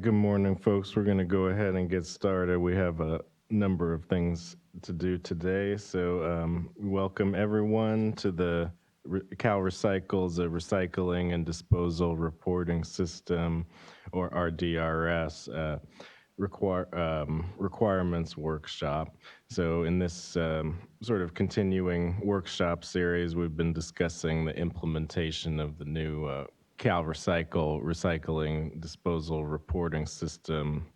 right, good morning, folks. We're going to go ahead and get started. We have a number of things to do today. So, welcome everyone to the CalRecycle's Recycling and Disposal Reporting System, or RDRS. Requirements workshop. So in this sort of continuing workshop series, we've been discussing the implementation of the new recycling disposal reporting system.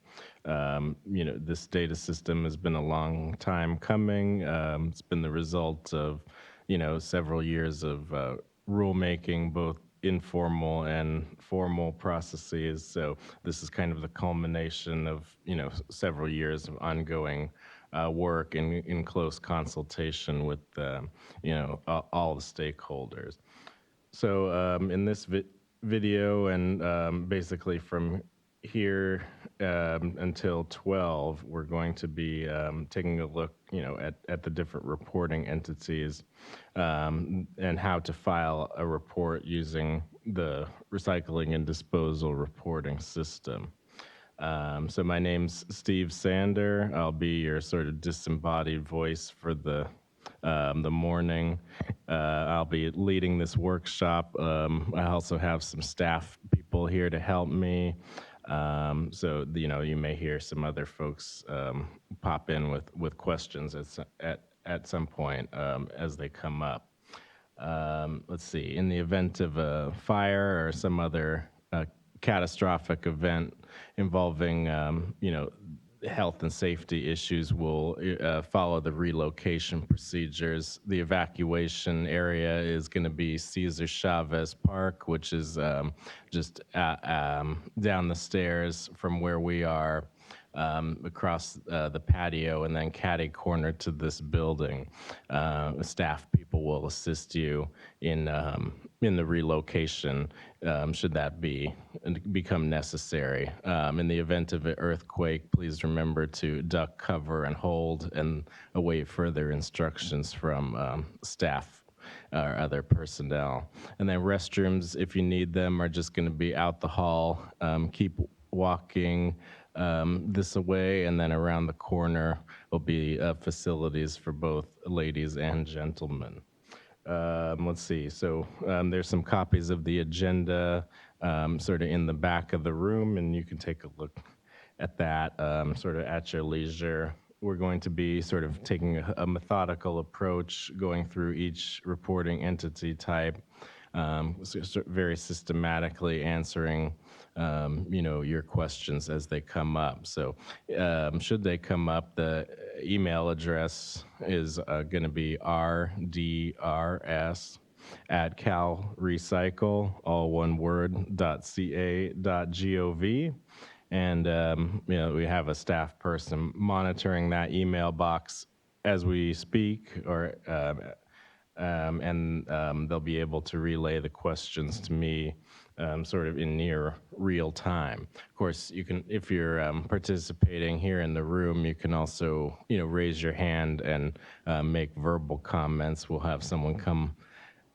This data system has been a long time coming. It's been the result of, several years of rulemaking, both informal and formal processes. So this is kind of the culmination of, several years of ongoing work in close consultation with, all the stakeholders. So in this video and basically from here until 12, we're going to be taking a look, at the different reporting entities and how to file a report using the recycling and disposal reporting system. So my name's Steve Sander. I'll be your sort of disembodied voice for the morning. I'll be leading this workshop. I also have some staff people here to help me. So, you may hear some other folks pop in with questions at some point as they come up. Let's see, in the event of a fire or some other catastrophic event involving, health and safety issues, will follow the relocation procedures. The evacuation area is going to be Cesar Chavez Park, which is just down the stairs from where we are, across the patio, and then catty corner to this building. Staff people will assist you in the relocation, should that become necessary. In the event of an earthquake, please remember to duck, cover, and hold, and await further instructions from staff or other personnel. And then restrooms, if you need them, are just going to be out the hall. Keep walking this away, and then around the corner will be facilities for both ladies and gentlemen. Let's see, so there's some copies of the agenda sort of in the back of the room, and you can take a look at that sort of at your leisure. We're going to be sort of taking a methodical approach, going through each reporting entity type, very systematically answering your questions as they come up. So should they come up, the email address is going to be RDRS at CalRecycle, all one word, .ca.gov. And we have a staff person monitoring that email box as we speak, or and they'll be able to relay the questions to me sort of in near real time. Of course, you can, if you're participating here in the room, you can also, raise your hand and make verbal comments. We'll have someone come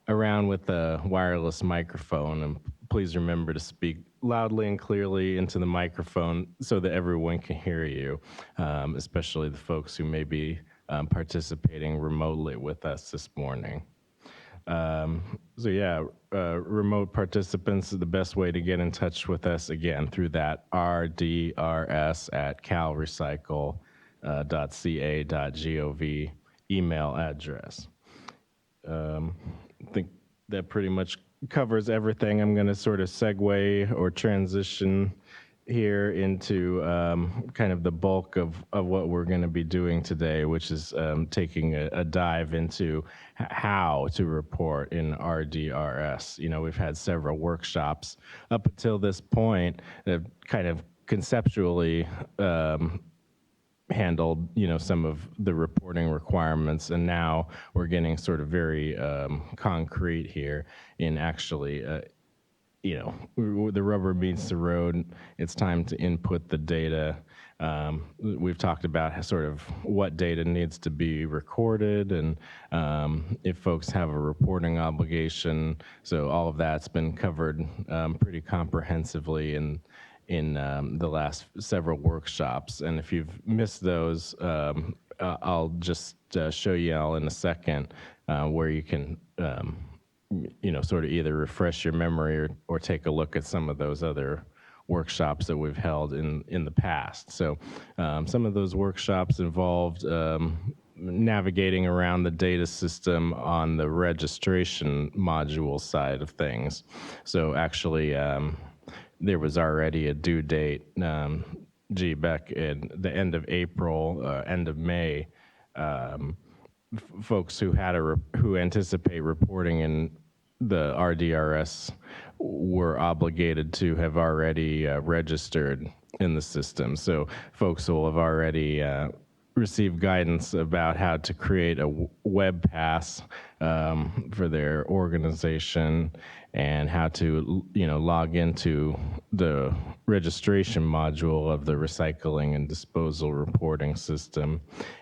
around with a wireless microphone, and please remember to speak loudly and clearly into the microphone so that everyone can hear you, especially the folks who may be participating remotely with us this morning. Remote participants, the best way to get in touch with us, again, through that RDRS at calrecycle.ca.gov email address. I think that pretty much covers everything. I'm going to sort of segue or transition here into kind of the bulk of what we're going to be doing today, which is taking a dive into how to report in RDRS. We've had several workshops up until this point that kind of conceptually handled, some of the reporting requirements, and now we're getting sort of very concrete here in actually the rubber meets the road. It's time to input the data. We've talked about sort of what data needs to be recorded, and if folks have a reporting obligation. So all of that's been covered pretty comprehensively in the last several workshops. And if you've missed those, I'll just show you all in a second where you can sort of either refresh your memory or take a look at some of those other workshops that we've held in the past. So some of those workshops involved navigating around the data system on the registration module side of things. So actually, there was already a due date, back in the end of April, end of May. Folks who anticipate reporting in the RDRS were obligated to have already registered in the system. So folks will have already received guidance about how to create a web pass for their organization and how to log into the registration module of the recycling and disposal reporting system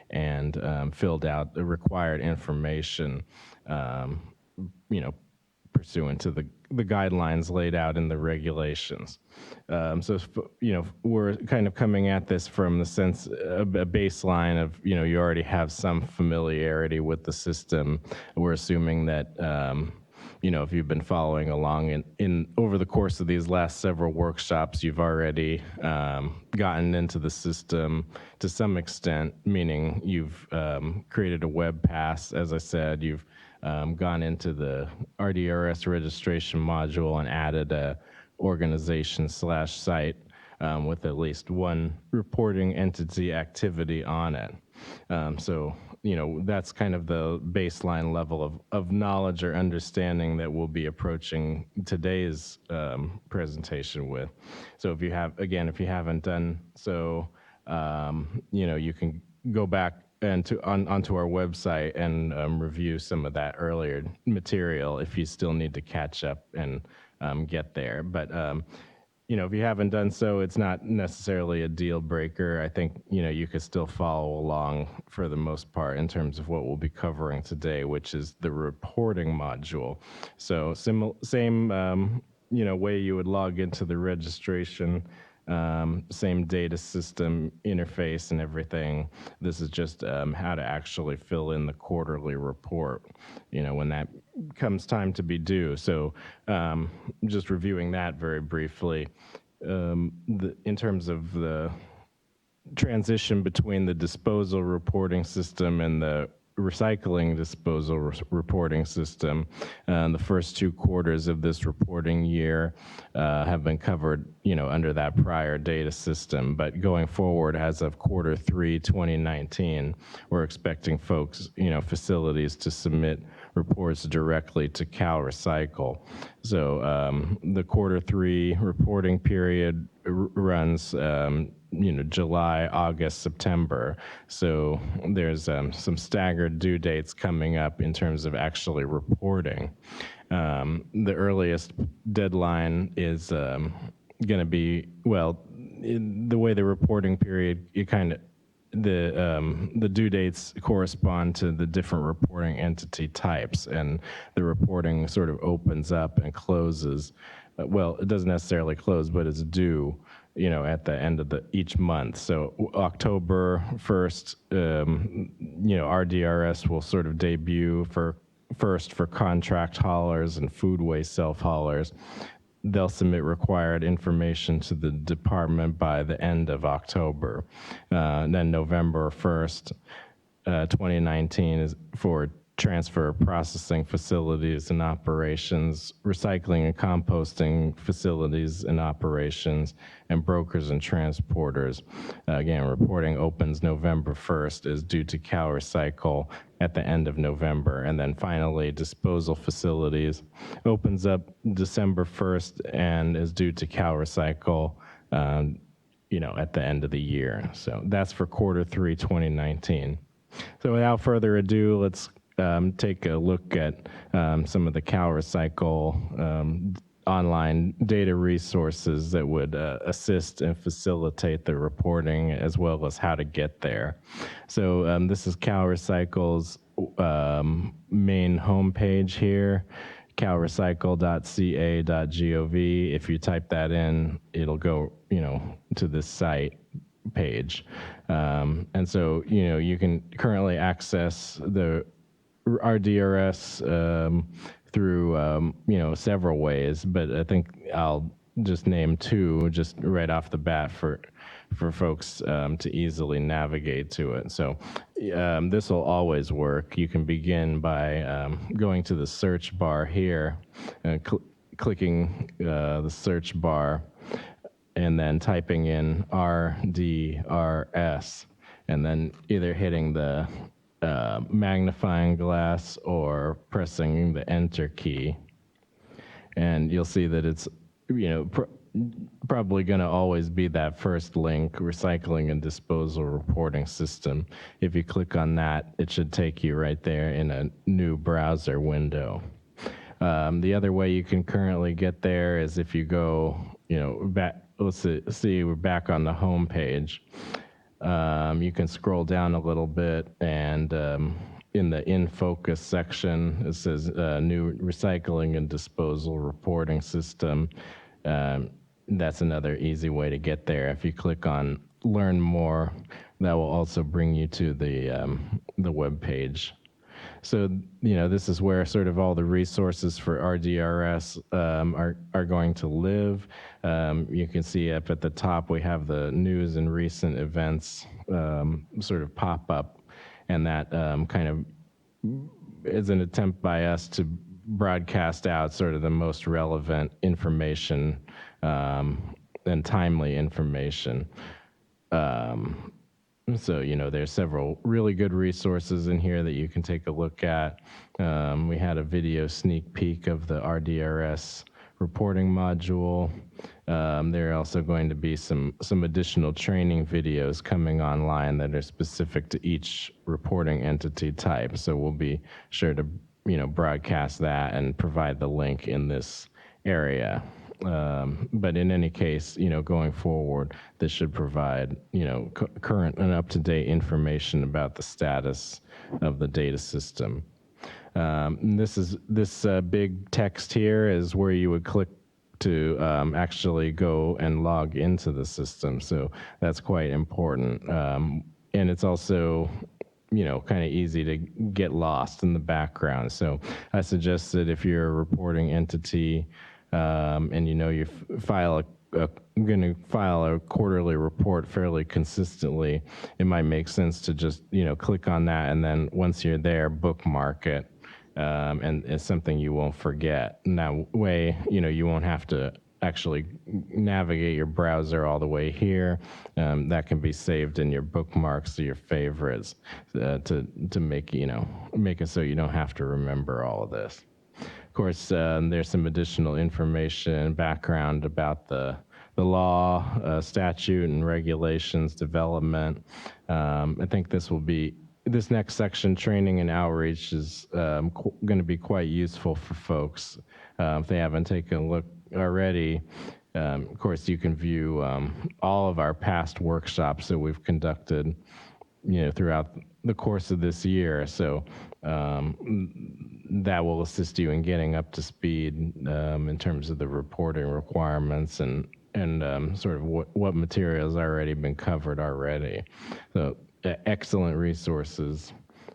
and filled out the required information pursuant to the guidelines laid out in the regulations. So, we're kind of coming at this from the sense, a baseline of, you already have some familiarity with the system. We're assuming that, if you've been following along in over the course of these last several workshops, you've already gotten into the system to some extent, meaning you've created a web pass, as I said, you've gone into the RDRS registration module and added a organization/site with at least one reporting entity activity on it. So, that's kind of the baseline level of knowledge or understanding that we'll be approaching today's presentation with. So if you haven't done so, you can go back onto our website and review some of that earlier material if you still need to catch up and get there. But if you haven't done so, it's not necessarily a deal breaker. I think you could still follow along for the most part in terms of what we'll be covering today, which is the reporting module. So same way you would log into the registration. Same data system interface and everything. This is just how to actually fill in the quarterly report, when that comes time to be due. So just reviewing that very briefly, in terms of the transition between the disposal reporting system and the recycling disposal reporting system. The first 2 quarters of this reporting year have been covered, under that prior data system. But going forward, as of Q3 2019, we're expecting folks, facilities to submit reports directly to CalRecycle. So the Q3 reporting period runs July, August, September. So there's some staggered due dates coming up in terms of actually reporting. The earliest deadline is going to be, the way the reporting period, the due dates correspond to the different reporting entity types, and the reporting sort of opens up and closes. It doesn't necessarily close, but it's due at the end of each month. So October 1st, RDRS will sort of debut for contract haulers and food waste self-haulers. They'll submit required information to the department by the end of October. Then November 1st, 2019 is for transfer processing facilities and operations, recycling and composting facilities and operations, and brokers and transporters. Again, reporting opens November 1st, is due to CalRecycle at the end of November. And then finally, disposal facilities opens up December 1st and is due to CalRecycle at the end of the year. So that's for Q3 2019. So without further ado, let's take a look at some of the CalRecycle online data resources that would assist and facilitate the reporting, as well as how to get there. So this is CalRecycle's main homepage here. calrecycle.ca.gov. If you type that in, it'll go, to this site page. And so, you can currently access the RDRS through, several ways, but I think I'll just name two just right off the bat for folks to easily navigate to it. So this will always work. You can begin by going to the search bar here, clicking the search bar, and then typing in RDRS, and then either hitting the magnifying glass or pressing the enter key. And you'll see that it's, probably going to always be that first link, recycling and disposal reporting system. If you click on that, it should take you right there in a new browser window. The other way you can currently get there is if you go, back. Let's see, we're back on the home page. You can scroll down a little bit, and in the In Focus section, it says new recycling and disposal reporting system. That's another easy way to get there. If you click on Learn More, that will also bring you to the web page. So, this is where sort of all the resources for RDRS are going to live. You can see up at the top, we have the news and recent events sort of pop up, and that kind of is an attempt by us to broadcast out sort of the most relevant information and timely information. So, there's several really good resources in here that you can take a look at. We had a video sneak peek of the RDRS reporting module. There are also going to be some additional training videos coming online that are specific to each reporting entity type. So we'll be sure to, broadcast that and provide the link in this area. But in any case, going forward, this should provide, current and up-to-date information about the status of the data system. This big text here is where you would click to actually go and log into the system. So that's quite important. And it's also, kind of easy to get lost in the background. So I suggest that if you're a reporting entity, and you going to file a quarterly report fairly consistently, it might make sense to just click on that, and then once you're there, bookmark it, and it's something you won't forget. And that way, you won't have to actually navigate your browser all the way here. That can be saved in your bookmarks or your favorites to make it so you don't have to remember all of this. Of course, there's some additional information, background about the law, statute, and regulations development. I think this next section, training and outreach, is going to be quite useful for folks. If they haven't taken a look already, of course, you can view all of our past workshops that we've conducted, throughout the course of this year. So that will assist you in getting up to speed in terms of the reporting requirements and sort of what materials already been covered already. So excellent resources.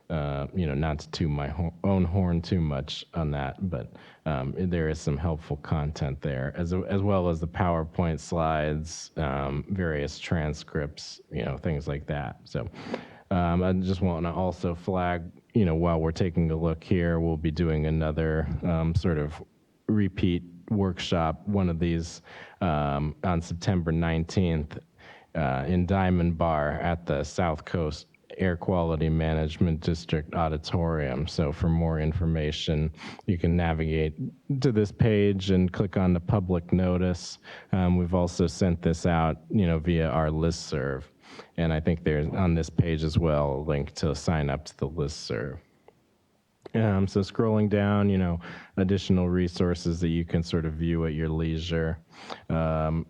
Not to toot my own horn too much on that, but there is some helpful content there, as well as the PowerPoint slides, various transcripts, things like that. So I just want to also flag, while we're taking a look here, we'll be doing another sort of repeat workshop, one of these on September 19th in Diamond Bar at the South Coast Air Quality Management District Auditorium. So for more information, you can navigate to this page and click on the public notice. We've also sent this out, via our listserv. And I think there's on this page as well a link to sign up to the listserv. So scrolling down, additional resources that you can sort of view at your leisure. This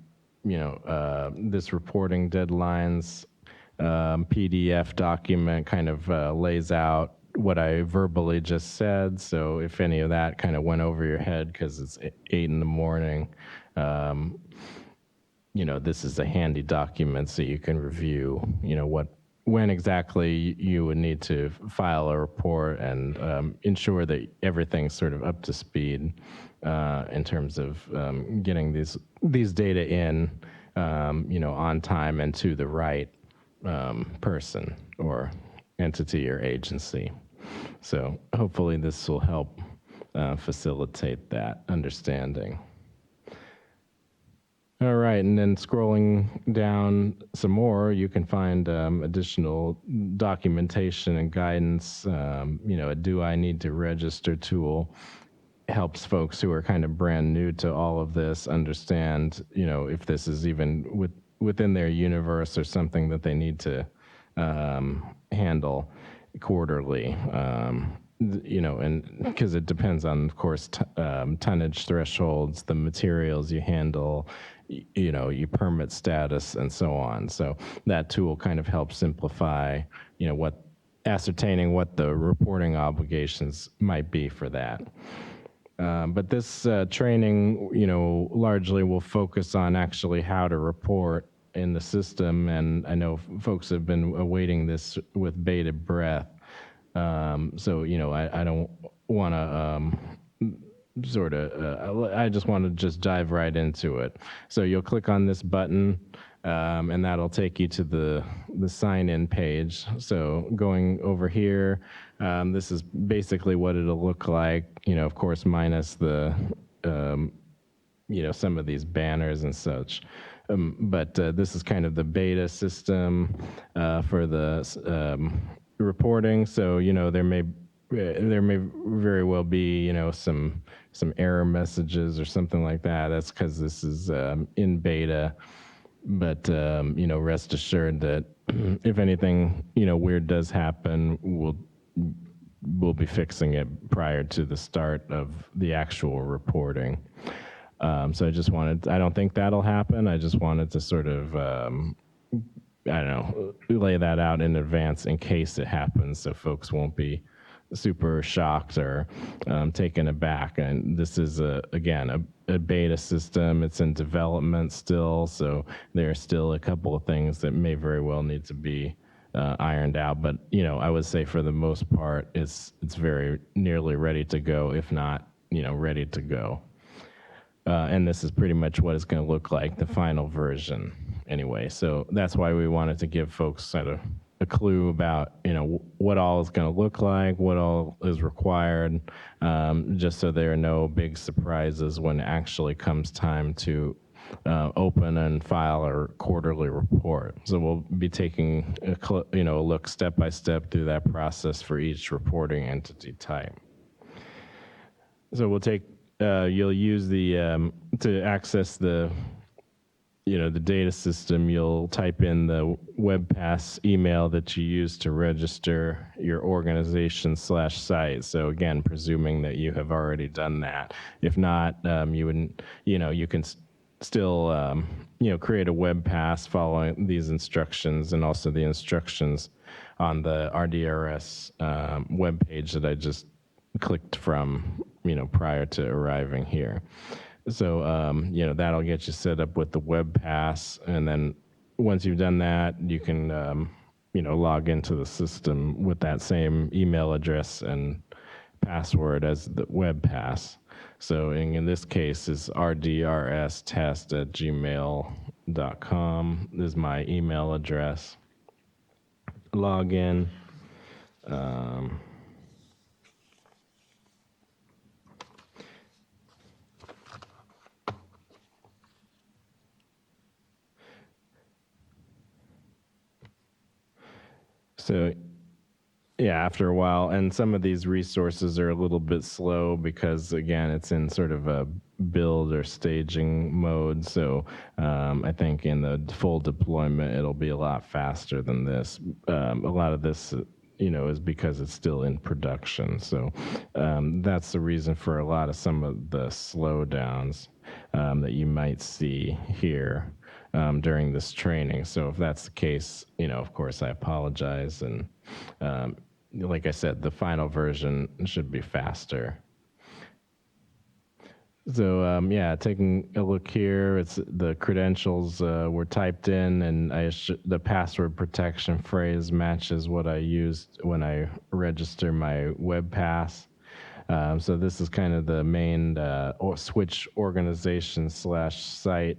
reporting deadlines PDF document kind of lays out what I verbally just said. So if any of that kind of went over your head because it's 8 in the morning, this is a handy document so you can review, when exactly you would need to file a report and ensure that everything's sort of up to speed in terms of getting these data in, on time and to the right person or entity or agency. So hopefully this will help facilitate that understanding. All right, and then scrolling down some more, you can find additional documentation and guidance. A Do I Need to Register tool helps folks who are kind of brand new to all of this understand, if this is even within their universe or something that they need to handle quarterly. And because it depends on, of course, tonnage thresholds, the materials you handle, your permit status, and so on. So that tool kind of helps simplify, ascertaining what the reporting obligations might be for that. But this training, largely will focus on actually how to report in the system, and I know folks have been awaiting this with bated breath. So, I don't want to I just want to just dive right into it. So you'll click on this button, and that'll take you to the sign-in page. So going over here, this is basically what it'll look like, of course, minus the, some of these banners and such. But this is kind of the beta system for the reporting. So, there may very well be, some error messages or something like that. That's because this is in beta. But, rest assured that if anything, weird does happen, we'll be fixing it prior to the start of the actual reporting. So I don't think that'll happen. I just wanted to sort of, lay that out in advance in case it happens so folks won't be super shocked or taken aback. And this is, again, a beta system. It's in development still, so there are still a couple of things that may very well need to be ironed out. But, I would say for the most part, it's very nearly ready to go, if not, ready to go. And this is pretty much what it's going to look like, the final version anyway. So that's why we wanted to give folks sort of a clue about, what all is going to look like, what all is required, just so there are no big surprises when it actually comes time to open and file a quarterly report. So we'll be taking a look step by step through that process for each reporting entity type. So we'll take you'll use the to access the the data system. You'll type in the WebPass email that you use to register your organization/site. So again, presuming that you have already done that. If not, you wouldn't. You can still create a WebPass following these instructions, and also the instructions on the RDRS web page that I just clicked from prior to arriving here. So, that'll get you set up with the WebPass. And then once you've done that, you can, log into the system with that same email address and password as the WebPass. So in this case, is rdrstest@gmail.com. This is my email address. Log in. So, yeah, after a while, and some of these resources are a little bit slow because, again, it's in sort of a build or staging mode. So I think in the full deployment, it'll be a lot faster than this. A lot of this, is because it's still in production. So that's the reason for a lot of some of the slowdowns that you might see here. During this training. So if that's the case, of course, I apologize. And, like I said, the final version should be faster. So yeah, taking a look here, it's the credentials were typed in, and the password protection phrase matches what I used when I register my web pass. So this is kind of the main switch organization / site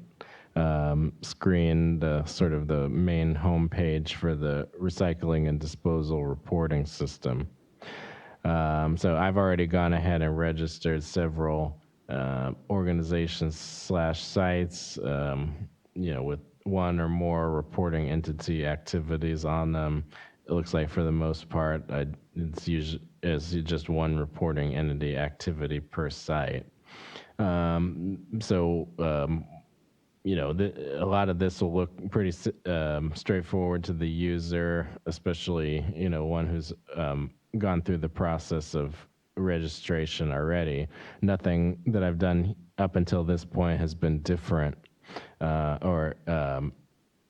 screen, the sort of the main homepage for the recycling and disposal reporting system. So I've already gone ahead and registered several organizations / sites, with one or more reporting entity activities on them. It looks like for the most part, it's just one reporting entity activity per site. A lot of this will look pretty straightforward to the user, especially, one who's gone through the process of registration already. Nothing that I've done up until this point has been different than,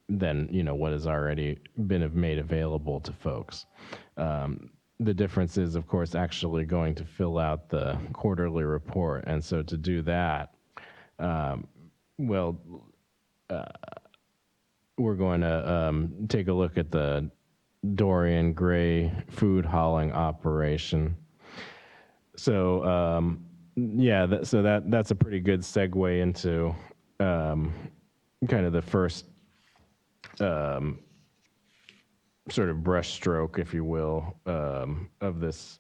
what has already been made available to folks. The difference is, of course, actually going to fill out the quarterly report. And so to do that, we're going to take a look at the Dorian Gray food hauling operation. So that's a pretty good segue into kind of the first sort of brushstroke, if you will, of this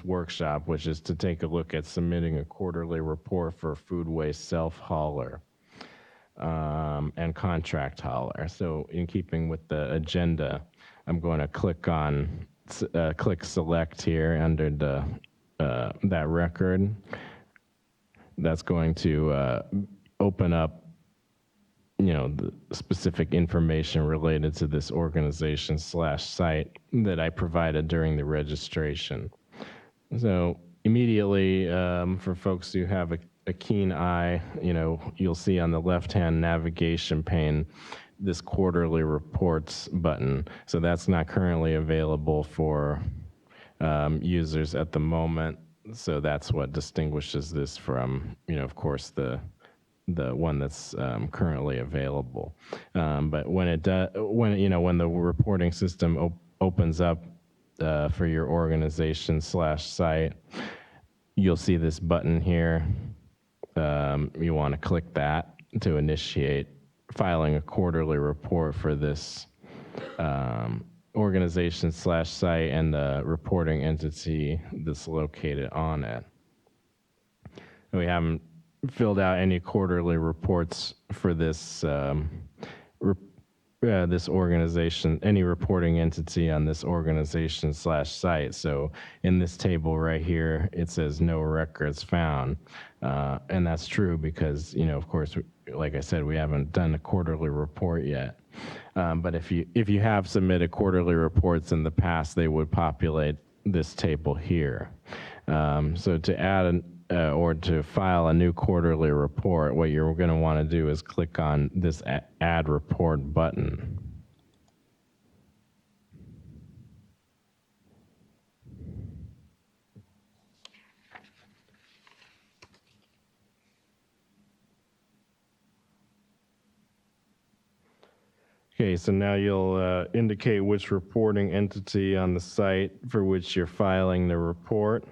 workshop, which is to take a look at submitting a quarterly report for food waste self-hauler and contract hauler. So in keeping with the agenda, I'm going to click select here under that record. That's going to open up the specific information related to this organization / site that I provided during the registration. So immediately, for folks who have a keen eye, you'll see on the left-hand navigation pane this quarterly reports button. So that's not currently available for users at the moment. So that's what distinguishes this from, of course, the one that's currently available. But when the reporting system opens up for your organization / site, you'll see this button here. You want to click that to initiate filing a quarterly report for this organization / site and the reporting entity that's located on it. We haven't filled out any quarterly reports for this this organization, any reporting entity on this organization / site. So in this table right here, it says no records found. And that's true because, of course, like I said, we haven't done a quarterly report yet. But if you have submitted quarterly reports in the past, they would populate this table here. So to add or to file a new quarterly report, what you're going to want to do is click on this Add Report button. Okay, so now you'll indicate which reporting entity on the site for which you're filing the report.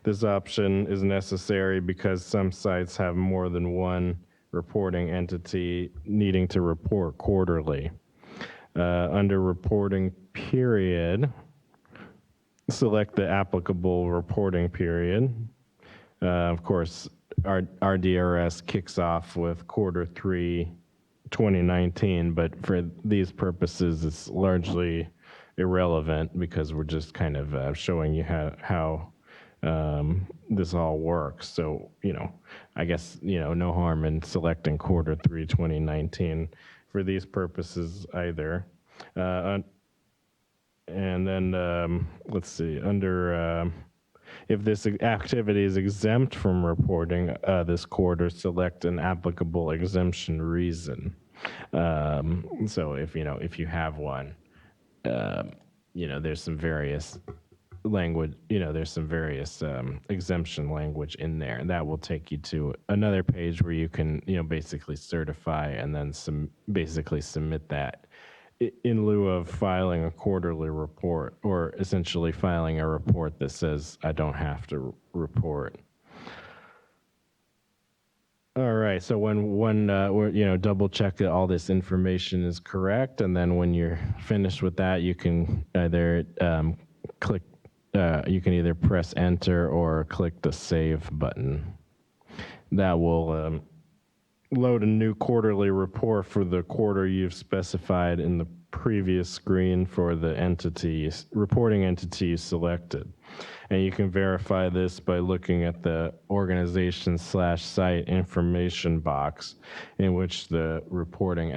This option is necessary because some sites have more than one reporting entity needing to report quarterly. Under reporting period, select the applicable reporting period. Of course, our RDRS kicks off with Q3 2019, but for these purposes, it's largely irrelevant because we're just kind of showing you how this all works. So, I guess, no harm in selecting Q3 2019 for these purposes either. And then, let's see, under, if this activity is exempt from reporting this quarter, select an applicable exemption reason. So if you have one, there's some various language, there's some various exemption language in there, and that will take you to another page where you can, basically certify and then basically submit that in lieu of filing a quarterly report, or essentially filing a report that says I don't have to report. All right. So double check that all this information is correct, and then when you're finished with that, you can either click. You can either press enter or click the save button. That will load a new quarterly report for the quarter you've specified in the previous screen for the reporting entity you selected. And you can verify this by looking at the organization/site information box, in which the reporting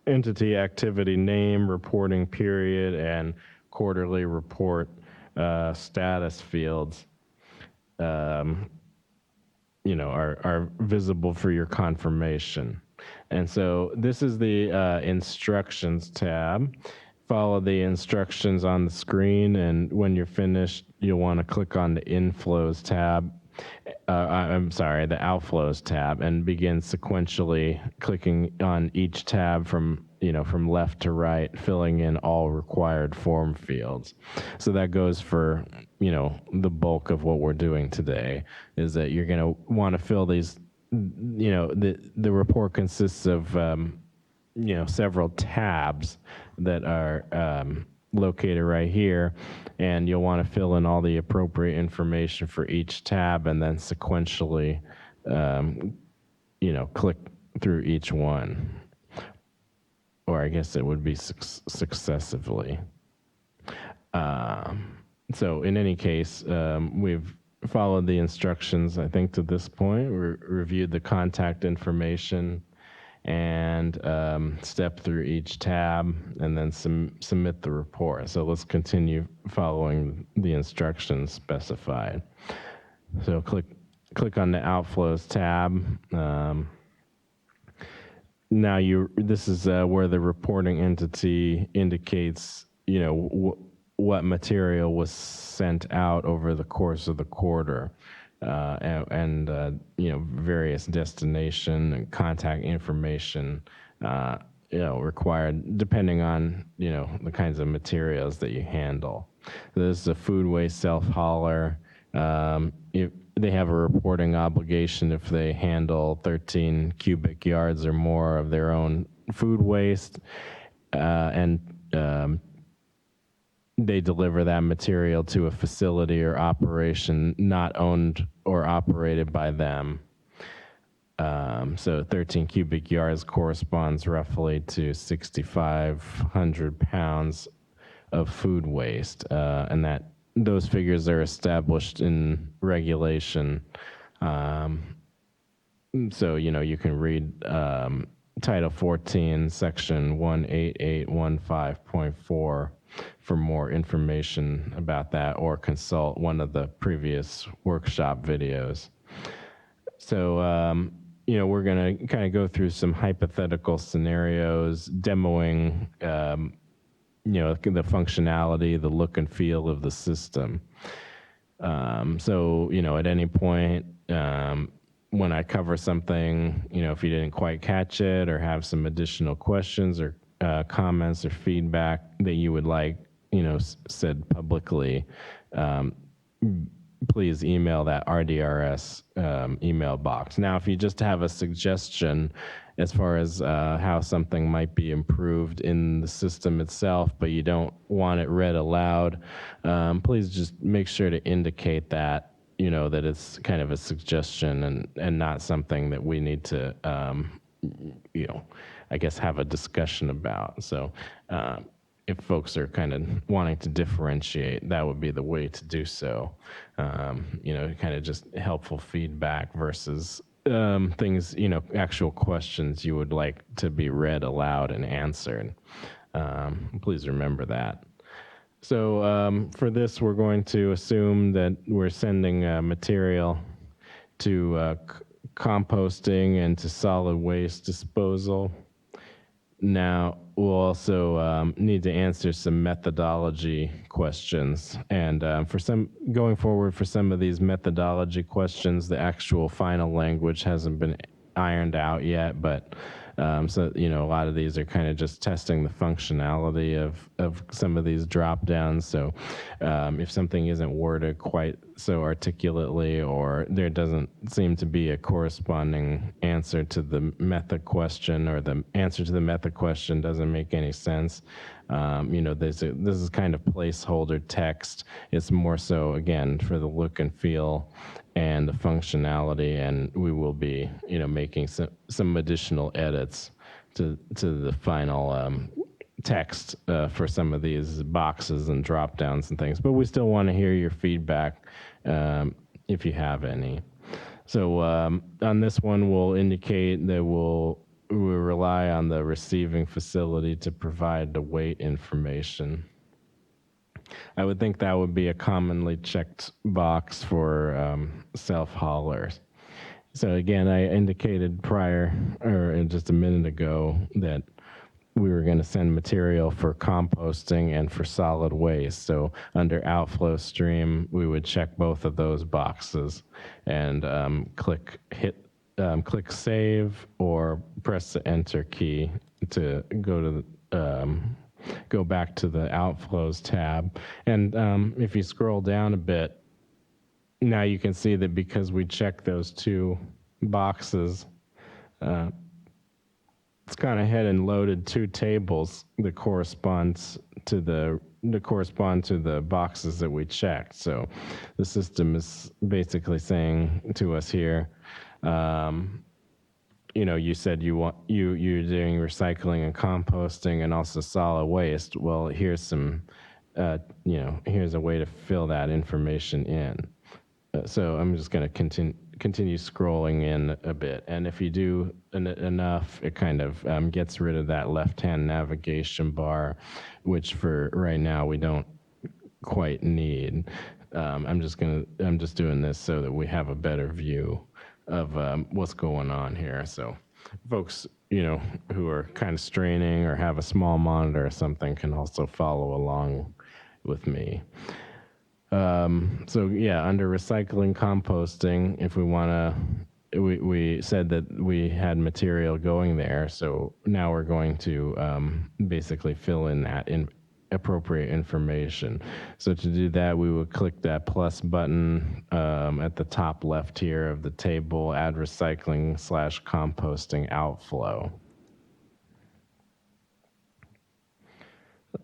entity activity name, reporting period, and quarterly report status fields are visible for your confirmation. And so this is the instructions tab. Follow the instructions on the screen, and when you're finished, you'll want to click on the inflows tab. The outflows tab, and begin sequentially clicking on each tab from left to right, filling in all required form fields. So that goes for, the bulk of what we're doing today, is that you're going to want to fill these, the report consists of, several tabs that are located right here, and you'll want to fill in all the appropriate information for each tab, and then sequentially, click through each one. Or I guess it would be successively. So in any case, we've followed the instructions, I think, to this point. We reviewed the contact information and step through each tab, and then submit the report. So let's continue following the instructions specified. So click on the outflows tab. Now this is where the reporting entity indicates, what material was sent out over the course of the quarter, and various destination and contact information, required depending on, the kinds of materials that you handle. So this is a food waste self-hauler. They have a reporting obligation if they handle 13 cubic yards or more of their own food waste, and they deliver that material to a facility or operation not owned or operated by them. So 13 cubic yards corresponds roughly to 6,500 pounds of food waste, and those figures are established in regulation. So, you can read Title 14, Section 18815.4 for more information about that, or consult one of the previous workshop videos. So, we're going to kind of go through some hypothetical scenarios, demoing the functionality, the look and feel of the system. So, at any point, when I cover something, if you didn't quite catch it or have some additional questions or comments or feedback that you would like, said publicly, please email that RDRS email box. Now, if you just have a suggestion as far as how something might be improved in the system itself, but you don't want it read aloud, please just make sure to indicate that, that it's kind of a suggestion and not something that we need to, I guess, have a discussion about. So if folks are kind of wanting to differentiate, that would be the way to do so. Kind of just helpful feedback versus things, actual questions you would like to be read aloud and answered. Please remember that. So for this, we're going to assume that we're sending material to composting and to solid waste disposal. Now, we'll also need to answer some methodology questions. And going forward for some of these methodology questions, the actual final language hasn't been ironed out yet, but so, a lot of these are kind of just testing the functionality of some of these drop downs. So if something isn't worded quite so articulately, or there doesn't seem to be a corresponding answer to the method question, or the answer to the method question doesn't make any sense, this is kind of placeholder text. It's more so, again, for the look and feel and the functionality, and we will be, making some additional edits to the final text for some of these boxes and drop downs and things. But we still want to hear your feedback if you have any. So on this one, we'll indicate that we'll rely on the receiving facility to provide the weight information. I would think that would be a commonly checked box for self-haulers. So again, I indicated prior, or just a minute ago, that we were going to send material for composting and for solid waste. So under outflow stream, we would check both of those boxes and click save, or press the enter key to go back to the outflows tab. And if you scroll down a bit, now you can see that because we checked those two boxes, it's gone ahead and loaded two tables that correspond to the boxes that we checked. So the system is basically saying to us here, you said you're doing recycling and composting and also solid waste. Well, here's some, here's a way to fill that information in. So I'm just going to continue scrolling in a bit. And if you do enough, it kind of gets rid of that left-hand navigation bar, which for right now we don't quite need. I'm just doing this so that we have a better view of what's going on here. So folks, who are kind of straining or have a small monitor or something can also follow along with me. So yeah, under recycling composting, if we want to, we said that we had material going there. So now we're going to basically fill in that appropriate information. So to do that, we would click that plus button at the top left here of the table, add recycling/composting outflow.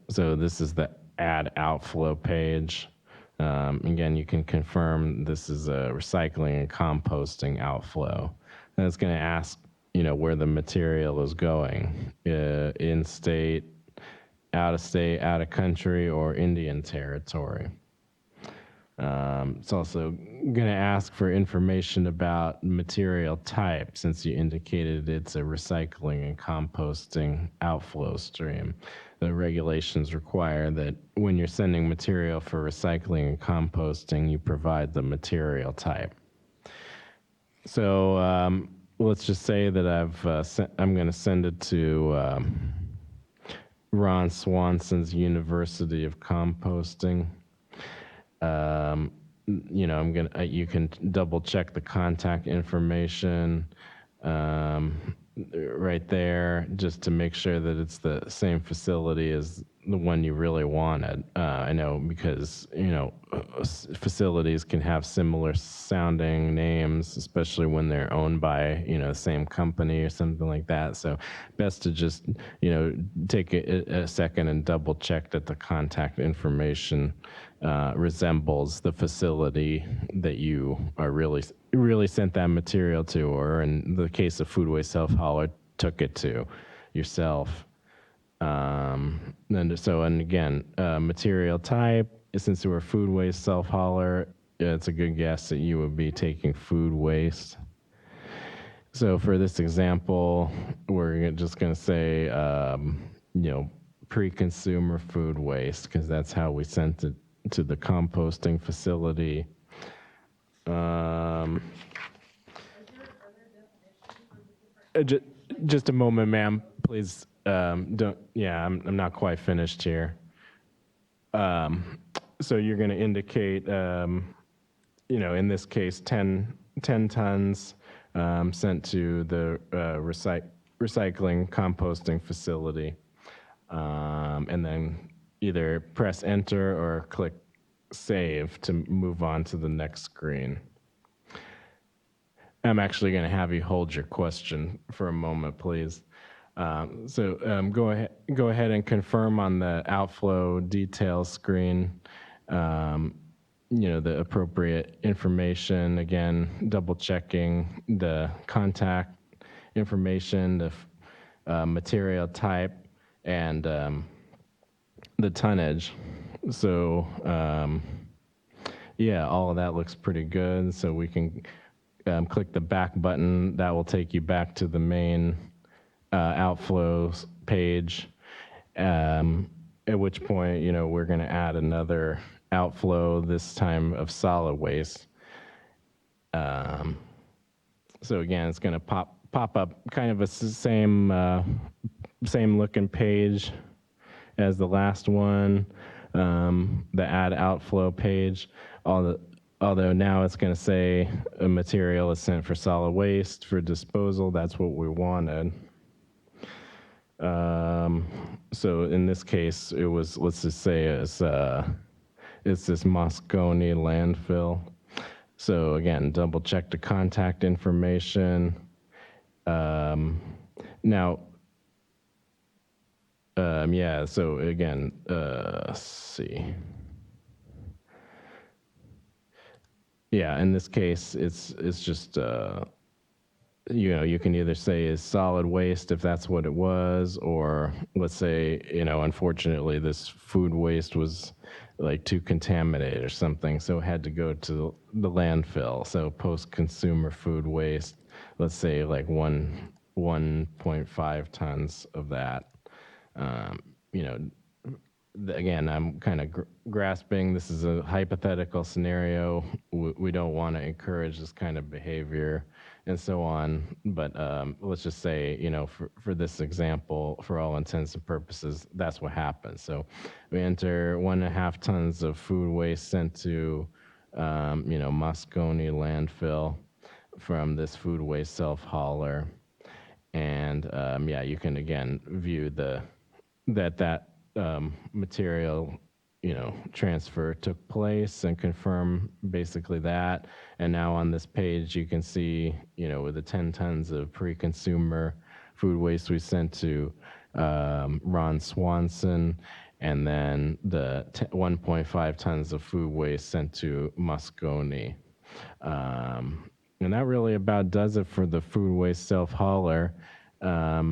So this is the add outflow page. Again, you can confirm this is a recycling and composting outflow. And it's going to ask, where the material is going, in state, out of country, or Indian territory. It's also going to ask for information about material type, since you indicated it's a recycling and composting outflow stream. The regulations require that when you're sending material for recycling and composting, you provide the material type. So let's just say that I'm going to send it to Ron Swanson's University of Composting. You can double check the contact information right there, just to make sure that it's the same facility as the one you really wanted. I know because, facilities can have similar sounding names, especially when they're owned by, the same company or something like that. So best to just, take a second and double check that the contact information resembles the facility that you are really sent that material to, or in the case of food waste self-hauler, took it to yourself. And again, material type, since we're food waste self-hauler, it's a good guess that you would be taking food waste. So for this example, we're just going to say, pre-consumer food waste, because that's how we sent it to the composting facility. Just a moment, ma'am, please. I'm not quite finished here. So you're going to indicate, in this case, 10 tons sent to the recycling composting facility. And then either press enter or click save to move on to the next screen. I'm actually going to have you hold your question for a moment, please. Go ahead and confirm on the outflow details screen, the appropriate information. Again, double checking the contact information, the material type, and the tonnage. So, all of that looks pretty good. So we can click the back button. That will take you back to the main outflows page, at which point, we're going to add another outflow, this time of solid waste. So again, it's going to pop up kind of a same looking page as the last one, the add outflow page. Although now it's going to say a material is sent for solid waste for disposal. That's what we wanted. So in this case, it was, let's just say it's this Moscone landfill. So again, double check the contact information. So again, let's see. Yeah, in this case, it's just, you can either say is solid waste if that's what it was, or let's say, unfortunately, this food waste was like too contaminated or something, so it had to go to the landfill. So post-consumer food waste, let's say like 1.5 tons of that. Again, I'm kind of grasping. This is a hypothetical scenario. We don't want to encourage this kind of behavior and so on. But let's just say, for this example, for all intents and purposes, that's what happens. So we enter 1.5 tons of food waste sent to, Moscone landfill from this food waste self-hauler. And you can again view that material, transfer took place and confirm basically that. And now on this page, you can see, with the 10 tons of pre-consumer food waste we sent to Ron Swanson, and then the 1.5 tons of food waste sent to Moscone. And that really about does it for the food waste self-hauler. I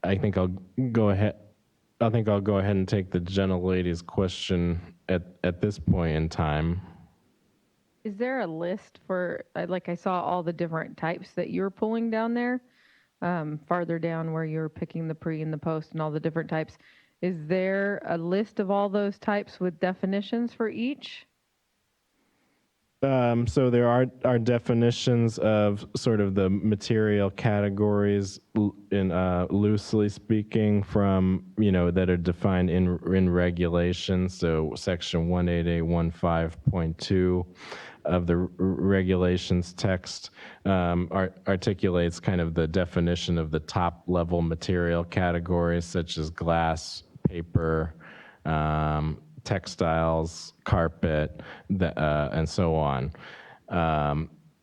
think I'll go ahead and take the gentlelady's question at this point in time. Is there a list for, like I saw all the different types that you're pulling down there, farther down where you're picking the pre and the post and all the different types. Is there a list of all those types with definitions for each? So there are definitions of sort of the material categories, in loosely speaking, from that are defined in regulations. So Section 18815.2 of the regulations text articulates kind of the definition of the top level material categories, such as glass, paper, textiles, carpet, and so on.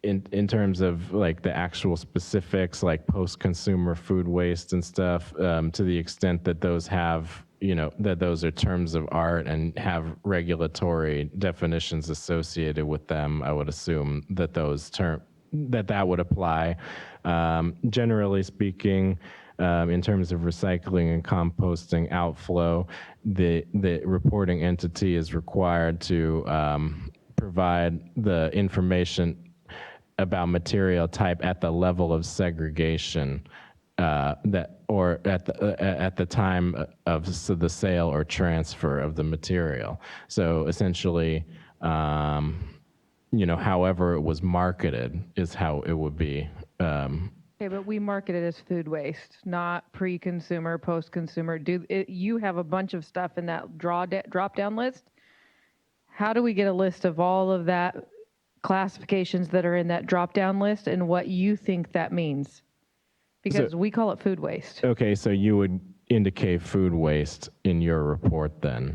In terms of like the actual specifics, like post-consumer food waste and stuff, to the extent that those have, that those are terms of art and have regulatory definitions associated with them, I would assume that that would apply. Generally speaking, in terms of recycling and composting outflow, the reporting entity is required to provide the information about material type at the level of segregation at the time of the sale or transfer of the material. So essentially, however it was marketed is how it would be. Okay, Okay, but we market it as food waste, not pre-consumer, post-consumer. You have a bunch of stuff in that drop-down list. How do we get a list of all of that classifications that are in that drop-down list and what you think that means? Because we call it food waste. Okay, so you would indicate food waste in your report then,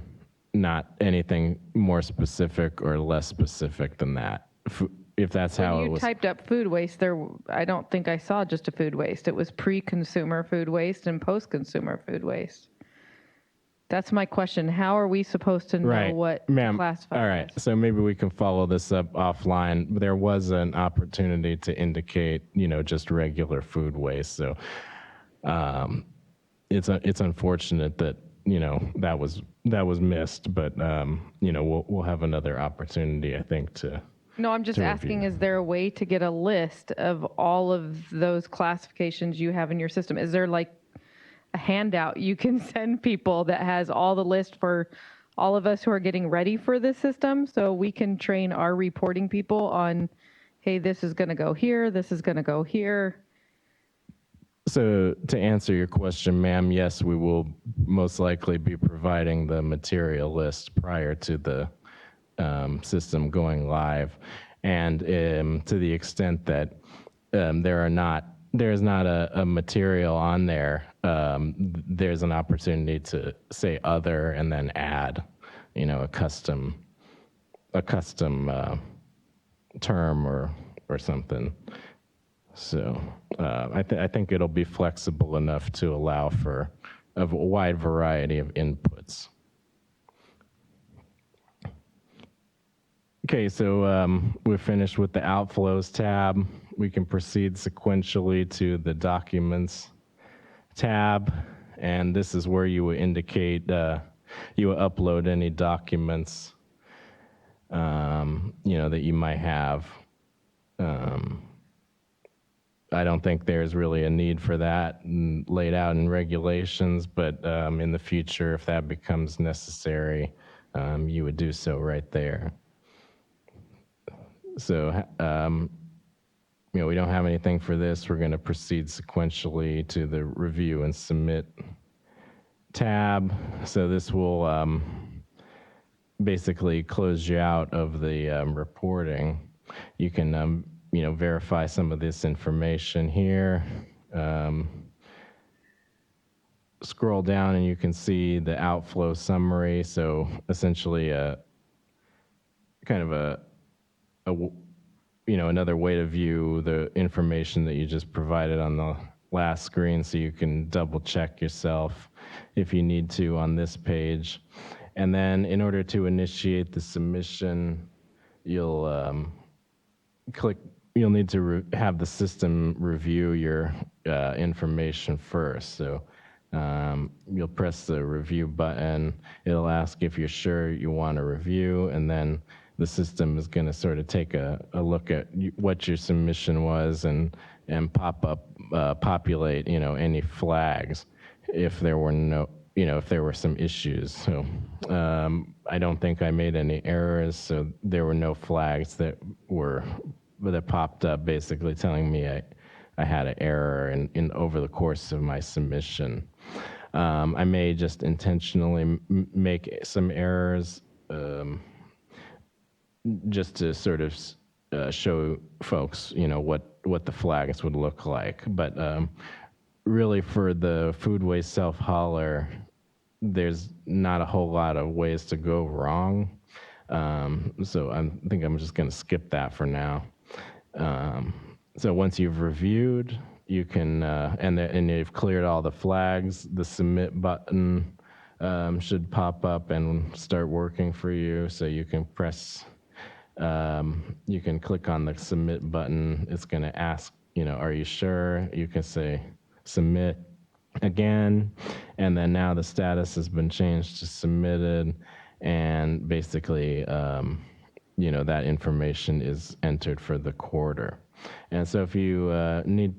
not anything more specific or less specific than that. If that's how it was. When you typed up food waste, I don't think I saw just a food waste. It was pre-consumer food waste and post-consumer food waste. That's my question. How are we supposed to know what to classify? All right. So maybe we can follow this up offline. There was an opportunity to indicate, just regular food waste. So it's unfortunate that, that was missed, but, we'll have another opportunity, I think, to. No, I'm just asking, is there a way to get a list of all of those classifications you have in your system? Is there like a handout you can send people that has all the list for all of us who are getting ready for this system, so we can train our reporting people on, hey, this is going to go here, this is going to go here? So to answer your question, ma'am, yes, we will most likely be providing the material list prior to the system going live. And to the extent that there's not a material on there, there's an opportunity to say other and then add, a custom term or something. So I think it'll be flexible enough to allow for a wide variety of inputs. Okay, so we're finished with the outflows tab. We can proceed sequentially to the documents tab, and this is where you would indicate, you would upload any documents, that you might have. I don't think there's really a need for that laid out in regulations, but in the future, if that becomes necessary, you would do so right there. So, we don't have anything for this. We're going to proceed sequentially to the review and submit tab. So this will basically close you out of the reporting. You can, verify some of this information here. Scroll down and you can see the outflow summary. So essentially another way to view the information that you just provided on the last screen, so you can double check yourself if you need to on this page. And then in order to initiate the submission, you'll need to have the system review your information first. So you'll press the review button. It'll ask if you're sure you want to review, and then the system is going to sort of take a look at what your submission was and populate, any flags if there were if there were some issues. So I don't think I made any errors, so there were no flags that popped up basically telling me I had an error in over the course of my submission. I may just intentionally make some errors, just to sort of show folks, what the flags would look like. But really, for the food waste self-hauler, there's not a whole lot of ways to go wrong. So I think I'm just going to skip that for now. So once you've reviewed, you can, and you've cleared all the flags, the submit button should pop up and start working for you. So you can press, you can click on the submit button. It's going to ask, are you sure? You can say submit again, and then now the status has been changed to submitted, and basically, that information is entered for the quarter. And so if you need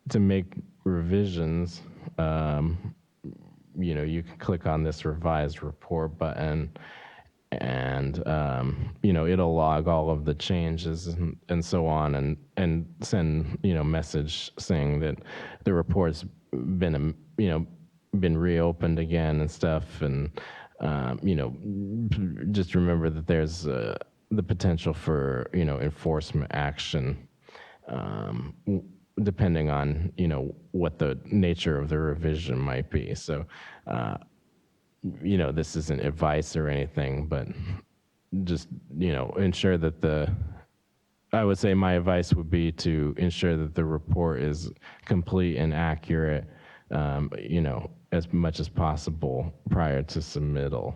to make revisions, you can click on this revised report button, and it'll log all of the changes and so on, and send message saying that the report's been reopened again and stuff, and just remember that there's the potential for enforcement action, depending on what the nature of the revision might be. So this isn't advice or anything, but just ensure that I would say my advice would be to ensure that the report is complete and accurate, as much as possible prior to submittal.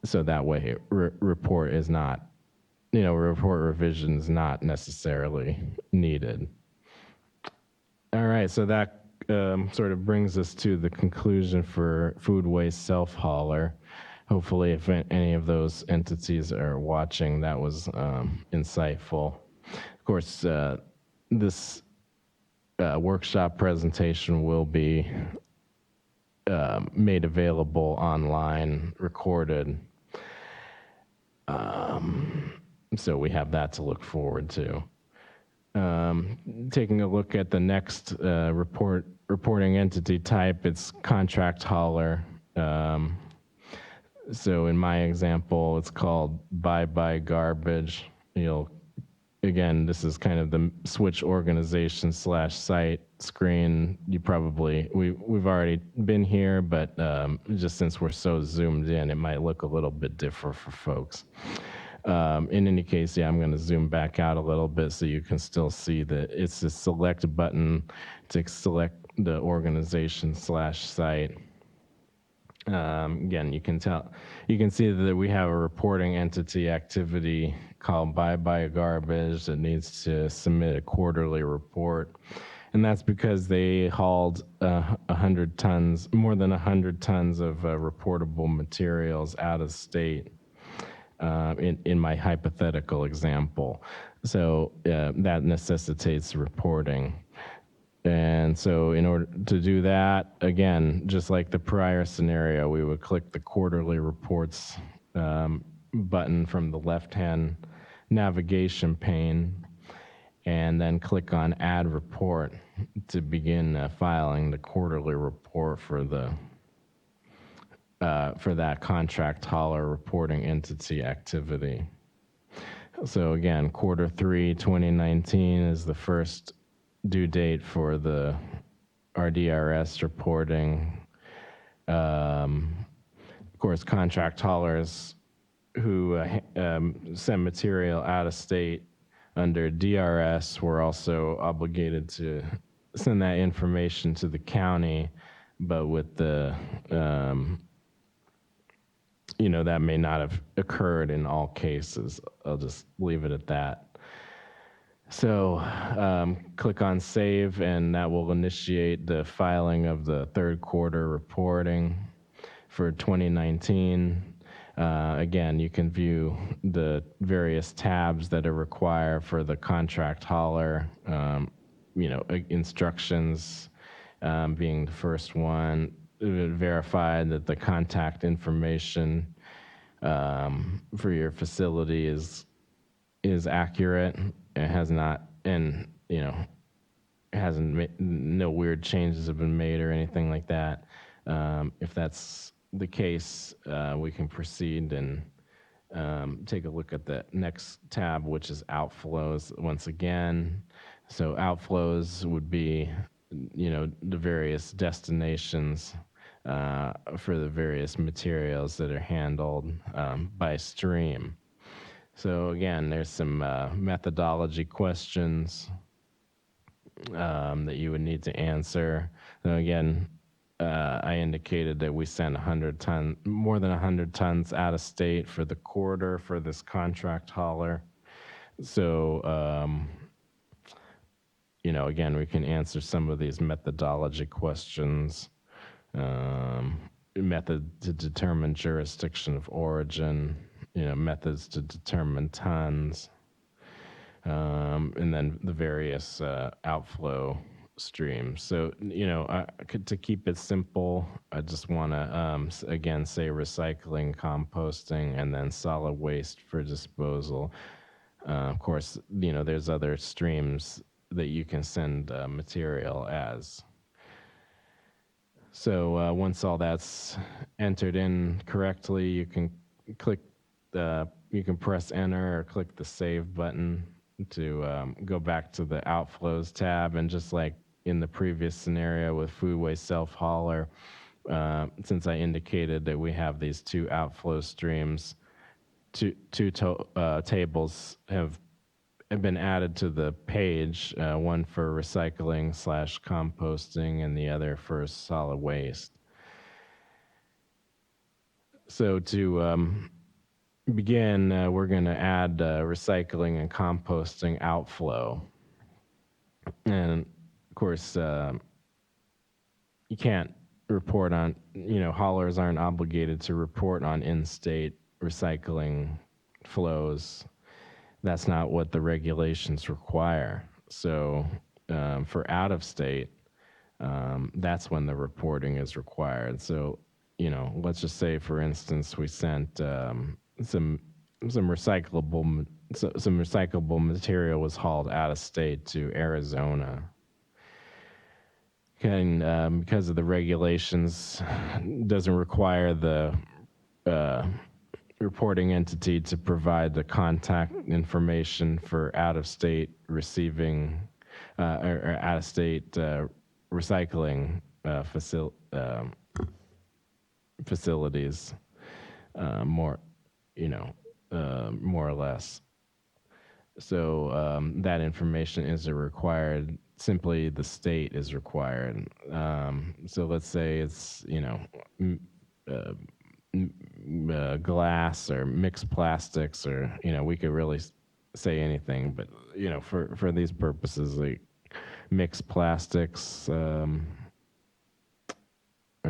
So that way, report revision is not necessarily needed. All right, so that sort of brings us to the conclusion for food waste self-hauler. Hopefully, if any of those entities are watching, that was insightful. Of course, this workshop presentation will be made available online, recorded. So we have that to look forward to. Taking a look at the next reporting entity type, it's contract hauler. So in my example, it's called bye-bye garbage. Again, this is kind of the switch organization /site screen. We've already been here, but just since we're so zoomed in, it might look a little bit different for folks. In any case, I'm going to zoom back out a little bit so you can still see that it's the select button to select the organization /site. Again, you can see that we have a reporting entity activity called bye-bye garbage that needs to submit a quarterly report. And that's because they hauled more than 100 tons of reportable materials out of state. In my hypothetical example. So that necessitates reporting. And so in order to do that, again, just like the prior scenario, we would click the quarterly reports button from the left-hand navigation pane, and then click on Add Report to begin filing the quarterly report for that contract hauler reporting entity activity. So again, Q3 2019 is the first due date for the RDRS reporting. Of course, contract haulers who send material out of state under DRS were also obligated to send that information to the county, but with the that may not have occurred in all cases. I'll just leave it at that. So click on Save, and that will initiate the filing of the third quarter reporting for 2019. Again, you can view the various tabs that are required for the contract hauler, instructions being the first one. Verify that the contact information for your facility is accurate. It has not, and no weird changes have been made or anything like that. If that's the case, we can proceed and take a look at the next tab, which is outflows once again. So outflows would be the various destinations for the various materials that are handled by stream. So again, there's some methodology questions that you would need to answer. So again, I indicated that we sent more than 100 tons out of state for the quarter for this contract hauler. So again, we can answer some of these methodology questions. Method to determine jurisdiction of origin, methods to determine tons, and then the various outflow streams. So, to keep it simple, I just want to, again, say recycling, composting, and then solid waste for disposal. Of course, there's other streams that you can send material as. So once all that's entered in correctly, you can you can press enter or click the save button to go back to the outflows tab. And just like in the previous scenario with food waste self-hauler, since I indicated that we have these two outflow streams, two tables have been added to the page, one for recycling/composting and the other for solid waste. So to begin, we're going to add recycling and composting outflow. And of course, you can't report on, haulers aren't obligated to report on in-state recycling flows. That's not what the regulations require. So for out-of-state, that's when the reporting is required. So, let's just say, for instance, we sent some recyclable material was hauled out of state to Arizona. And because of the regulations, doesn't require the reporting entity to provide the contact information for out-of-state receiving or out-of-state recycling facilities, more or less. So that information isn't required. Simply, the state is required. So let's say it's glass or mixed plastics, or we could really say anything, but for these purposes, like mixed plastics or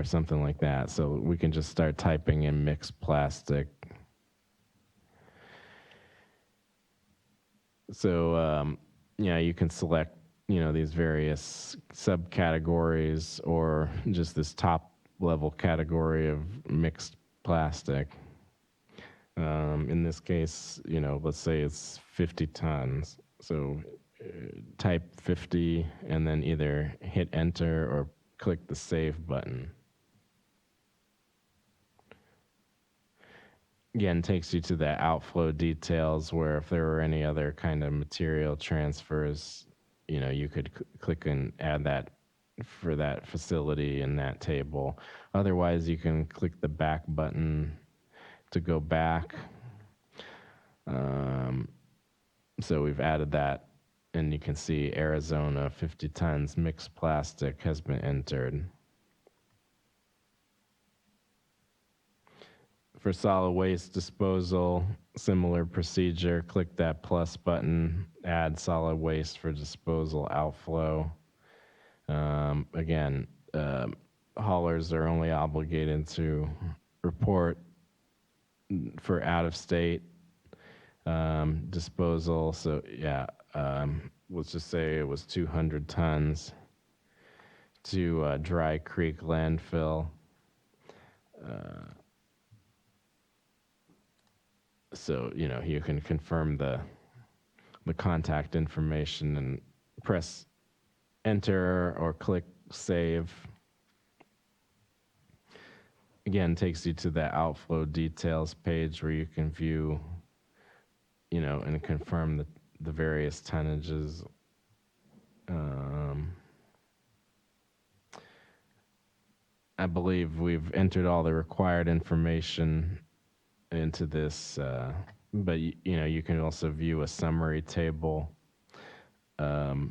something like that. So we can just start typing in mixed plastic. So you can select these various subcategories, or just this top level category of mixed plastic. In this case, let's say it's 50 tons. So type 50 and then either hit enter or click the save button. Again, takes you to the outflow details, where if there were any other kind of material transfers, you could click and add that for that facility in that table. Otherwise, you can click the back button to go back. So we've added that, and you can see Arizona 50 tons mixed plastic has been entered. For solid waste disposal, similar procedure. Click that plus button, add solid waste for disposal outflow. Again, haulers are only obligated to report for out-of-state disposal. So yeah, let's just say it was 200 tons to Dry Creek landfill. So you can confirm the contact information and press enter or click save. Again, takes you to the outflow details page, where you can view and confirm the various tonnages. I believe we've entered all the required information into this, but you can also view a summary table that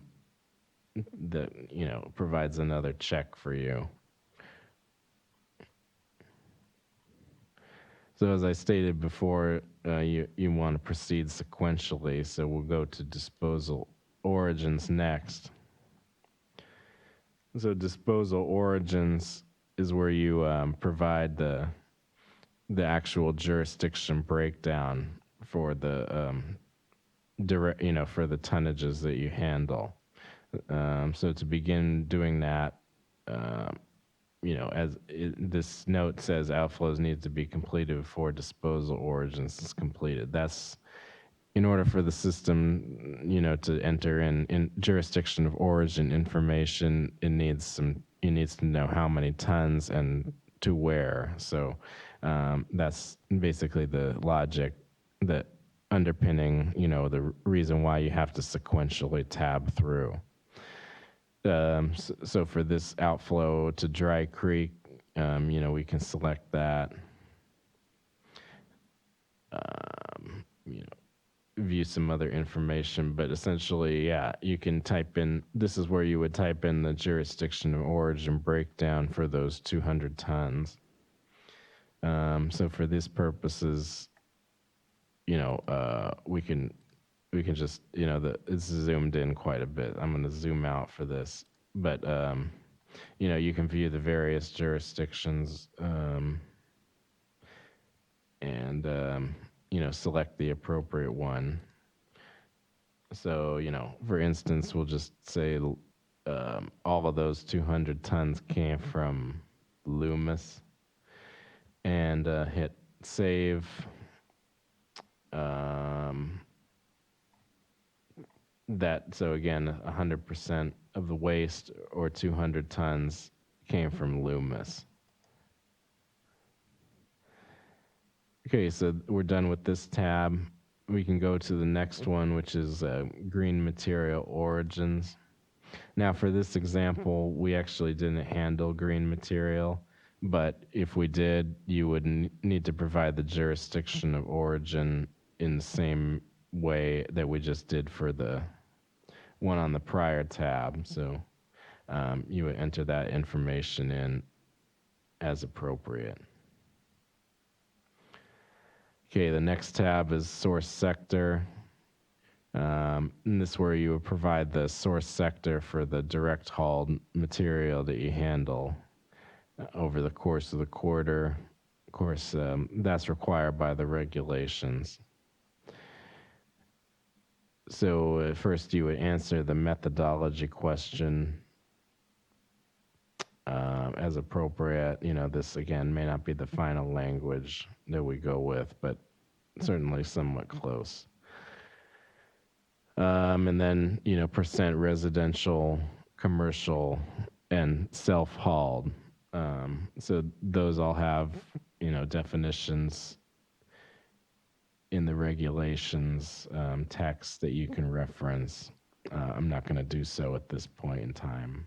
provides another check for you. So as I stated before, you want to proceed sequentially. So we'll go to disposal origins next. So disposal origins is where you provide the actual jurisdiction breakdown for the direct, for the tonnages that you handle. So to begin doing that, this note says outflows need to be completed before disposal origins is completed. That's in order for the system, to enter in jurisdiction of origin information. It needs to know how many tons and to where. So that's basically the logic that underpinning, the reason why you have to sequentially tab through. So for this outflow to Dry Creek, we can select that. View some other information, but essentially, yeah, you can type in, this is where you would type in the jurisdiction of origin breakdown for those 200 tons. So for these purposes, we can just, it's zoomed in quite a bit. I'm going to zoom out for this, but, you can view the various jurisdictions and, select the appropriate one. So, for instance, we'll just say all of those 200 tons came from Loomis, and hit save. So again, 100% of the waste, or 200 tons, came from Loomis. Okay, so we're done with this tab. We can go to the next one, which is green material origins. Now, for this example, we actually didn't handle green material, but if we did, you would need to provide the jurisdiction of origin in the same way that we just did for the one on the prior tab. So you would enter that information in as appropriate. Okay, the next tab is source sector. And this is where you would provide the source sector for the direct hauled material that you handle over the course of the quarter. Of course, that's required by the regulations. So first you would answer the methodology question as appropriate. This again may not be the final language that we go with, but certainly somewhat close. And then, percent residential, commercial, and self-hauled. So those all have, definitions in the regulations text that you can reference. I'm not going to do so at this point in time.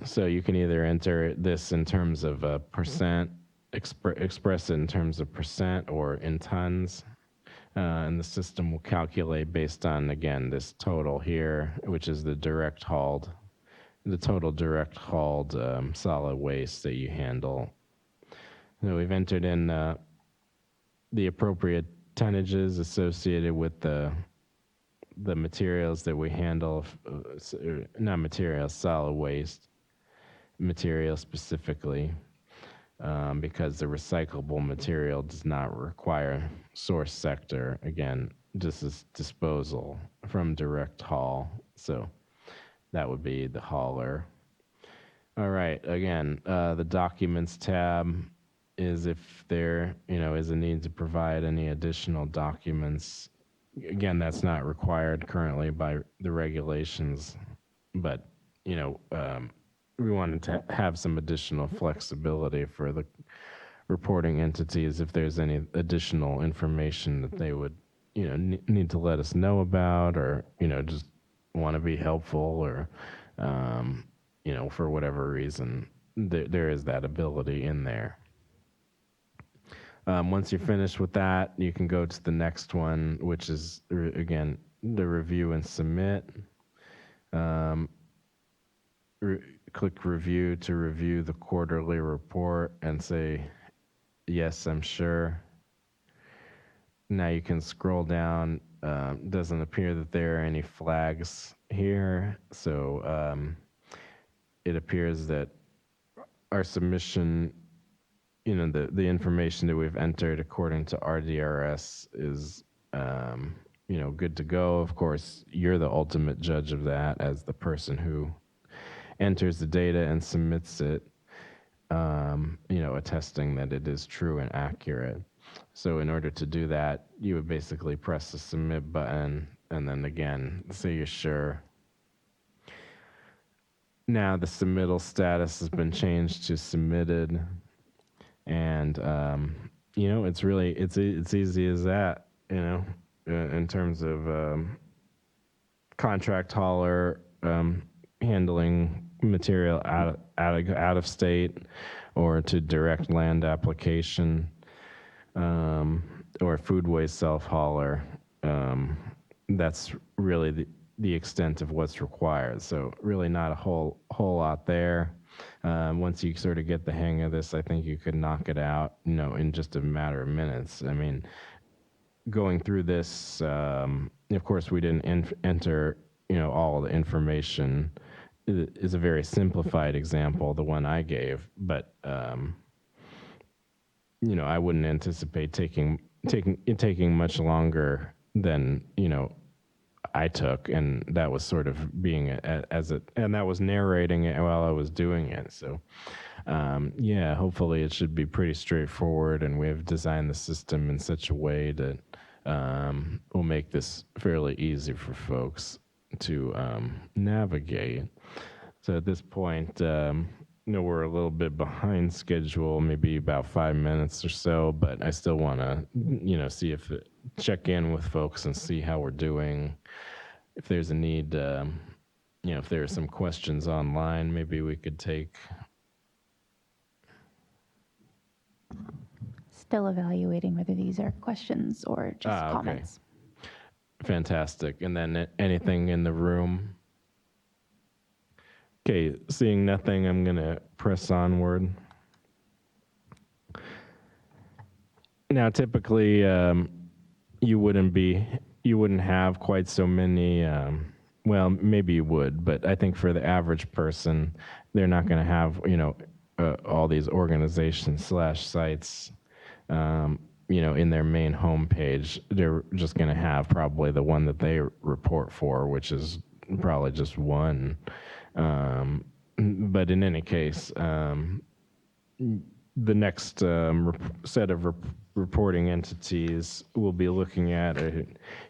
So you can either enter this in terms of percent, express it in terms of percent or in tons. And the system will calculate based on, again, this total here, which is the total direct hauled solid waste that you handle. So we've entered in the appropriate tonnages associated with the materials that we handle, not materials, solid waste material specifically. Because the recyclable material does not require source sector. Again, this is disposal from direct haul. So that would be the hauler. All right. Again, the documents tab is if there, is a need to provide any additional documents. Again, that's not required currently by the regulations, but, we wanted to have some additional flexibility for the reporting entities if there's any additional information that they would, need to let us know about, or, just want to be helpful, or, for whatever reason, there is that ability in there. Once you're finished with that, you can go to the next one, which is, again, the review and submit. Click review to review the quarterly report and say, yes, I'm sure. Now you can scroll down. Doesn't appear that there are any flags here. So it appears that our submission, the information that we've entered according to RDRS is, good to go. Of course, you're the ultimate judge of that as the person who enters the data and submits it, attesting that it is true and accurate. So in order to do that, you would basically press the submit button and then again, say you're sure. Now the submittal status has been changed to submitted, and it's easy as that. In terms of contract hauler handling material out of state, or to direct land application, or food waste self hauler. That's really the extent of what's required. So really not a whole lot there. Once you sort of get the hang of this, I think you could knock it out, in just a matter of minutes. I mean, going through this, of course, we didn't enter, all the information. It is a very simplified example, the one I gave, but I wouldn't anticipate taking much longer than I took, and that was sort of being and that was narrating it while I was doing it. So, hopefully it should be pretty straightforward, and we have designed the system in such a way that will make this fairly easy for folks to navigate. So at this point, we're a little bit behind schedule, maybe about 5 minutes or so, but I still want to, see check in with folks and see how we're doing. If there's a need, if there are some questions online, maybe we could take. Still evaluating whether these are questions or just comments. Okay. Fantastic. And then anything in the room? Okay, seeing nothing, I'm going to press onward. Now, typically, you wouldn't have quite so many, well, maybe you would, but I think for the average person, they're not going to have, all these organizations /sites, in their main homepage. They're just going to have probably the one that they report for, which is probably just one. But in any case, the next set of reporting entities will be looking at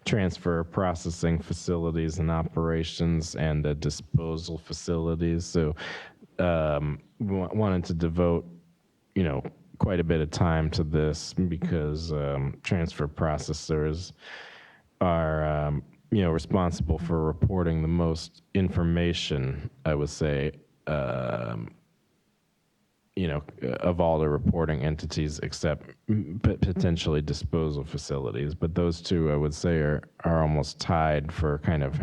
transfer processing facilities and operations and disposal facilities. So we wanted to devote, quite a bit of time to this because transfer processors are responsible for reporting the most information, I would say, of all the reporting entities except potentially disposal facilities. But those two, I would say, are almost tied for kind of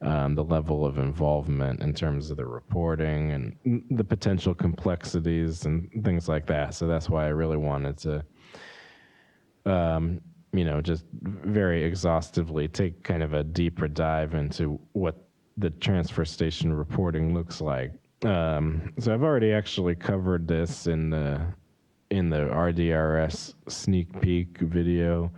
the level of involvement in terms of the reporting and the potential complexities and things like that. So that's why I really wanted to just very exhaustively take kind of a deeper dive into what the transfer station reporting looks like. So I've already actually covered this in the RDRS sneak peek video.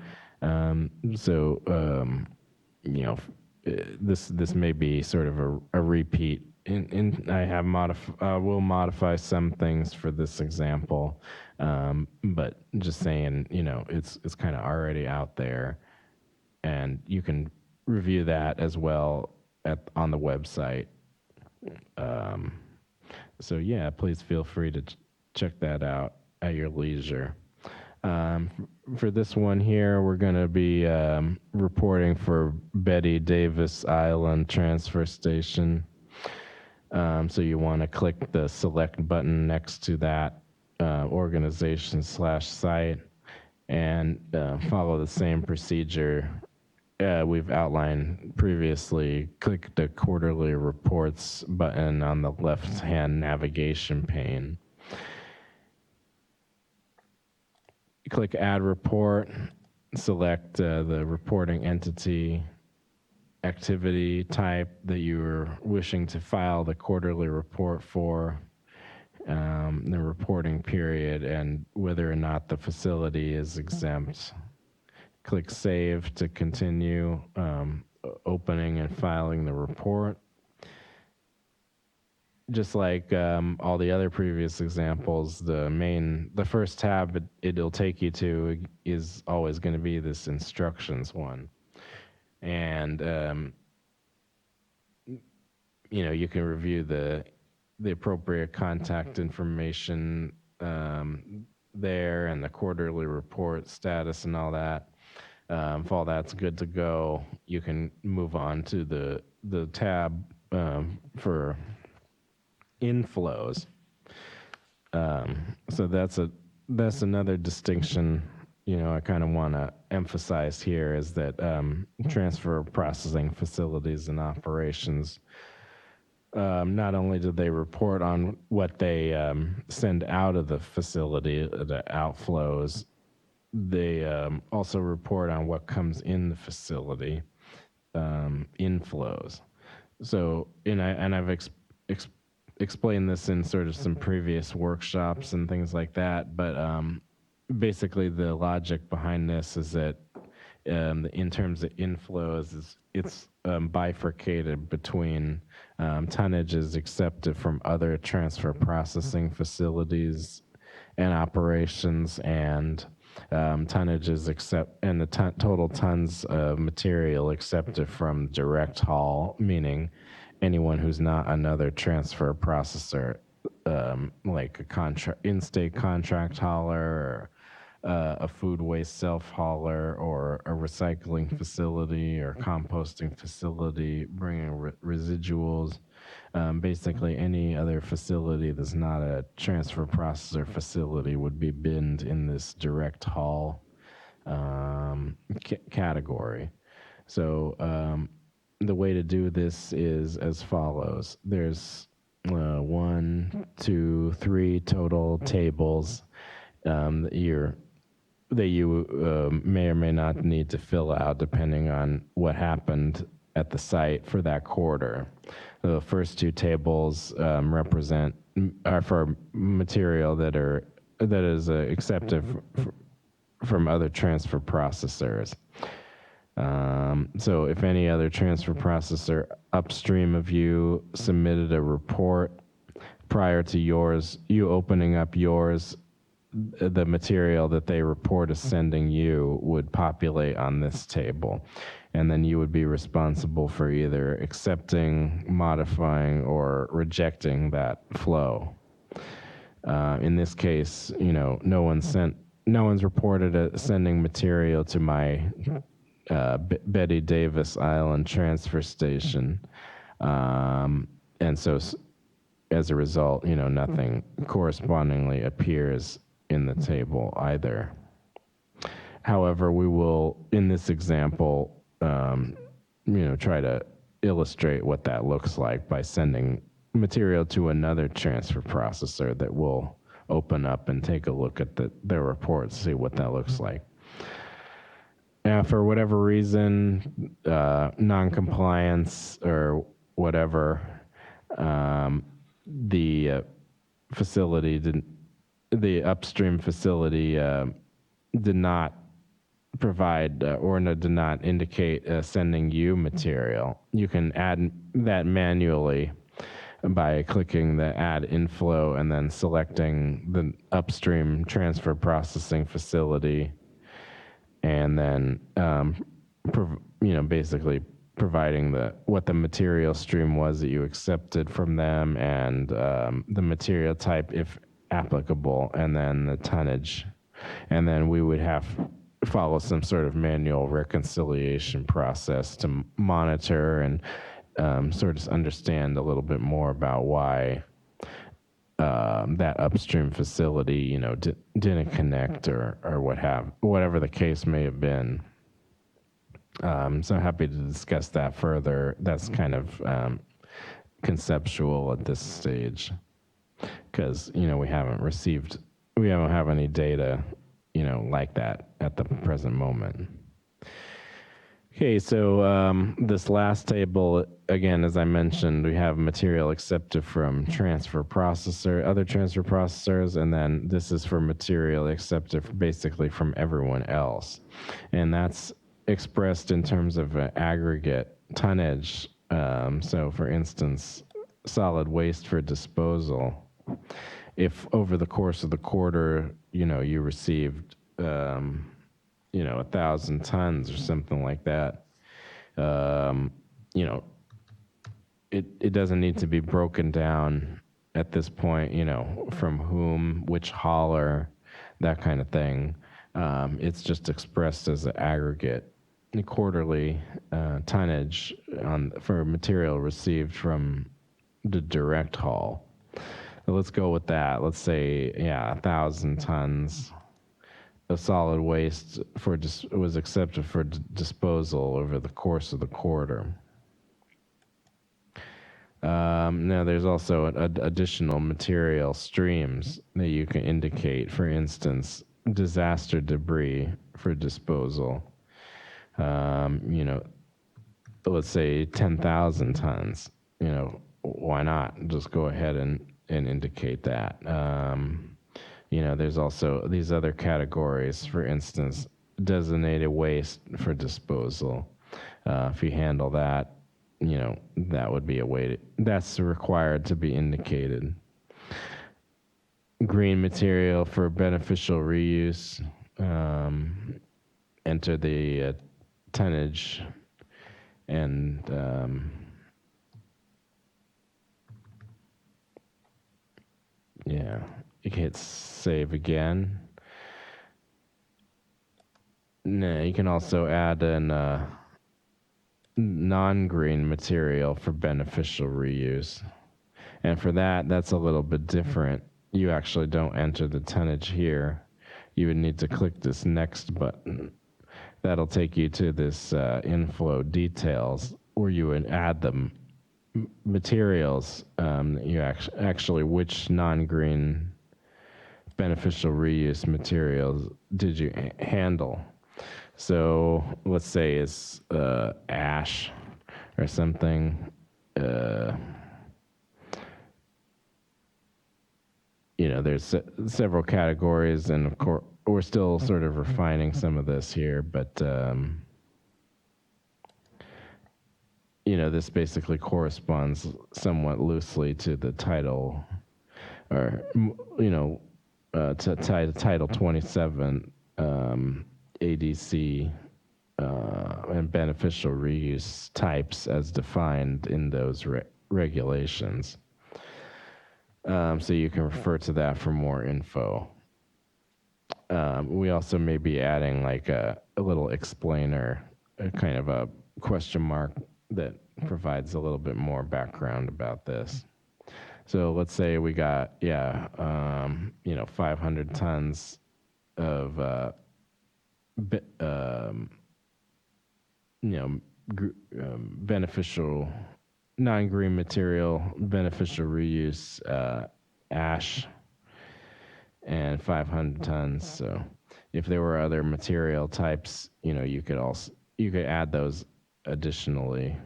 This may be sort of a repeat. I will modify some things for this example, but just saying, it's kind of already out there, and you can review that as well on the website. So yeah, please feel free to check that out at your leisure. For this one here, we're going to be reporting for Betty Davis Island Transfer Station. So you want to click the select button next to that organization /site and follow the same procedure we've outlined previously. Click the quarterly reports button on the left-hand navigation pane. Click add report, select the reporting entity, activity type that you are wishing to file the quarterly report for, the reporting period, and whether or not the facility is exempt. Click Save to continue opening and filing the report. Just like all the other previous examples, the first tab it'll take you to is always going to be this instructions one. And you can review the appropriate contact information there, and the quarterly report status and all that. If all that's good to go, you can move on to the tab for inflows. So that's another distinction I kind of want to emphasize here, is that transfer processing facilities and operations, not only do they report on what they send out of the facility, the outflows, they also report on what comes in the facility, inflows. So, I've explained this in sort of some previous workshops and things like that, but basically the logic behind this is that in terms of inflows, it's bifurcated between tonnages accepted from other transfer processing facilities and operations, and tonnages and the total tons of material accepted from direct haul, meaning anyone who's not another transfer processor, like a in-state contract hauler, or a food waste self-hauler, or a recycling facility or composting facility bringing residuals. Basically, any other facility that's not a transfer processor facility would be binned in this direct haul category. So the way to do this is as follows. There's 1, 2, 3 total tables that you may or may not need to fill out depending on what happened at the site for that quarter. The first 2 tables are for material that is accepted from other transfer processors. So if any other transfer processor upstream of you submitted a report prior to you opening up yours, the material that they report as sending you would populate on this table. And then you would be responsible for either accepting, modifying, or rejecting that flow. In this case, no one's reported sending material to my Betty Davis Island transfer station. And so as a result, nothing correspondingly appears in the table either. However, we will, in this example, try to illustrate what that looks like by sending material to another transfer processor that will open up and take a look at their report, see what that looks like. For whatever reason, non-compliance or whatever, the upstream facility did not provide or did not indicate sending you material. You can add that manually by clicking the Add Inflow and then selecting the upstream transfer processing facility, and then basically providing what the material stream was that you accepted from them, and the material type if applicable, and then the tonnage. And then we would have to follow some sort of manual reconciliation process to monitor and sort of understand a little bit more about why that upstream facility, didn't connect or whatever the case may have been. So happy to discuss that further. That's kind of conceptual at this stage, because we don't have any data like that at the present moment. Okay, so this last table, again, as I mentioned, we have material accepted from other transfer processors, and then this is for material accepted basically from everyone else. And that's expressed in terms of aggregate tonnage. So for instance, solid waste for disposal. If over the course of the quarter, you received 1,000 tons or something like that, you know, it doesn't need to be broken down at this point, from whom, which hauler, that kind of thing. It's just expressed as an aggregate quarterly tonnage for material received from the direct haul. So let's go with that. Let's say, 1,000 tons of solid waste was accepted for disposal over the course of the quarter. Now, there's also additional material streams that you can indicate. For instance, disaster debris for disposal. Let's say 10,000 tons. Why not just go ahead and indicate that? There's also these other categories. For instance, designated waste for disposal. If you handle that, that would be that's required to be indicated. Green material for beneficial reuse. Enter the tonnage and you can hit save again. Now you can also add in non-green material for beneficial reuse. And for that, that's a little bit different. You actually don't enter the tonnage here. You would need to click this next button. That'll take you to this inflow details where you would add the materials. You actually which non-green beneficial reuse materials did you handle? So let's say it's ash or something. There's several categories, and of course, we're still sort of refining some of this here, but this basically corresponds somewhat loosely to the title, or to Title 27 ADC and beneficial reuse types as defined in those regulations. So you can refer to that for more info. We also may be adding like a little explainer, a kind of a question mark that provides a little bit more background about this. So let's say we got 500 tons of beneficial non-green material, beneficial reuse, ash, and 500 tons. So if there were other material types, you could add those additionally.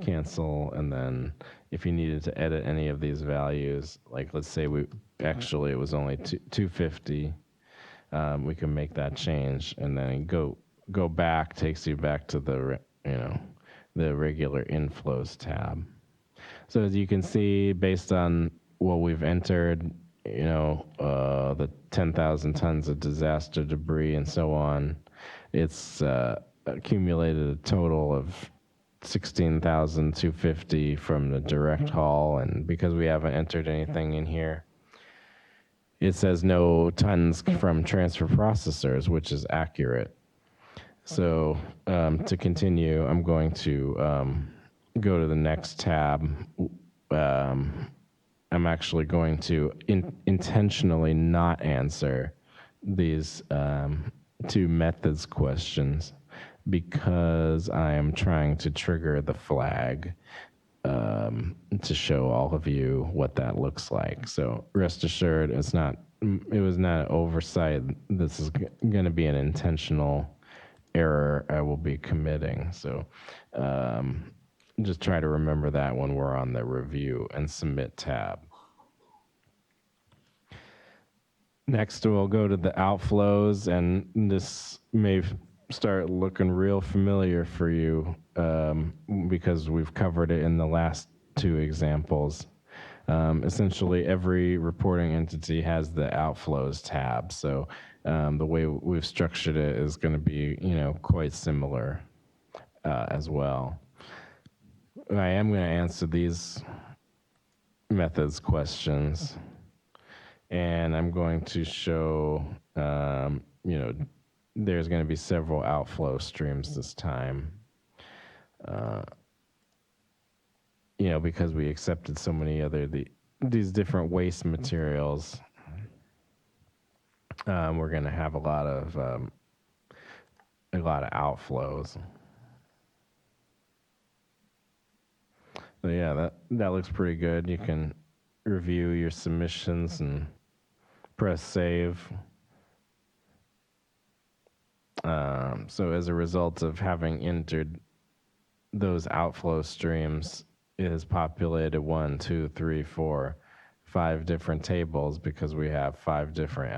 Cancel, and then if you needed to edit any of these values, like let's say it was only 250, we can make that change, and then go back, takes you back to the regular inflows tab. So as you can see, based on what we've entered, the 10,000 tons of disaster debris and so on, it's accumulated a total of 16,250 from the direct haul, and because we haven't entered anything in here, it says no tons from transfer processors, which is accurate. So to continue, I'm going to go to the next tab. I'm actually going to intentionally not answer these two methods questions because I am trying to trigger the flag to show all of you what that looks like. So rest assured, it's not it was not an oversight. This is going to be an intentional error I will be committing. So just try to remember that when we're on the review and submit tab. Next, we'll go to the outflows, and this may start looking real familiar for you because we've covered it in the last two examples. Essentially, every reporting entity has the outflows tab, so the way we've structured it is going to be, quite similar as well. I am going to answer these methods questions. And I'm going to show, there's going to be several outflow streams this time. Because we accepted so many other these different waste materials, we're going to have a lot of outflows. So yeah, that looks pretty good. You can review your submissions and press save. So as a result of having entered those outflow streams, it has populated 1, 2, 3, 4, 5 different tables because we have 5 different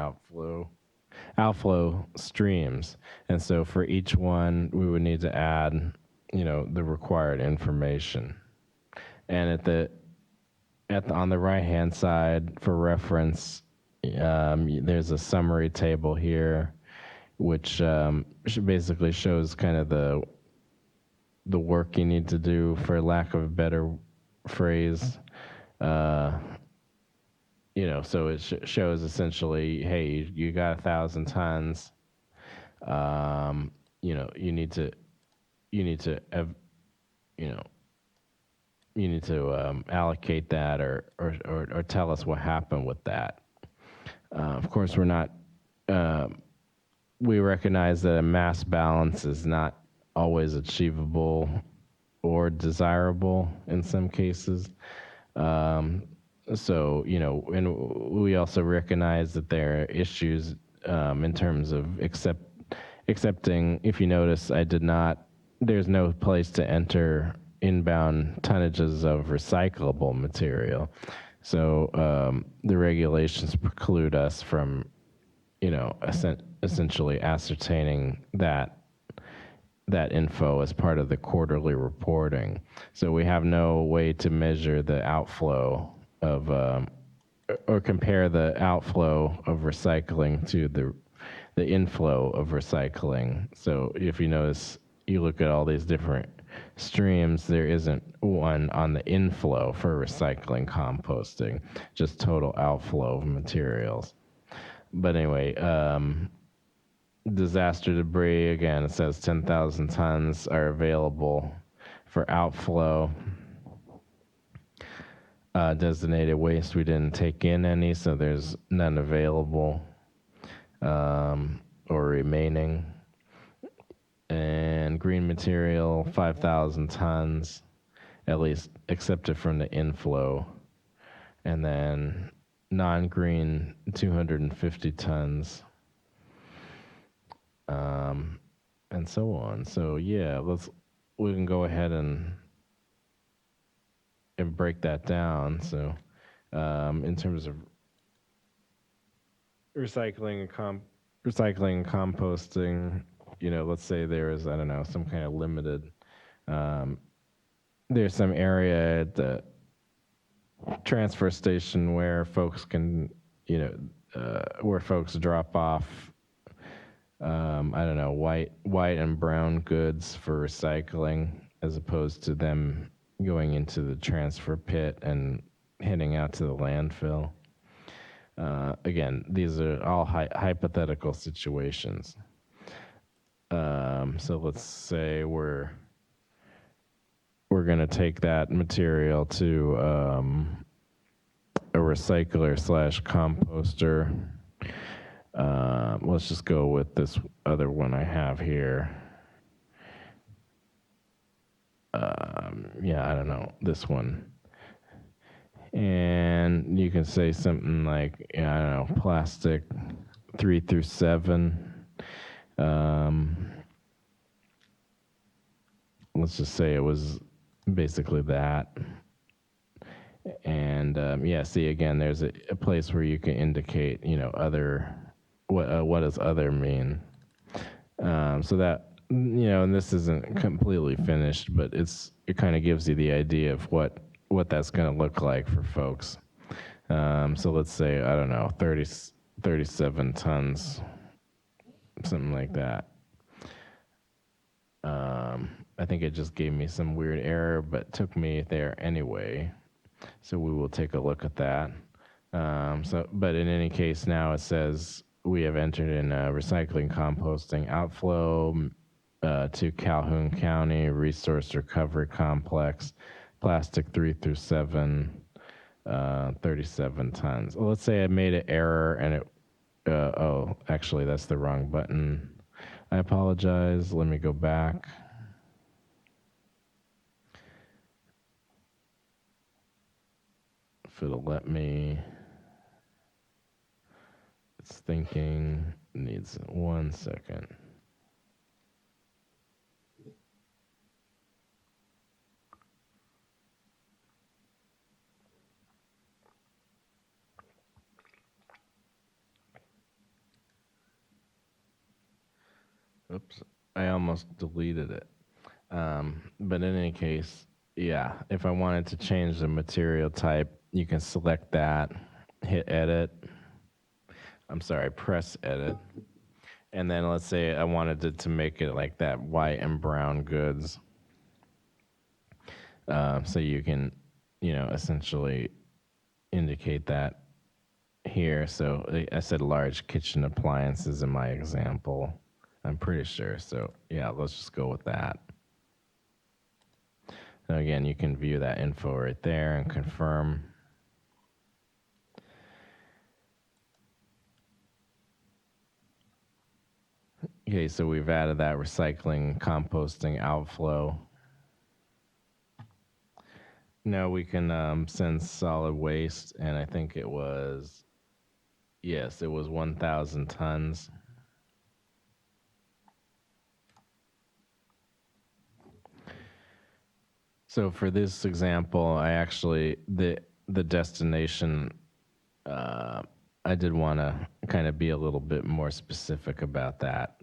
outflow streams. And so for each one, we would need to add, the required information. And on the right-hand side, for reference, there's a summary table here, which basically shows kind of the work you need to do, for lack of a better phrase. So it shows essentially, hey, you got 1,000 tons. You need to allocate that or tell us what happened with that. Of course, we're not. We recognize that a mass balance is not always achievable or desirable in some cases. So, and we also recognize that there are issues in terms of accepting. If you notice, there's no place to enter inbound tonnages of recyclable material. So the regulations preclude us from, essentially ascertaining that info as part of the quarterly reporting. So we have no way to measure the outflow of, or compare the outflow of recycling to the inflow of recycling. So if you notice, you look at all these different streams, there isn't one on the inflow for recycling composting, just total outflow of materials. But anyway, disaster debris, again, it says 10,000 tons are available for outflow. Designated waste, we didn't take in any, so there's none available or remaining. And green material, 5,000 tons, at least accepted from the inflow. And then non-green, 250 tons. And so on. So yeah, we can go ahead and break that down. So in terms of recycling and composting, let's say there is, I don't know, some kind of limited, there's some area at the transfer station where folks can, where folks drop off, I don't know, white and brown goods for recycling, as opposed to them going into the transfer pit and heading out to the landfill. Again, these are all hypothetical situations. So let's say we're going to take that material to a recycler / composter. Let's just go with this other one I have here. Yeah, I don't know, this one And you can say something like, I don't know, plastic 3 through 7. Let's just say it was basically that. And yeah, see, again, there's a place where you can indicate, other. What does other mean? So that, and this isn't completely finished, but it kind of gives you the idea of what that's going to look like for folks. So let's say, I don't know, 37 tons, something like that. I think it just gave me some weird error, but took me there anyway. So we will take a look at that. But in any case, now it says we have entered in recycling composting outflow to Calhoun County Resource Recovery Complex, plastic 3 through 7, 37 tons. Well, let's say I made an error and actually that's the wrong button. I apologize. Let me go back. If it'll let me. It's thinking. Needs 1 second. Oops, I almost deleted it. But in any case, yeah, if I wanted to change the material type, you can select that, hit edit. I'm sorry, press edit. And then let's say I wanted to make it like that white and brown goods. So you can, essentially indicate that here. So I said large kitchen appliances in my example. I'm pretty sure. So yeah, let's just go with that. Now again, you can view that info right there and confirm. Okay, so we've added that recycling, composting, outflow. Now we can send solid waste, and I think it was 1,000 tons. So for this example, I actually, the destination, I did want to kind of be a little bit more specific about that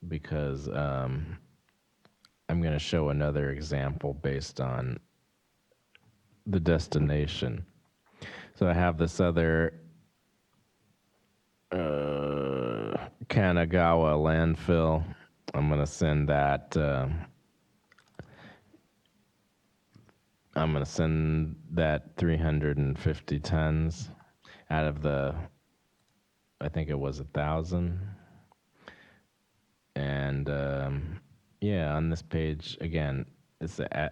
because I'm going to show another example based on the destination. So I have this other Kanagawa landfill. I'm going to send that. I'm going to send that 350 tons out of the, I think it was 1,000. And yeah, on this page, again, it's the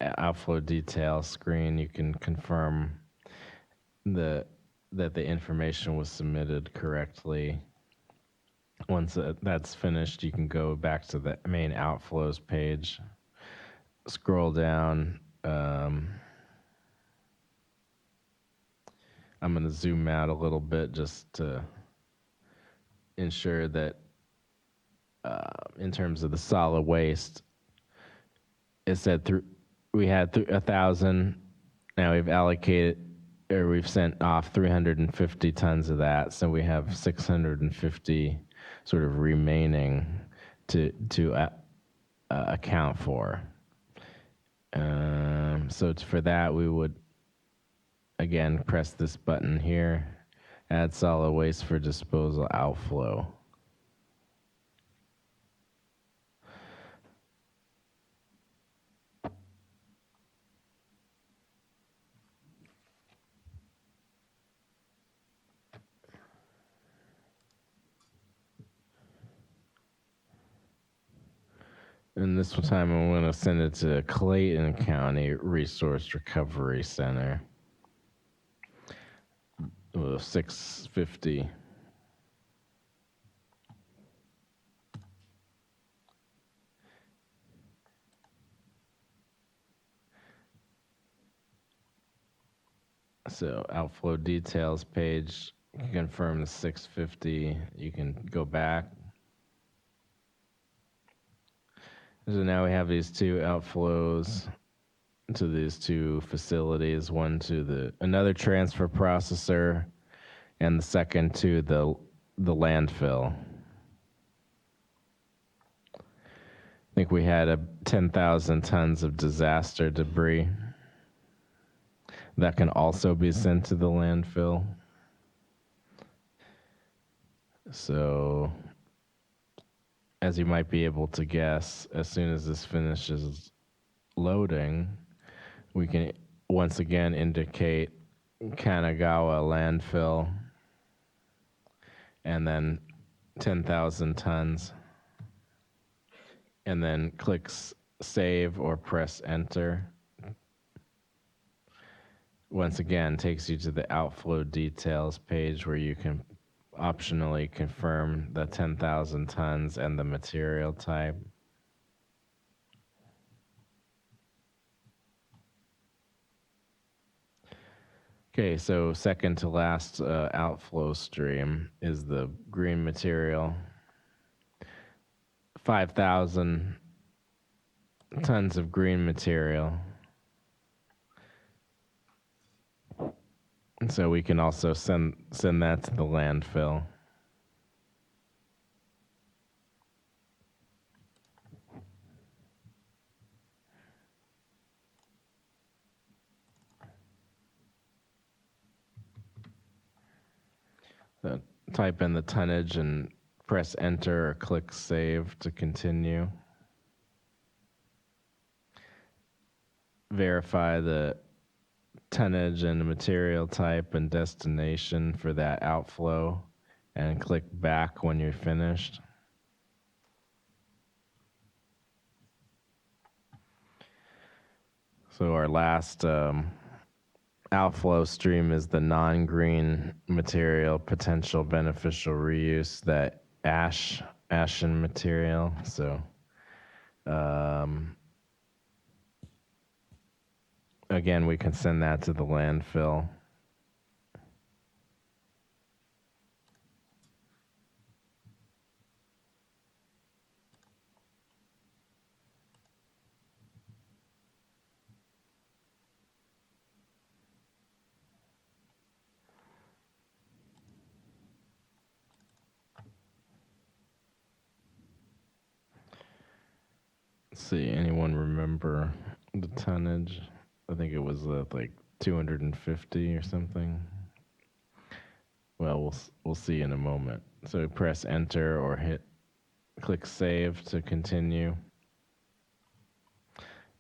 outflow detail screen. You can confirm that the information was submitted correctly. Once that's finished, you can go back to the main outflows page, scroll down. I'm going to zoom out a little bit just to ensure that in terms of the solid waste, it said we had 1,000. Now we've allocated, or we've sent off 350 tons of that, so we have 650 sort of remaining to account for. So for that, we would again press this button here, add solid waste for disposal outflow. And this time I'm going to send it to Clayton County Resource Recovery Center. 650. So outflow details page, confirm the 650. You can go back. So now we have these two outflows to these two facilities, one to another transfer processor, and the second to the landfill. I think we had 10,000 tons of disaster debris that can also be sent to the landfill. So, as you might be able to guess, as soon as this finishes loading, we can once again indicate Kanagawa landfill and then 10,000 tons, and then click save or press enter. Once again, takes you to the outflow details page where you can optionally confirm the 10,000 tons and the material type. Okay, so second to last outflow stream is the green material. 5,000 tons of green material. And so we can also send that to the landfill. So type in the tonnage and press enter or click save to continue. Verify the tonnage and the material type and destination for that outflow and click back when you're finished. So our last outflow stream is the non-green material potential beneficial reuse, that ashen material. So again, we can send that to the landfill. Let's see, anyone remember the tonnage? I think it was like 250 or something. Well, we'll see in a moment. So press enter or click save to continue.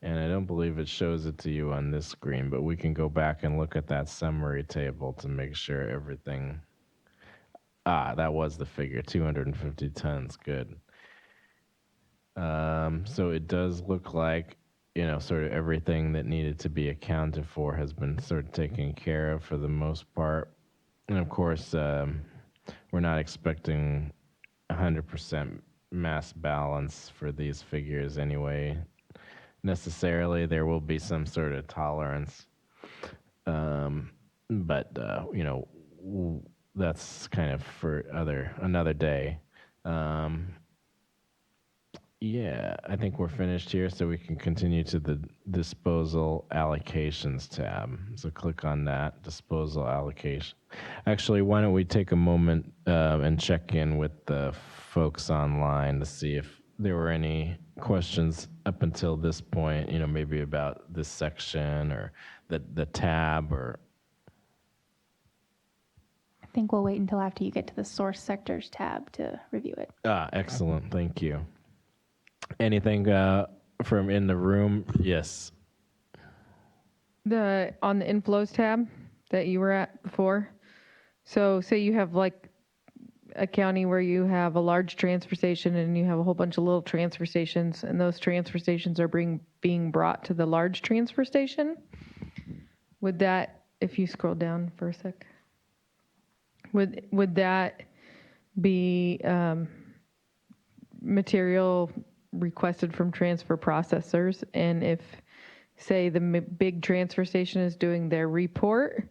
And I don't believe it shows it to you on this screen, but we can go back and look at that summary table to make sure everything. That was the figure, 250 tons. Good. So it does look like, sort of everything that needed to be accounted for has been sort of taken care of for the most part. And of course, we're not expecting 100% mass balance for these figures anyway. Necessarily, there will be some sort of tolerance. But that's kind of for another day. Yeah, I think we're finished here, so we can continue to the disposal allocations tab. So click on that, disposal allocation. Actually, why don't we take a moment and check in with the folks online to see if there were any questions up until this point, maybe about this section or the tab or... I think we'll wait until after you get to the source sectors tab to review it. Excellent, thank you. Anything from in the room? Yes. On the inflows tab that you were at before. So say you have like a county where you have a large transfer station and you have a whole bunch of little transfer stations, and those transfer stations are being brought to the large transfer station. Would that, if you scroll down for a sec, would that be material requested from transfer processors? And if, say, the big transfer station is doing their report,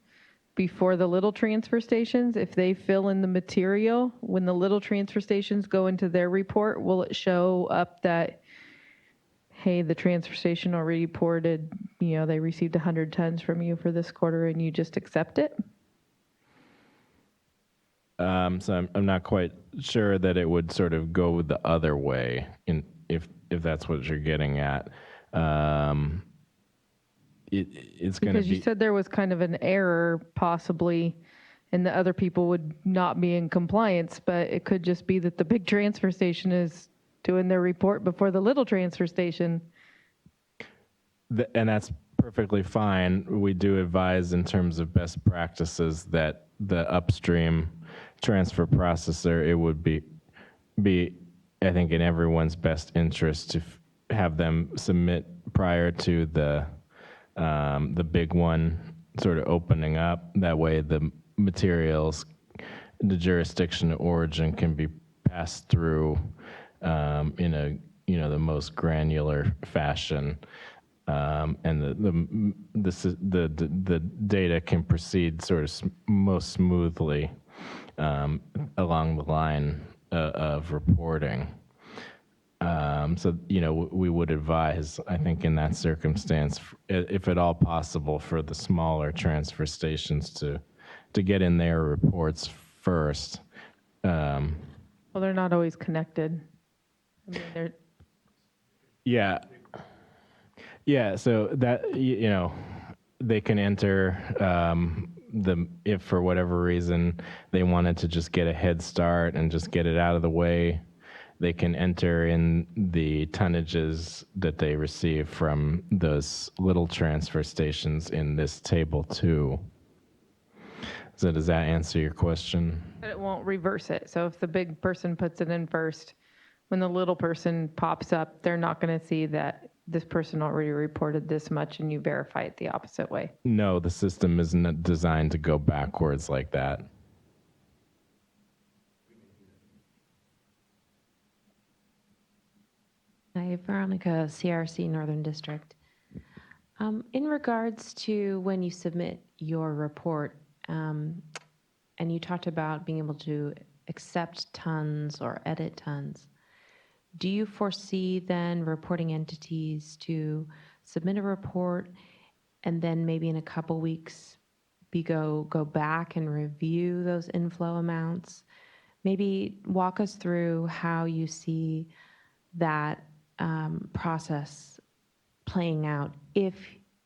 before the little transfer stations, if they fill in the material, when the little transfer stations go into their report, will it show up that, hey, the transfer station already reported, they received 100 tons from you for this quarter and you just accept it? So I'm not quite sure that it would sort of go the other way, if that's what you're getting at. It's going to Because you be. said there was kind of an error possibly, and the other people would not be in compliance, but it could just be that the big transfer station is doing their report before the little transfer station. And that's perfectly fine. We do advise in terms of best practices that the upstream transfer processor, it would be I think in everyone's best interest to have them submit prior to the big one sort of opening up. That way the materials, the jurisdiction of origin can be passed through in a the most granular fashion, and the data can proceed sort of most smoothly along the line of reporting. So, we would advise, I think, in that circumstance, if at all possible, for the smaller transfer stations to get in their reports first. Well, they're not always connected. I mean, they're Yeah, so that, they can enter if for whatever reason they wanted to just get a head start and just get it out of the way, they can enter in the tonnages that they receive from those little transfer stations in this table too. So does that answer your question? But it won't reverse it. So if the big person puts it in first, when the little person pops up, they're not going to see that this person already reported this much and you verify it the opposite way. No, the system isn't designed to go backwards like that. Hi, Veronica, CRC Northern District. In regards to when you submit your report, and you talked about being able to accept tons or edit tons, do you foresee then reporting entities to submit a report and then maybe in a couple weeks go back and review those inflow amounts? Maybe walk us through how you see that process playing out if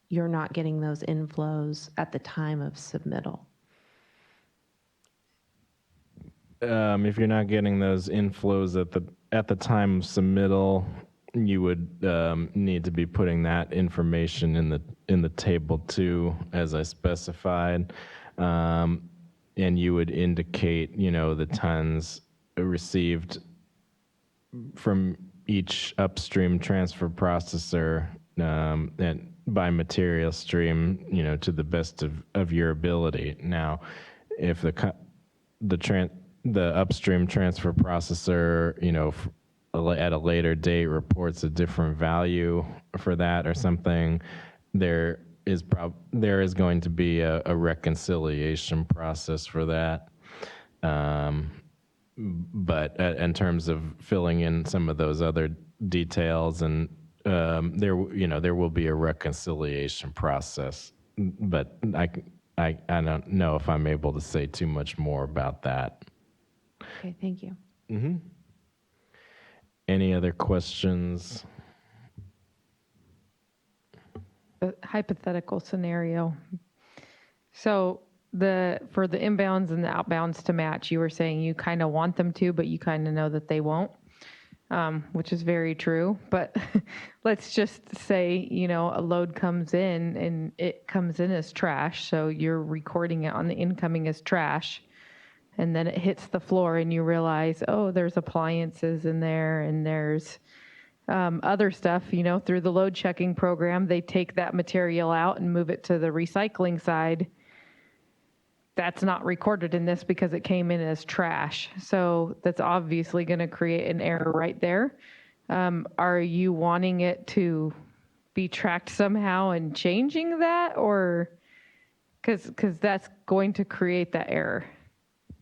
you're not getting those inflows at the time of submittal. If you're not getting those inflows at the time of submittal, you would need to be putting that information in the table 2, as I specified, and you would indicate, the tons received from each upstream transfer processor and by material stream, to the best of your ability. Now, if the upstream transfer processor, at a later date reports a different value for that or something, there is going to be a reconciliation process for that. But in terms of filling in some of those other details, and there will be a reconciliation process. But I don't know if I'm able to say too much more about that. Okay, thank you. Mm-hmm. Any other questions? A hypothetical scenario. So for the inbounds and the outbounds to match, you were saying you kind of want them to, but you kind of know that they won't, which is very true. But let's just say, a load comes in and it comes in as trash. So you're recording it on the incoming as trash. And then it hits the floor and you realize, oh, there's appliances in there and there's other stuff, through the load checking program, they take that material out and move it to the recycling side. That's not recorded in this because it came in as trash. So that's obviously going to create an error right there. Are you wanting it to be tracked somehow and changing that? Or Because that's going to create that error. I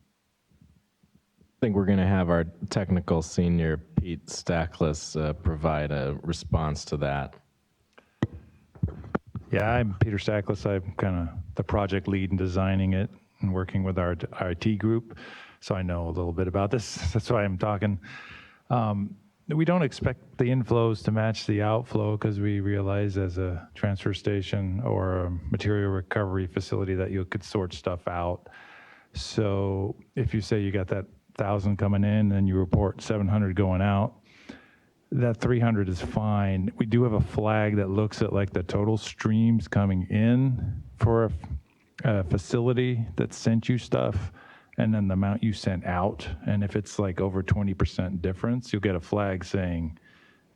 think we're going to have our technical senior, Pete Stackless, provide a response to that. Yeah, I'm Peter Stackless. I'm kind of the project lead in designing it and working with our IT group. So I know a little bit about this. That's why I'm talking. We don't expect the inflows to match the outflow because we realize as a transfer station or a material recovery facility that you could sort stuff out. So if you say you got that 1,000 coming in and you report 700 going out, that 300 is fine. We do have a flag that looks at like the total streams coming in for a facility that sent you stuff, and then the amount you sent out. And if it's like over 20% difference, you'll get a flag saying,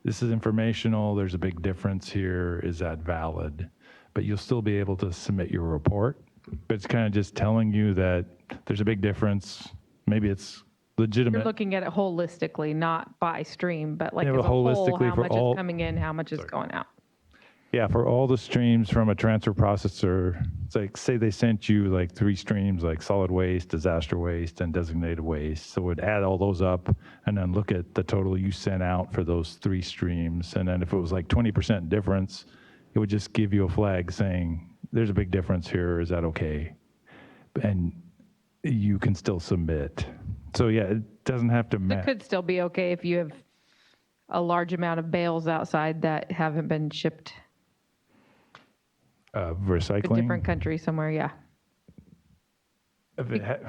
this is informational, there's a big difference here, is that valid? But you'll still be able to submit your report. But it's kind of just telling you that there's a big difference. Maybe it's legitimate. You're looking at it holistically, not by stream, but like Yeah, as a but whole, holistically how for much all- is coming in, how much is going out. Yeah, for all the streams from a transfer processor, it's like, say they sent you like 3 streams, like solid waste, disaster waste, and designated waste. So we'd add all those up and then look at the total you sent out for those 3 streams. And then if it was like 20% difference, it would just give you a flag saying, there's a big difference here, is that okay? And you can still submit. So yeah, it doesn't have to It match. could still be okay if you have a large amount of bales outside that haven't been shipped to a Recycling. different country somewhere, yeah. If it ha-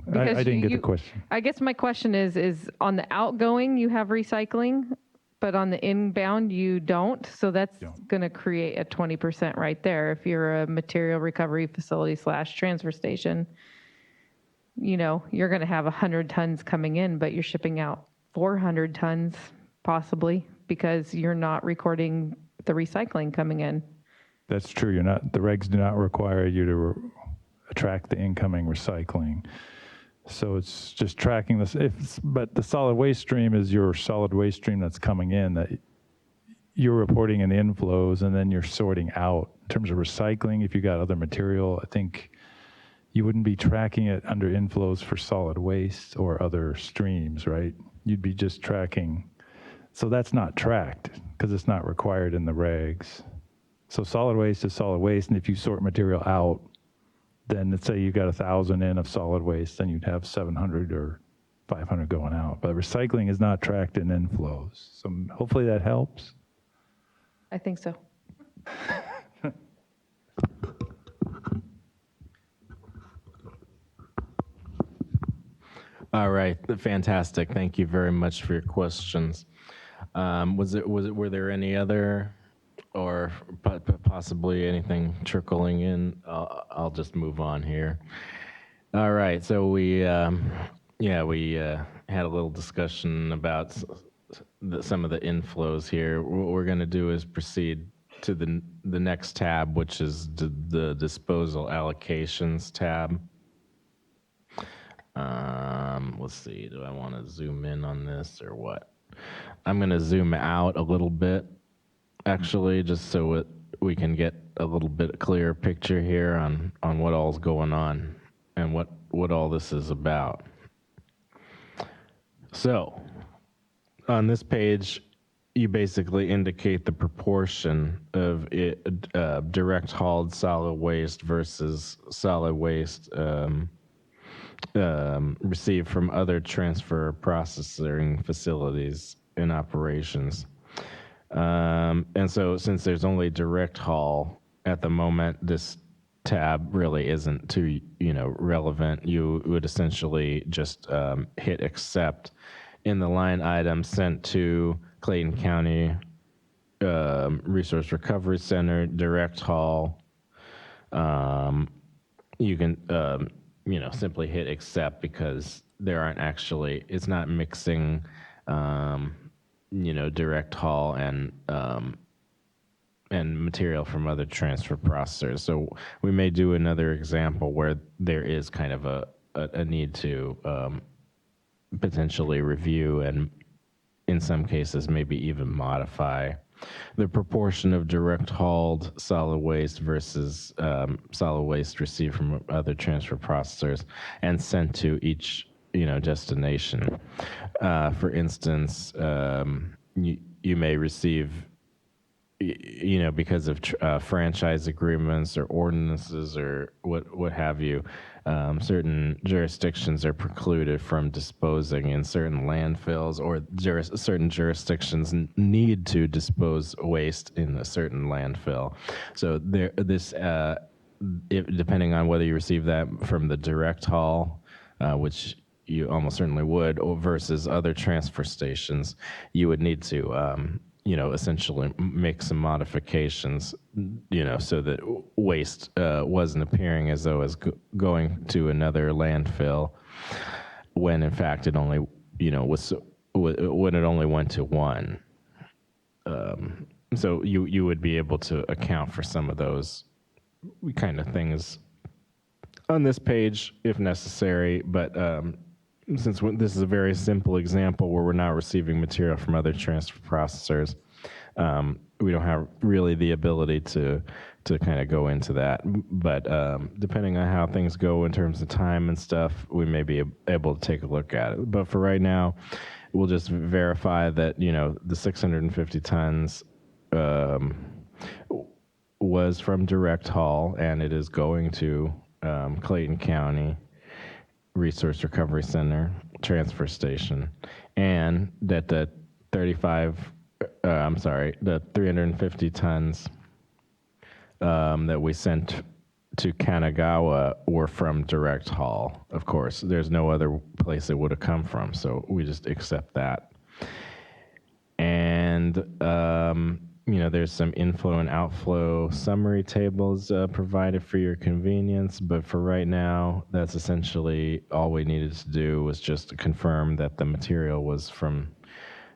Because I didn't get you- the question. I guess my question is on the outgoing, you have recycling, but on the inbound, you don't. So that's Don't. going to create a 20% right there. If you're a material recovery facility / transfer station, you know, you're going to have 100 tons coming in, but you're shipping out 400 tons possibly because you're not recording the recycling coming in. That's true. You're not. The regs do not require you to track the incoming recycling. So it's just tracking this. But the solid waste stream is your solid waste stream that's coming in that you're reporting in inflows, and then you're sorting out. In terms of recycling, if you got other material, I think you wouldn't be tracking it under inflows for solid waste or other streams, right? You'd be just tracking. So that's not tracked because it's not required in the regs. So solid waste is solid waste, and if you sort material out, then let's say you got 1,000 in of solid waste, then you'd have 700 or 500 going out. But recycling is not tracked in inflows. So hopefully that helps. I think so. All right, fantastic. Thank you very much for your questions. Were there any other, or possibly anything trickling in? I'll just move on here. All right, so we had a little discussion about some of the inflows here. What we're going to do is proceed to the next tab, which is the disposal allocations tab. Let's see, do I want to zoom in on this or what? I'm going to zoom out a little bit, actually, just so we can get a little bit clearer picture here on what all's going on and what all this is about. So, on this page, you basically indicate the proportion of direct hauled solid waste versus solid waste received from other transfer processing facilities in operations. And so since there's only direct haul at the moment, this tab really isn't too, relevant. You would essentially just hit accept in the line item sent to Clayton County Resource Recovery Center, direct haul. You can, simply hit accept because there aren't actually, it's not mixing, direct haul and material from other transfer processors. So we may do another example where there is kind of a need to potentially review and in some cases maybe even modify the proportion of direct hauled solid waste versus solid waste received from other transfer processors and sent to each destination. For instance, you may receive, because of franchise agreements or ordinances or what have you, certain jurisdictions are precluded from disposing in certain landfills, or certain jurisdictions need to dispose waste in a certain landfill. So depending on whether you receive that from the direct haul, which you almost certainly would, or versus other transfer stations, you would need to essentially make some modifications, so that waste wasn't appearing as though it's going to another landfill, when in fact it only, when it only went to one. So you would be able to account for some of those kind of things on this page if necessary, but since this is a very simple example where we're not receiving material from other transfer processors, we don't have really the ability to kind of go into that. But depending on how things go in terms of time and stuff, we may be able to take a look at it. But for right now, we'll just verify that, the 650 tons was from direct haul, and it is going to Clayton County Resource Recovery Center transfer station, and that the 350 tons that we sent to Kanagawa were from direct haul. Of course, there's no other place it would have come from, so we just accept that. And there's some inflow and outflow summary tables provided for your convenience, but for right now, that's essentially all we needed to do, was just to confirm that the material was from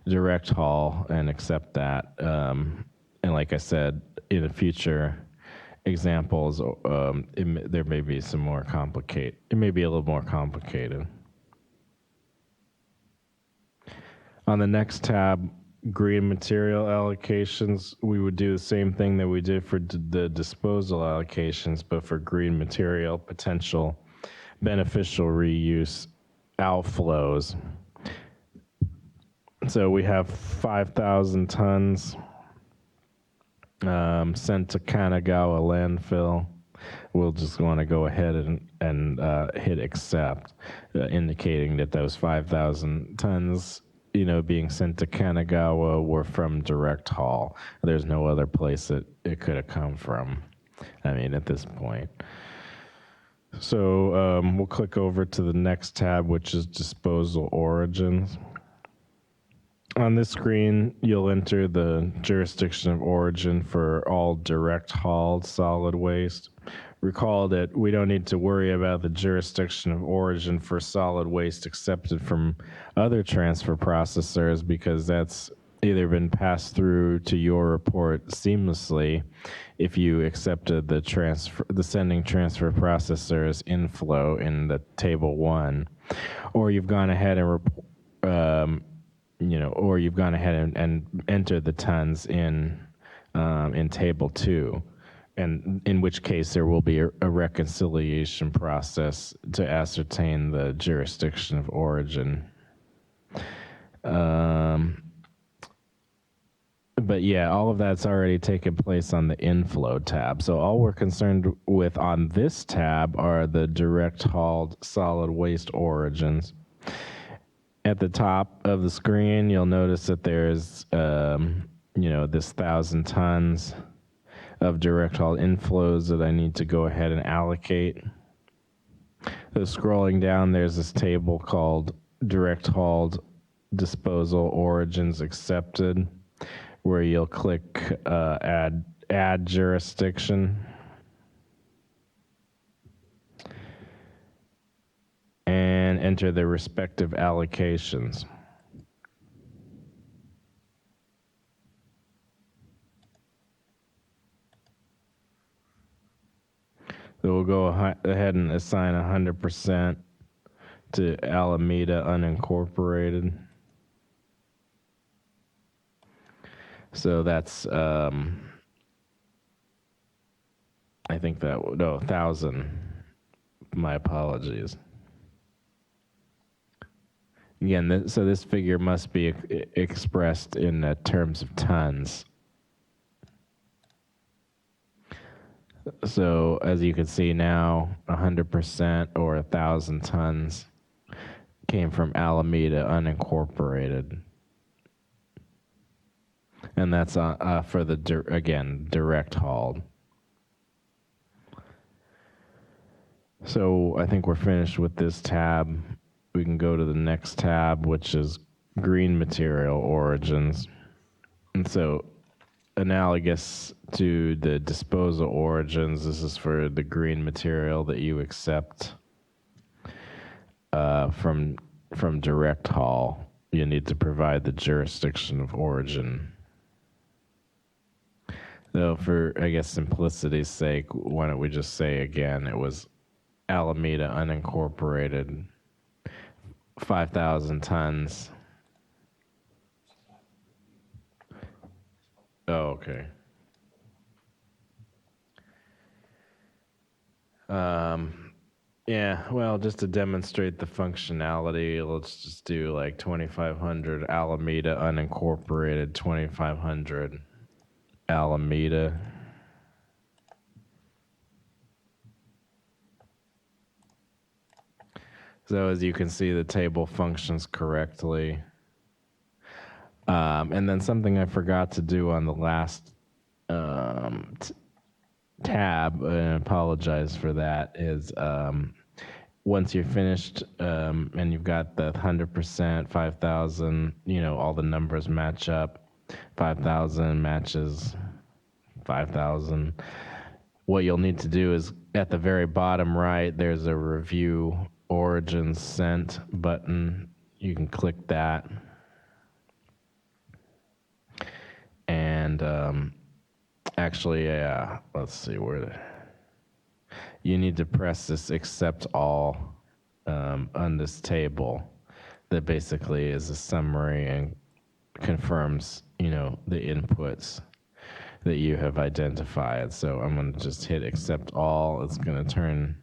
direct haul and accept that. And like I said, in the future examples, there may be some more complicated. It may be a little more complicated. On the next tab, green material allocations, we would do the same thing that we did for the disposal allocations, but for green material potential beneficial reuse outflows. So we have 5,000 tons sent to Kanagawa landfill. We'll just want to go ahead and hit accept, indicating that those 5,000 tons being sent to Kanagawa were from direct haul. There's no other place that it could have come from, at this point. So we'll click over to the next tab, which is disposal origins. On this screen, you'll enter the jurisdiction of origin for all direct hauled solid waste. Recall that we don't need to worry about the jurisdiction of origin for solid waste accepted from other transfer processors, because that's either been passed through to your report seamlessly if you accepted the sending transfer processor's inflow in the table 1, or you've gone ahead and and entered the tons in table 2. And in which case there will be a reconciliation process to ascertain the jurisdiction of origin. But yeah, all of that's already taken place on the inflow tab. So all we're concerned with on this tab are the direct hauled solid waste origins. At the top of the screen, you'll notice that there's, this 1,000 tons of direct haul inflows that I need to go ahead and allocate. So scrolling down, there's this table called direct hauled disposal origins accepted, where you'll click add jurisdiction. And enter the respective allocations. So we'll go ahead and assign 100% to Alameda Unincorporated. So that's, I think that, no, 1,000. My apologies. Again, so this figure must be expressed in terms of tons. So as you can see now, 100% or 1,000 tons came from Alameda unincorporated. And that's for the, again, direct hauled. So I think we're finished with this tab. We can go to the next tab, which is green material origins. And so analogous to the disposal origins, this is for the green material that you accept from direct haul. You need to provide the jurisdiction of origin. So for, I guess, simplicity's sake, why don't we just say again, it was Alameda unincorporated, 5,000 tons. Oh, okay. Yeah, well, just to demonstrate the functionality, let's just do like 2,500 Alameda unincorporated, 2,500 Alameda. So as you can see, the table functions correctly. And then something I forgot to do on the last tab, and I apologize for that, is once you're finished and you've got the 100%, 5,000, all the numbers match up, 5,000 matches 5,000. What you'll need to do is at the very bottom right, there's a review origins sent button. You can click that. And actually, let's see you need to press this accept all on this table that basically is a summary and confirms, the inputs that you have identified. So I'm going to just hit accept all. It's going to turn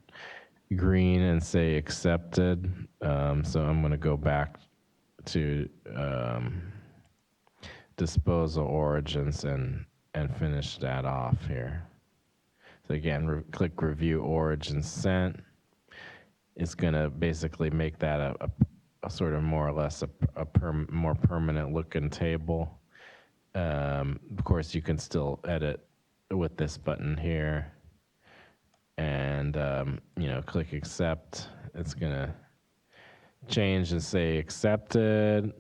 green and say accepted. So I'm going to go back to disposal origins and finish that off here. So again, click review origins sent. It's going to basically make that a sort of more or less more permanent looking table. Of course, you can still edit with this button here, and click accept. It's gonna change and say accepted.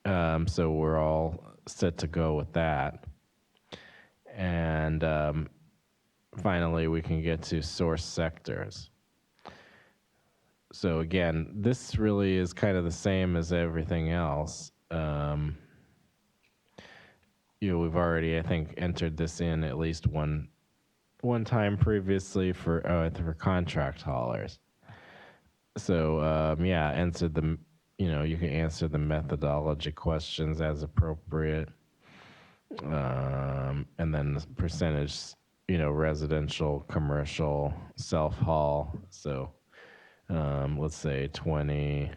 So we're all set to go with that. And finally, we can get to source sectors. So again, this really is kind of the same as everything else. We've already, I think, entered this in at least one time previously for contract haulers. So answer the, you can answer the methodology questions as appropriate, and then the percentage, residential, commercial, self-haul. So let's say 20,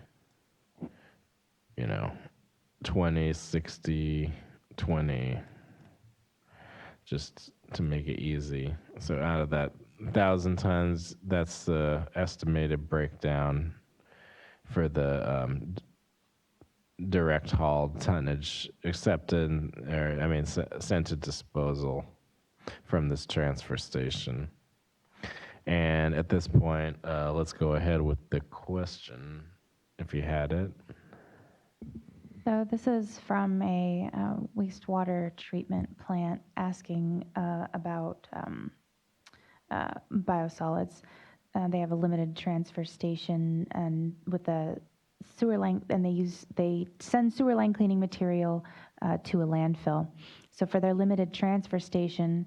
20, 60, 20, just to make it easy. So out of that 1,000 tons, that's the estimated breakdown for the direct haul tonnage accepted, sent to disposal from this transfer station. And at this point, let's go ahead with the question, if you had it. So this is from a wastewater treatment plant asking about biosolids. They have a limited transfer station, and with the sewer line, and they send sewer line cleaning material to a landfill. So for their limited transfer station,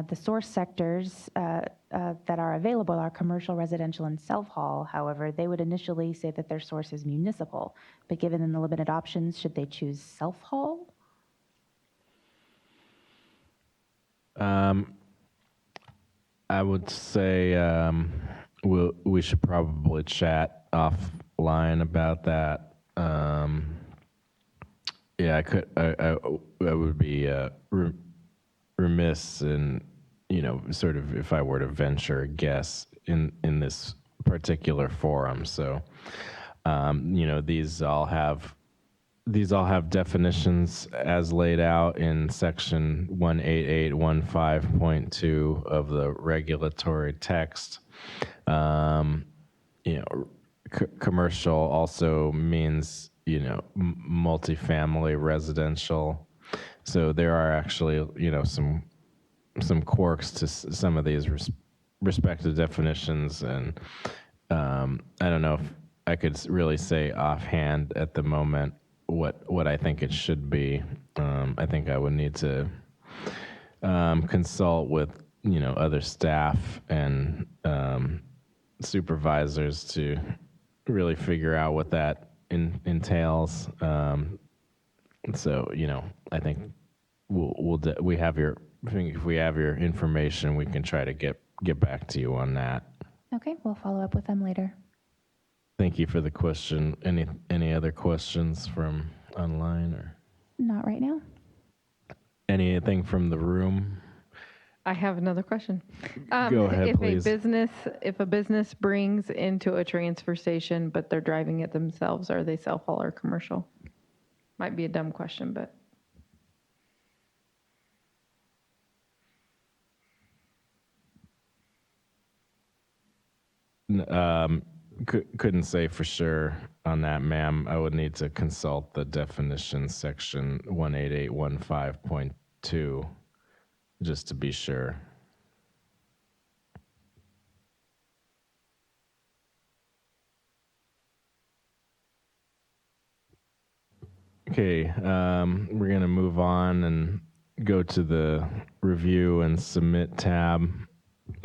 the source sectors that are available are commercial, residential, and self-haul. However, they would initially say that their source is municipal, but given the limited options, should they choose self-haul? Um, I would say we should probably chat offline about that. Yeah, I would be remiss in, sort of if I were to venture a guess in this particular forum. So, these all have definitions as laid out in section 18815.2 of the regulatory text. You know, commercial also means, multifamily residential. So there are actually, some quirks to some of these respective definitions, and I don't know if I could really say offhand at the moment what I think it should be. I think I would need to consult with other staff and supervisors to really figure out what that entails. So I think we have your. I think if we have your information, we can try to get back to you on that. Okay, we'll follow up with them later. Thank you for the question. Any other questions from online or Not right now. anything from the room? I have another question. Go ahead, if please. If a business brings into a transfer station, but they're driving it themselves, are they self-haul or commercial? Might be a dumb question, but. Couldn't say for sure on that, ma'am. I would need to consult the definition section 18815.2 just to be sure. Okay, we're gonna move on and go to the review and submit tab.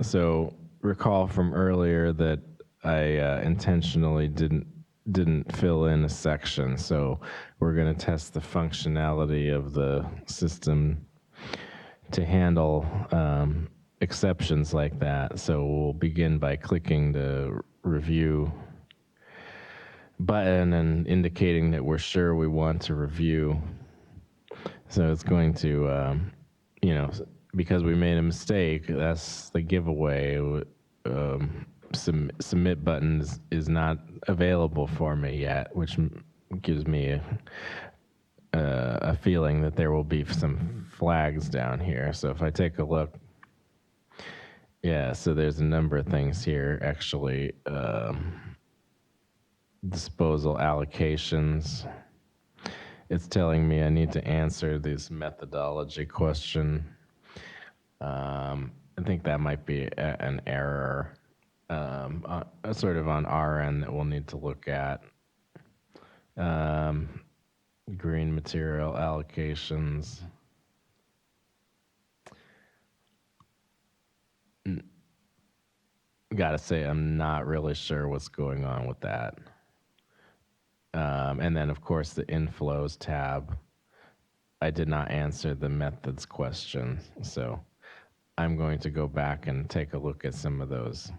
So recall from earlier that I intentionally didn't fill in a section. So we're going to test the functionality of the system to handle exceptions like that. So we'll begin by clicking the review button and indicating that we're sure we want to review. So it's going to, because we made a mistake, that's the giveaway. Submit button is not available for me yet, which gives me a feeling that there will be some flags down here. So if I take a look, yeah, so there's a number of things here actually. Disposal allocations. It's telling me I need to answer this methodology question. I think that might be an error. Sort of on our end that we'll need to look at. Green material allocations. Gotta say, I'm not really sure what's going on with that. And then, of course, the inflows tab. I did not answer the methods question, so I'm going to go back and take a look at some of those.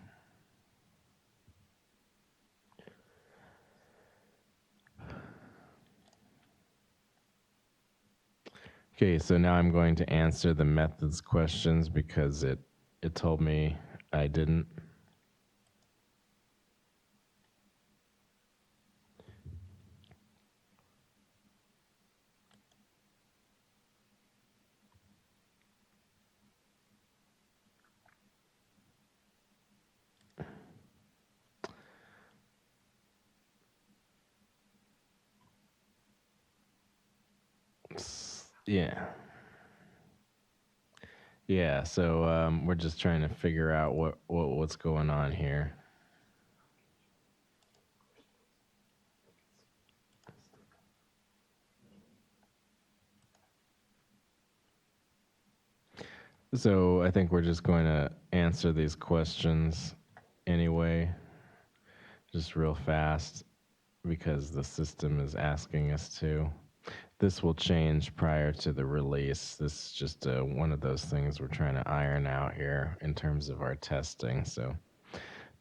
Okay, so now I'm going to answer the methods questions because it told me I didn't. Yeah. Yeah, so we're just trying to figure out what's going on here. So I think we're just going to answer these questions anyway, just real fast, because the system is asking us to. this will change prior to the release. This is just one of those things we're trying to iron out here in terms of our testing. So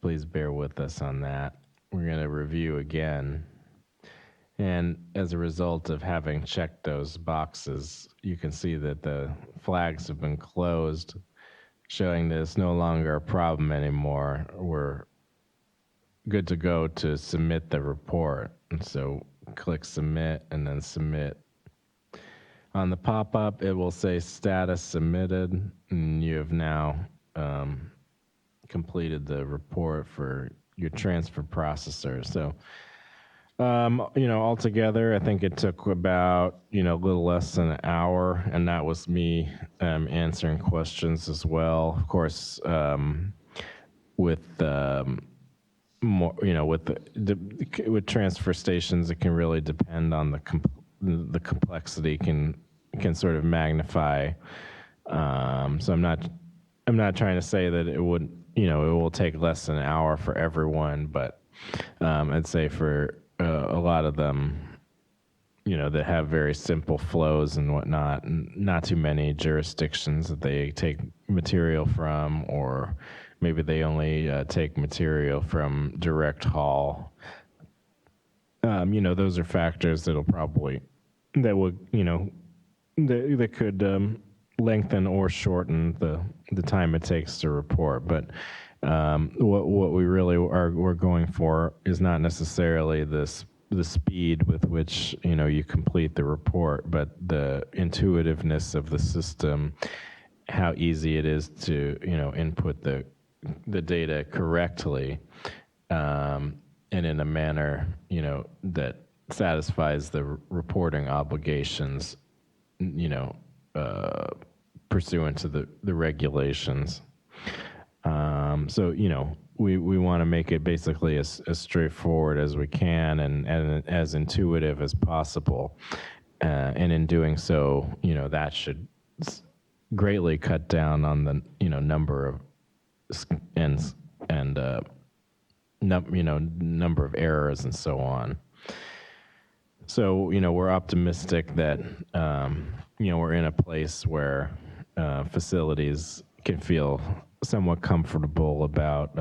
please bear with us on that. We're going to review again. And as a result of having checked those boxes, you can see that the flags have been closed, showing that it's no longer a problem anymore. We're good to go to submit the report. And so click submit and then submit. On the pop-up, it will say status submitted, and you have now completed the report for your transfer processor. So, altogether, I think it took about, a little less than an hour, and that was me answering questions as well. Of course, with more, with transfer stations, it can really depend on the complexity can sort of magnify. So I'm not trying to say that it would, it will take less than an hour for everyone, but I'd say for a lot of them, that have very simple flows and whatnot, and not too many jurisdictions that they take material from, or maybe they only take material from direct haul. Those are factors that could lengthen or shorten the time it takes to report. But what we really we're going for is not necessarily the speed with which you complete the report, but the intuitiveness of the system, how easy it is to input the data correctly, and in a manner that satisfies the reporting obligations, pursuant to the regulations. So we want to make it basically as straightforward as we can and as intuitive as possible, and in doing so, that should greatly cut down on the number of number of errors and so on. So we're optimistic that we're in a place where facilities can feel somewhat comfortable about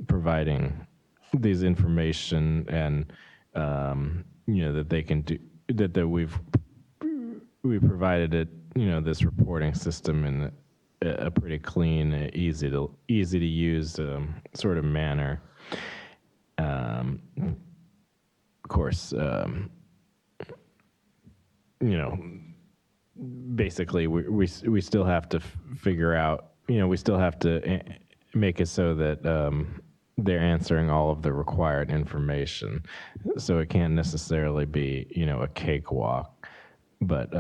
providing these information, and that they can do that we've provided it this reporting system in a pretty clean, easy to use sort of manner. Of course, basically we still have to figure out, we still have to make it so that they're answering all of the required information. So it can't necessarily be, a cakewalk, but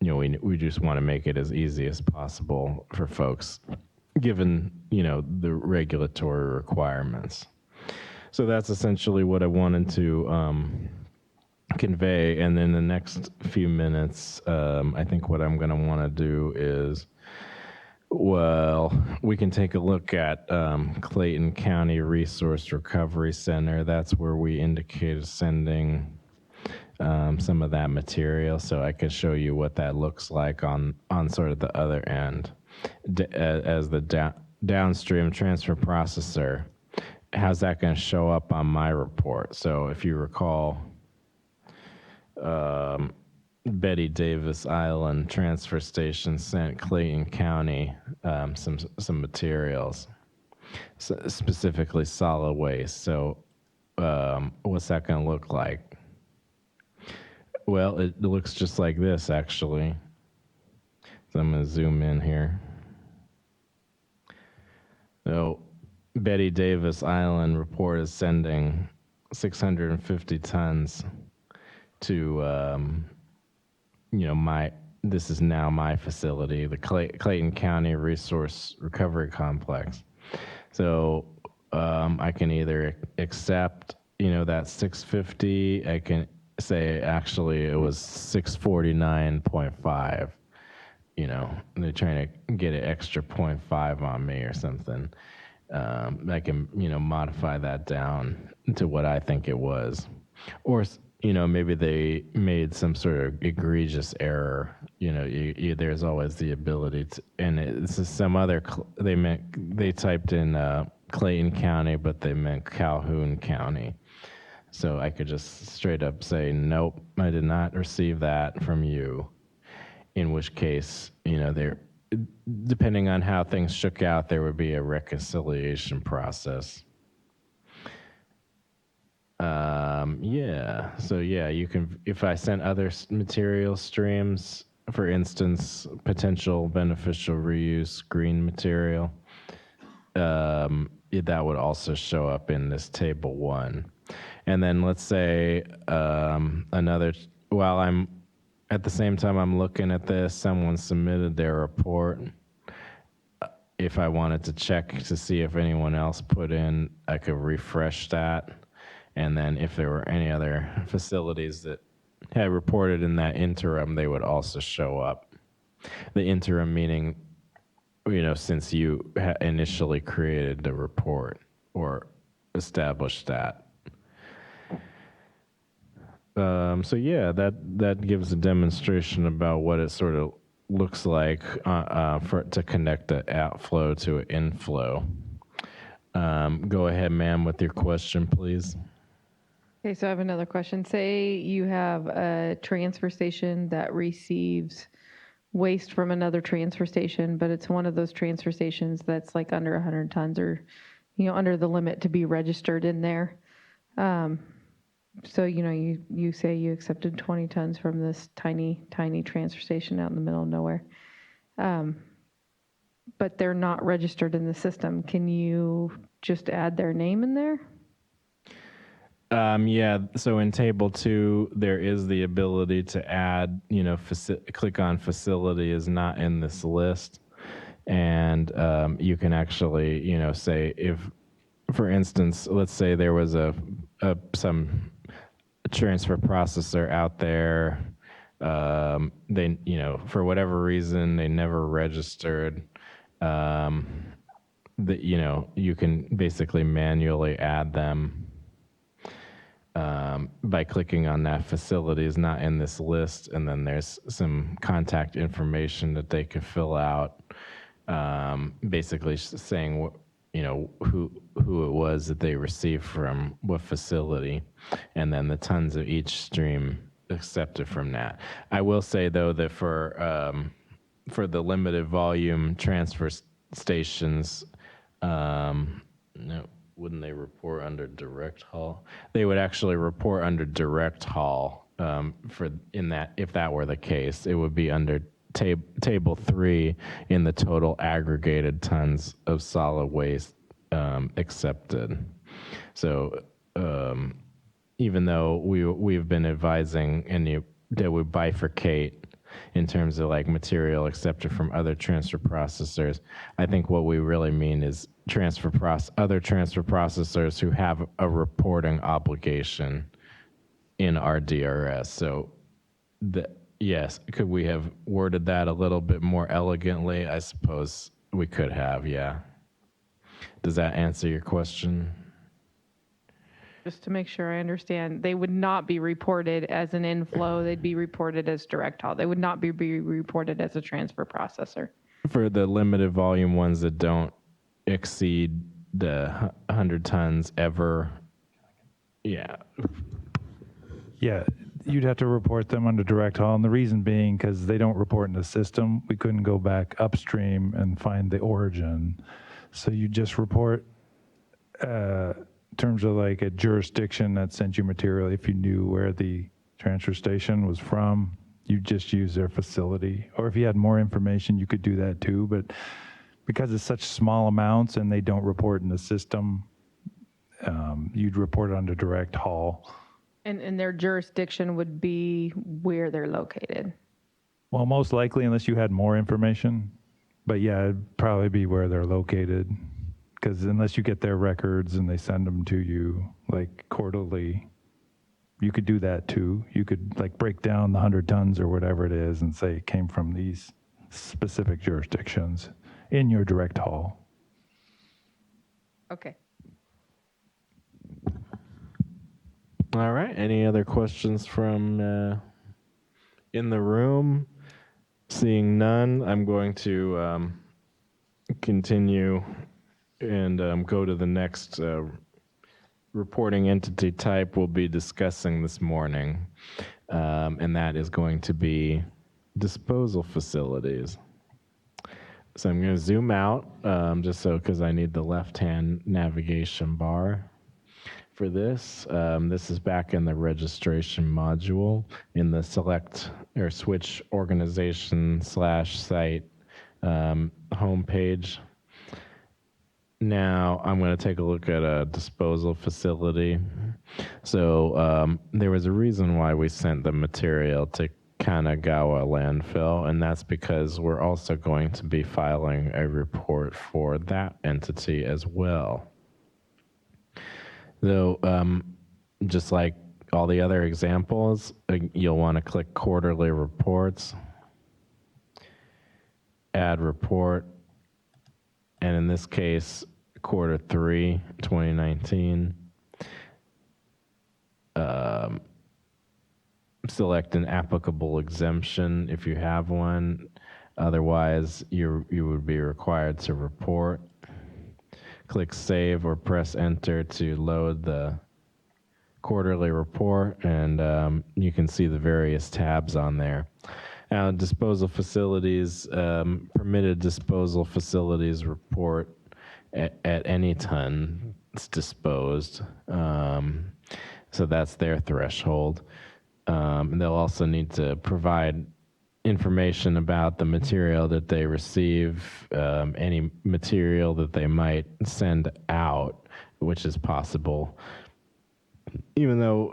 we just want to make it as easy as possible for folks, given the regulatory requirements. So that's essentially what I wanted to convey. And in the next few minutes, I think what I'm going to want to do is, we can take a look at Clayton County Resource Recovery Center. That's where we indicated sending some of that material, so I can show you what that looks like on sort of the other end. As the downstream transfer processor, how's that going to show up on my report? So if you recall, Betty Davis Island Transfer Station sent Clayton County some materials, specifically solid waste. So what's that going to look like? Well, it looks just like this, actually. So I'm going to zoom in here. So Betty Davis Island report is sending 650 tons to, this is now my facility, the Clayton County Resource Recovery Complex. So I can either accept, that 650, I can say actually it was 649.5. They're trying to get an extra 0.5 on me or something. I can, modify that down to what I think it was. Or maybe they made some sort of egregious error. There's always the ability to, and this is some other, they typed in Clayton County, but they meant Calhoun County. So I could just straight up say, nope, I did not receive that from you. In which case, there, depending on how things shook out, there would be a reconciliation process. So you can, if I sent other material streams, for instance, potential beneficial reuse green material, that would also show up in this table 1. And then let's say while I'm at the same time I'm looking at this, someone submitted their report. If I wanted to check to see if anyone else put in, I could refresh that. And then if there were any other facilities that had reported in that interim, they would also show up. The interim meaning, since you initially created the report or established that. That gives a demonstration about what it sort of looks like to connect the outflow to an inflow. Go ahead, ma'am, with your question, please. Okay, so I have another question. Say you have a transfer station that receives waste from another transfer station, but it's one of those transfer stations that's like under 100 tons or, under the limit to be registered in there. So, you say you accepted 20 tons from this tiny, tiny transfer station out in the middle of nowhere. But they're not registered in the system. Can you just add their name in there? So in table 2, there is the ability to add, click on facility is not in this list. And you can actually, say if, for instance, let's say there was some transfer processor out there, they, for whatever reason, they never registered, you can basically manually add them. By clicking on that facility is not in this list, and then there's some contact information that they could fill out, basically saying who it was that they received from what facility, and then the tons of each stream accepted from that. I will say though that for the limited volume transfer stations, wouldn't they report under direct haul? They would actually report under direct haul. If that were the case, it would be under table 3 in the total aggregated tons of solid waste accepted. So even though we've been advising that we bifurcate in terms of like material accepted from other transfer processors, I think what we really mean is other transfer processors who have a reporting obligation in RDRS. So yes, could we have worded that a little bit more elegantly? I suppose we could have, yeah. Does that answer your question? Just to make sure I understand, they would not be reported as an inflow. They'd be reported as direct haul. They would not be reported as a transfer processor. For the limited volume ones that don't exceed the 100 tons ever, yeah. Yeah, you'd have to report them under direct haul, and the reason being because they don't report in the system. We couldn't go back upstream and find the origin. So you just report in terms of like a jurisdiction that sent you material. If you knew where the transfer station was from, you just use their facility. Or if you had more information, you could do that too. But because it's such small amounts and they don't report in the system, you'd report it under direct haul. And their jurisdiction would be where they're located. Well, most likely, unless you had more information. But yeah, it'd probably be where they're located. Because unless you get their records and they send them to you like quarterly, you could do that too. You could like break down the 100 tons or whatever it is and say it came from these specific jurisdictions in your direct haul. Okay. All right. Any other questions from in the room? Seeing none, I'm going to continue and go to the next reporting entity type we'll be discussing this morning, and that is going to be disposal facilities. So I'm going to zoom out just so because I need the left-hand navigation bar for this. This is back in the registration module in the select or switch organization /site homepage. Now I'm going to take a look at a disposal facility. So there was a reason why we sent the material to Kanagawa landfill, and that's because we're also going to be filing a report for that entity as well. So just like all the other examples, you'll want to click quarterly reports, add report, and in this case, quarter 3, 2019. Select an applicable exemption if you have one. Otherwise, you would be required to report. Click save or press enter to load the quarterly report, and you can see the various tabs on there. Now, disposal facilities, permitted disposal facilities report at any ton it's disposed. So that's their threshold. They'll also need to provide information about the material that they receive, any material that they might send out, which is possible. Even though,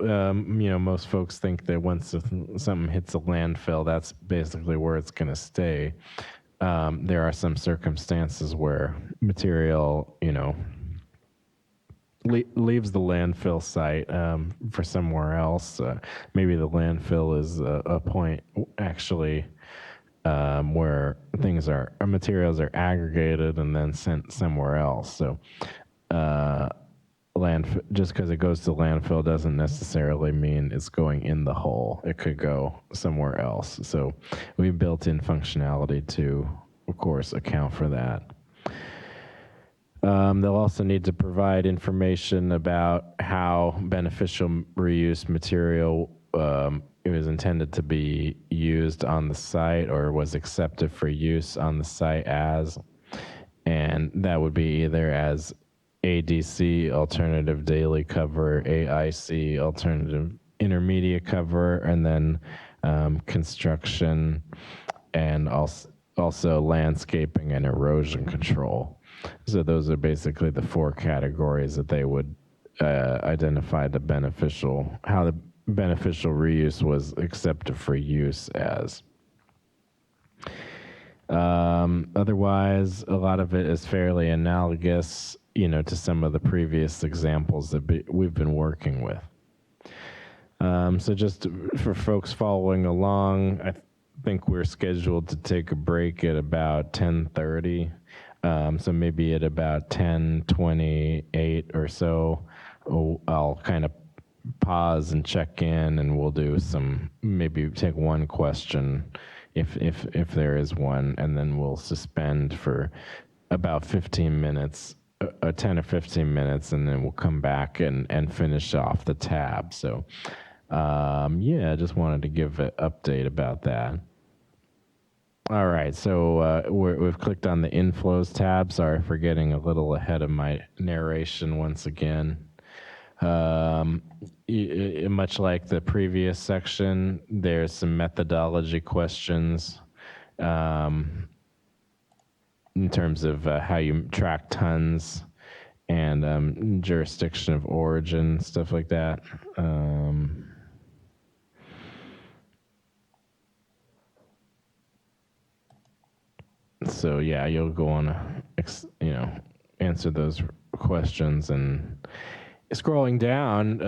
most folks think that once something hits a landfill, that's basically where it's going to stay. There are some circumstances where material, leaves the landfill site for somewhere else. Maybe the landfill is a point actually where materials are aggregated and then sent somewhere else. So just because it goes to landfill doesn't necessarily mean it's going in the hole. It could go somewhere else. So we built in functionality to, of course, account for that. They'll also need to provide information about how beneficial reuse material was intended to be used on the site or was accepted for use on the site as, and that would be either as ADC, alternative daily cover, AIC, alternative intermediate cover, and then construction, and also landscaping and erosion control. So those are basically the 4 categories that they would identify how the beneficial reuse was accepted for use as. Otherwise, a lot of it is fairly analogous, to some of the previous examples that we've been working with. So just for folks following along, I think we're scheduled to take a break at about 10:30. So maybe at about 10:28 or so, I'll kind of pause and check in, and we'll do maybe take one question if there is one, and then we'll suspend for about 15 minutes, 10 or 15 minutes, and then we'll come back and finish off the tab. So, I just wanted to give an update about that. All right, so we've clicked on the inflows tab. Sorry for getting a little ahead of my narration once again. Much like the previous section, there's some methodology questions in terms of how you track tons and jurisdiction of origin, stuff like that. So yeah, you'll go on, answer those questions. And scrolling down,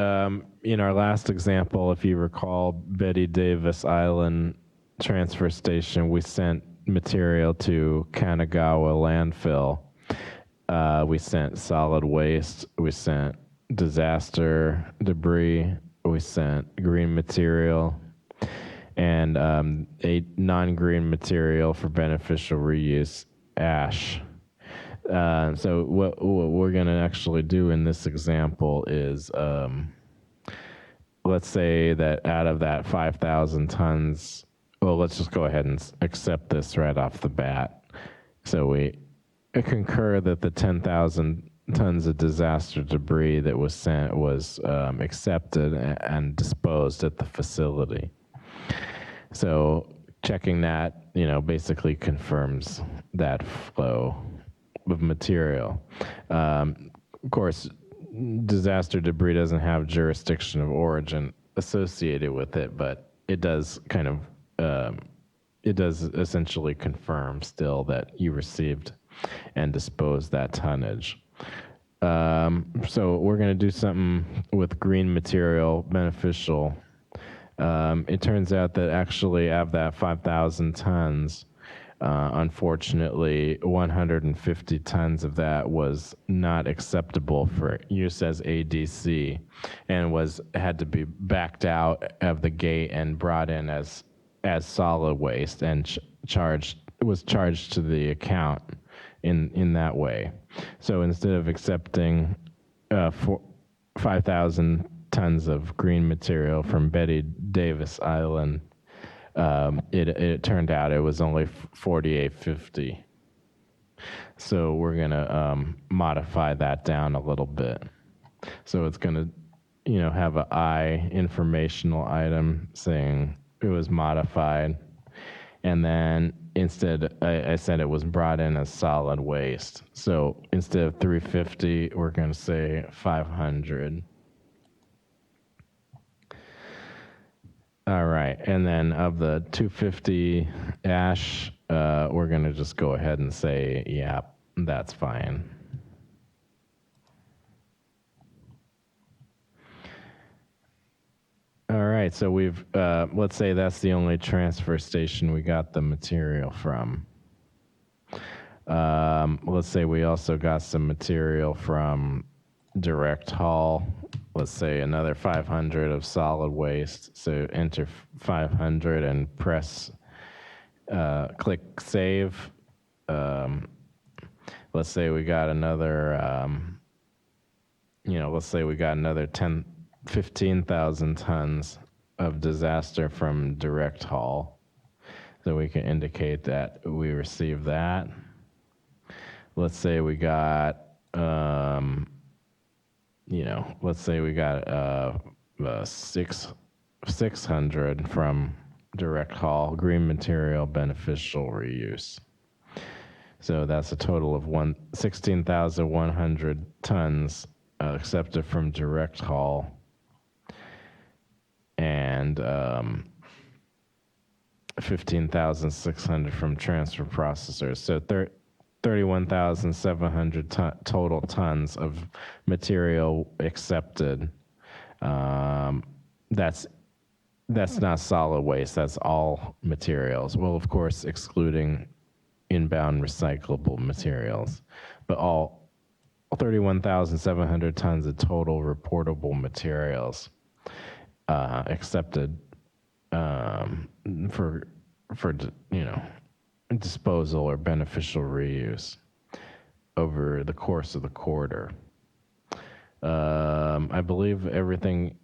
in our last example, if you recall, Betty Davis Island transfer station, we sent material to Kanagawa landfill. We sent solid waste. We sent disaster debris we sent green material and a non-green material for beneficial reuse, ash. So what we're going to actually do in this example is, let's say that out of that 5,000 tons, well, let's just go ahead and accept this right off the bat. So we concur that the 10,000 tons of disaster debris that was sent was accepted and disposed at the facility. So checking that, basically confirms that flow of material. Of course, disaster debris doesn't have jurisdiction of origin associated with it, but it does it does essentially confirm still that you received and disposed that tonnage. So we're going to do something with green material, beneficial. It turns out that actually out of that 5,000 tons, unfortunately, 150 tons of that was not acceptable for use as ADC and had to be backed out of the gate and brought in as solid waste and was charged to the account in that way. So instead of accepting 5,000 tons of green material from Betty Davis Island, it turned out it was only 4,850. So we're gonna modify that down a little bit. So it's gonna, have an I informational item saying it was modified, and then instead I said it was brought in as solid waste. So instead of 350, we're gonna say 500. All right, and then of the 250 ash, we're going to just go ahead and say, yeah, that's fine. All right, so we've, let's say that's the only transfer station we got the material from. Let's say we also got some material from direct haul. Let's say another 500 of solid waste. So enter 500 and press, click save. Let's say we got another, let's say we got another 15,000 tons of disaster from direct haul. So we can indicate that we received that. Let's say we got, let's say we got 600 from direct haul, green material, beneficial reuse. So that's a total of 16,100 tons accepted from direct haul, and 15,600 from transfer processors. So 31,700 total tons of material accepted. That's not solid waste. That's all materials. Well, of course, excluding inbound recyclable materials, but all 31,700 tons of total reportable materials accepted for disposal or beneficial reuse over the course of the quarter. I believe everything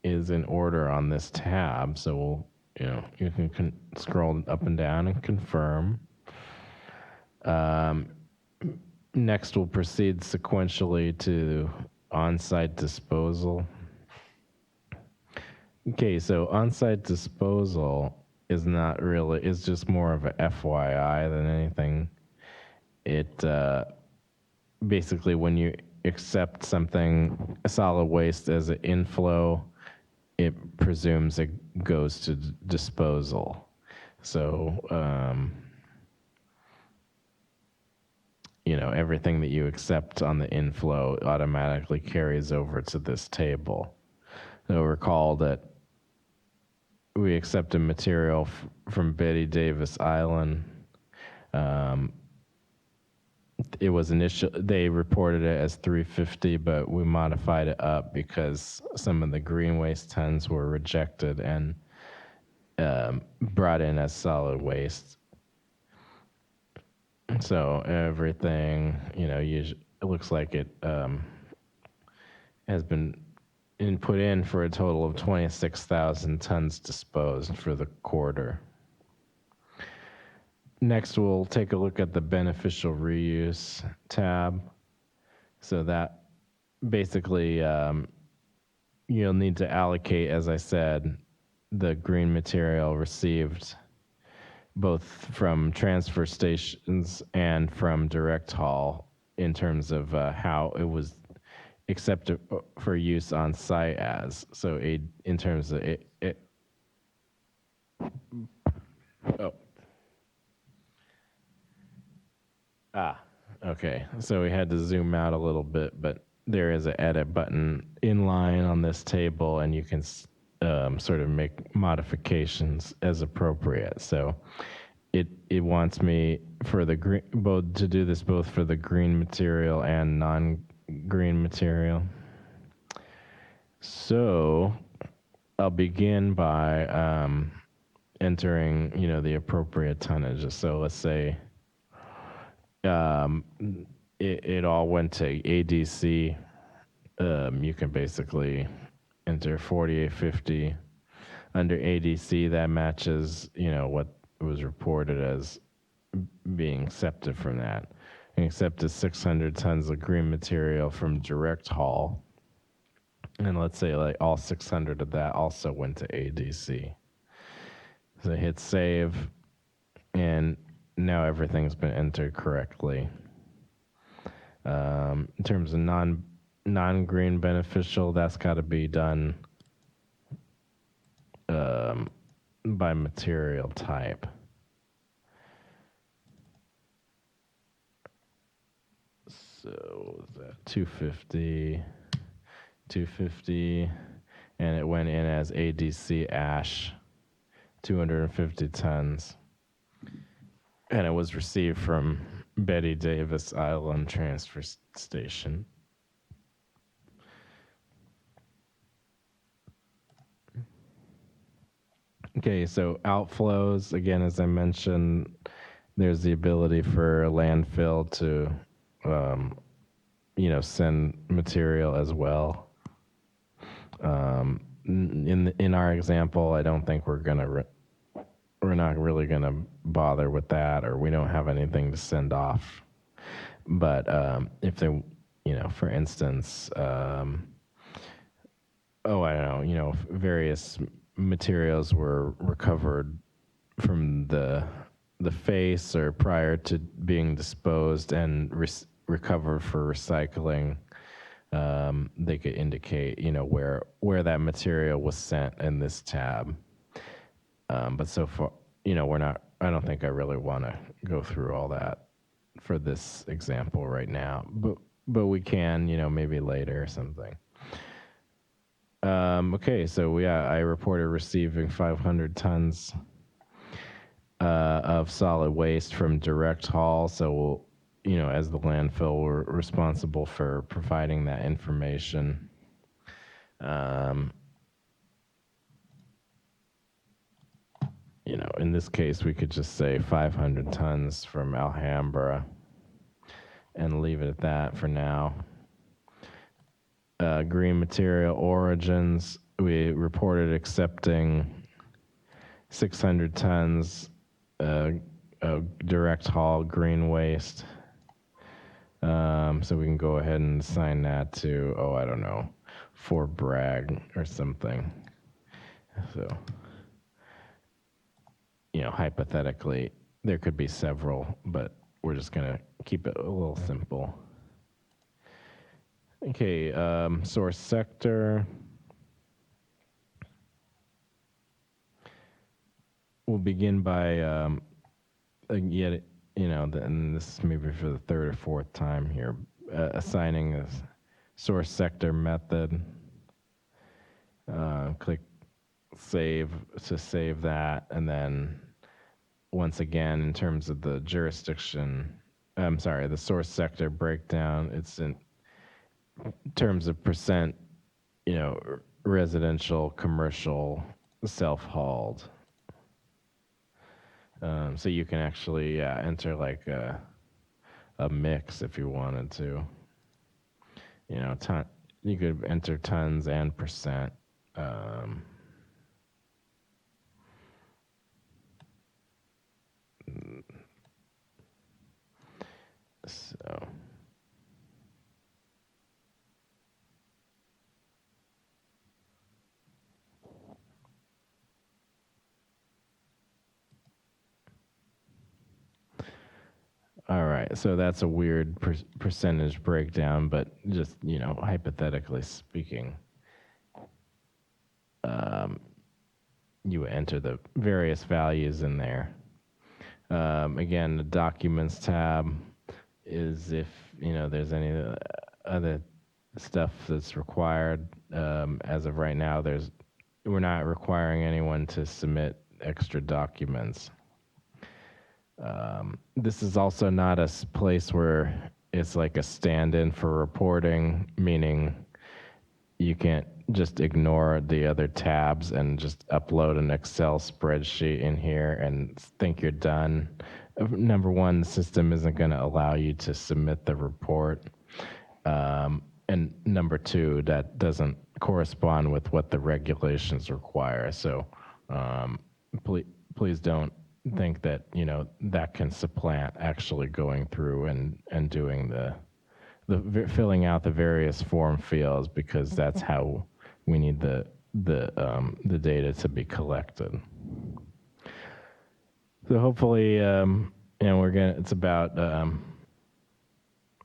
is in order on this tab, so you can scroll up and down and confirm. Next, we'll proceed sequentially to on-site disposal. Okay, so on-site disposal is not really, it's just more of a FYI than anything. It basically, when you accept something, solid waste as an inflow, it presumes it goes to disposal. So, everything that you accept on the inflow automatically carries over to this table. So recall that we accepted material from Betty Davis Island, It was they reported it as 350, but we modified it up because some of the green waste tons were rejected and brought in as solid waste. So everything, it looks like it has been put in for a total of 26,000 tons disposed for the quarter. Next, we'll take a look at the beneficial reuse tab. So that basically, you'll need to allocate, as I said, the green material received both from transfer stations and from direct haul in terms of how it was accepted for use on site as. So in terms of okay. So we had to zoom out a little bit, but there is an edit button in line on this table, and you can sort of make modifications as appropriate. So it wants me for the green to do this both for the green material and non-green material. So I'll begin by entering, the appropriate tonnage. So let's say it all went to ADC. You can basically enter 4850 under ADC. That matches, what was reported as being accepted from that. And accepted 600 tons of green material from direct haul. And let's say like all 600 of that also went to ADC. So hit save, and now everything's been entered correctly. In terms of non-green beneficial, that's got to be done by material type. So what was that 250, and it went in as ADC ash, 250 tons. And it was received from Betty Davis Island Transfer Station. Okay, so outflows, again, as I mentioned, there's the ability for a landfill to, send material as well. In our example, I don't think we're not really gonna bother with that, or we don't have anything to send off. But if they, for instance, I don't know, various materials were recovered from the face or prior to being disposed and recovered for recycling, they could indicate, where that material was sent in this tab. But so far, I don't think I really want to go through all that for this example right now, but we can, maybe later or something. Okay, so I reported receiving 500 tons of solid waste from direct haul. So as the landfill, we're responsible for providing that information. In this case, we could just say 500 tons from Alhambra and leave it at that for now. Green material origins, we reported accepting 600 tons of direct haul green waste. So we can go ahead and assign that to, I don't know, Fort Bragg or something. So, hypothetically, there could be several, but we're just going to keep it a little simple. Okay, source sector. We'll begin by, and this is maybe for the third or fourth time here, assigning a source sector method. Click save to save that, and then once again, in terms of the jurisdiction, I'm sorry, the source sector breakdown, it's in terms of percent, residential, commercial, self-hauled. So you can actually enter like a mix if you wanted to. You could enter tons and percent. So. All right, so that's a weird percentage breakdown, but just, hypothetically speaking, you enter the various values in there. Again, the Documents tab is if, there's any other stuff that's required. As of right now, we're not requiring anyone to submit extra documents. This is also not a place where it's like a stand-in for reporting, meaning you can't just ignore the other tabs and just upload an Excel spreadsheet in here and think you're done. Number one, the system isn't going to allow you to submit the report. And number two, that doesn't correspond with what the regulations require. So please don't think that that can supplant actually going through and doing the filling out the various form fields, because that's how we need the data to be collected. So hopefully, it's about a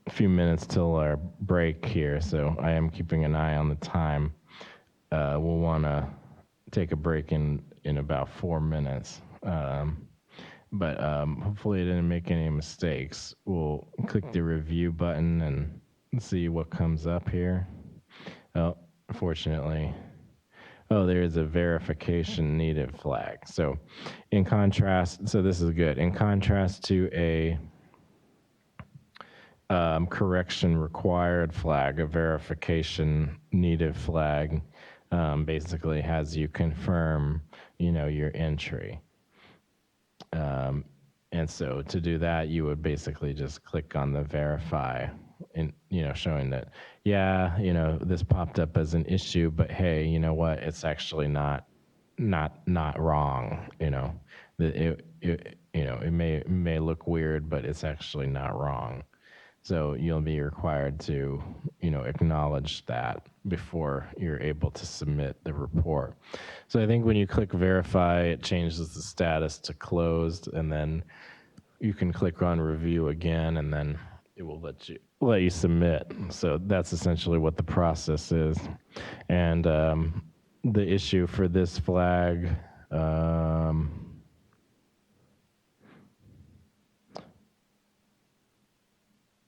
few minutes till our break here. So I am keeping an eye on the time. We'll want to take a break in about 4 minutes. But hopefully I didn't make any mistakes. We'll click the review button and see what comes up here. Oh, fortunately, there is a verification needed flag. So in contrast, so this is good. In contrast to a correction required flag, a verification needed flag basically has you confirm, your entry. And so to do that, you would basically just click on the verify, and showing that, this popped up as an issue, but hey, you know what? It's actually not wrong. It may look weird, but it's actually not wrong. So you'll be required to, acknowledge that before you're able to submit the report. So I think when you click verify, it changes the status to closed, and then you can click on review again, and then it will let you submit. So that's essentially what the process is. And the issue for this flag,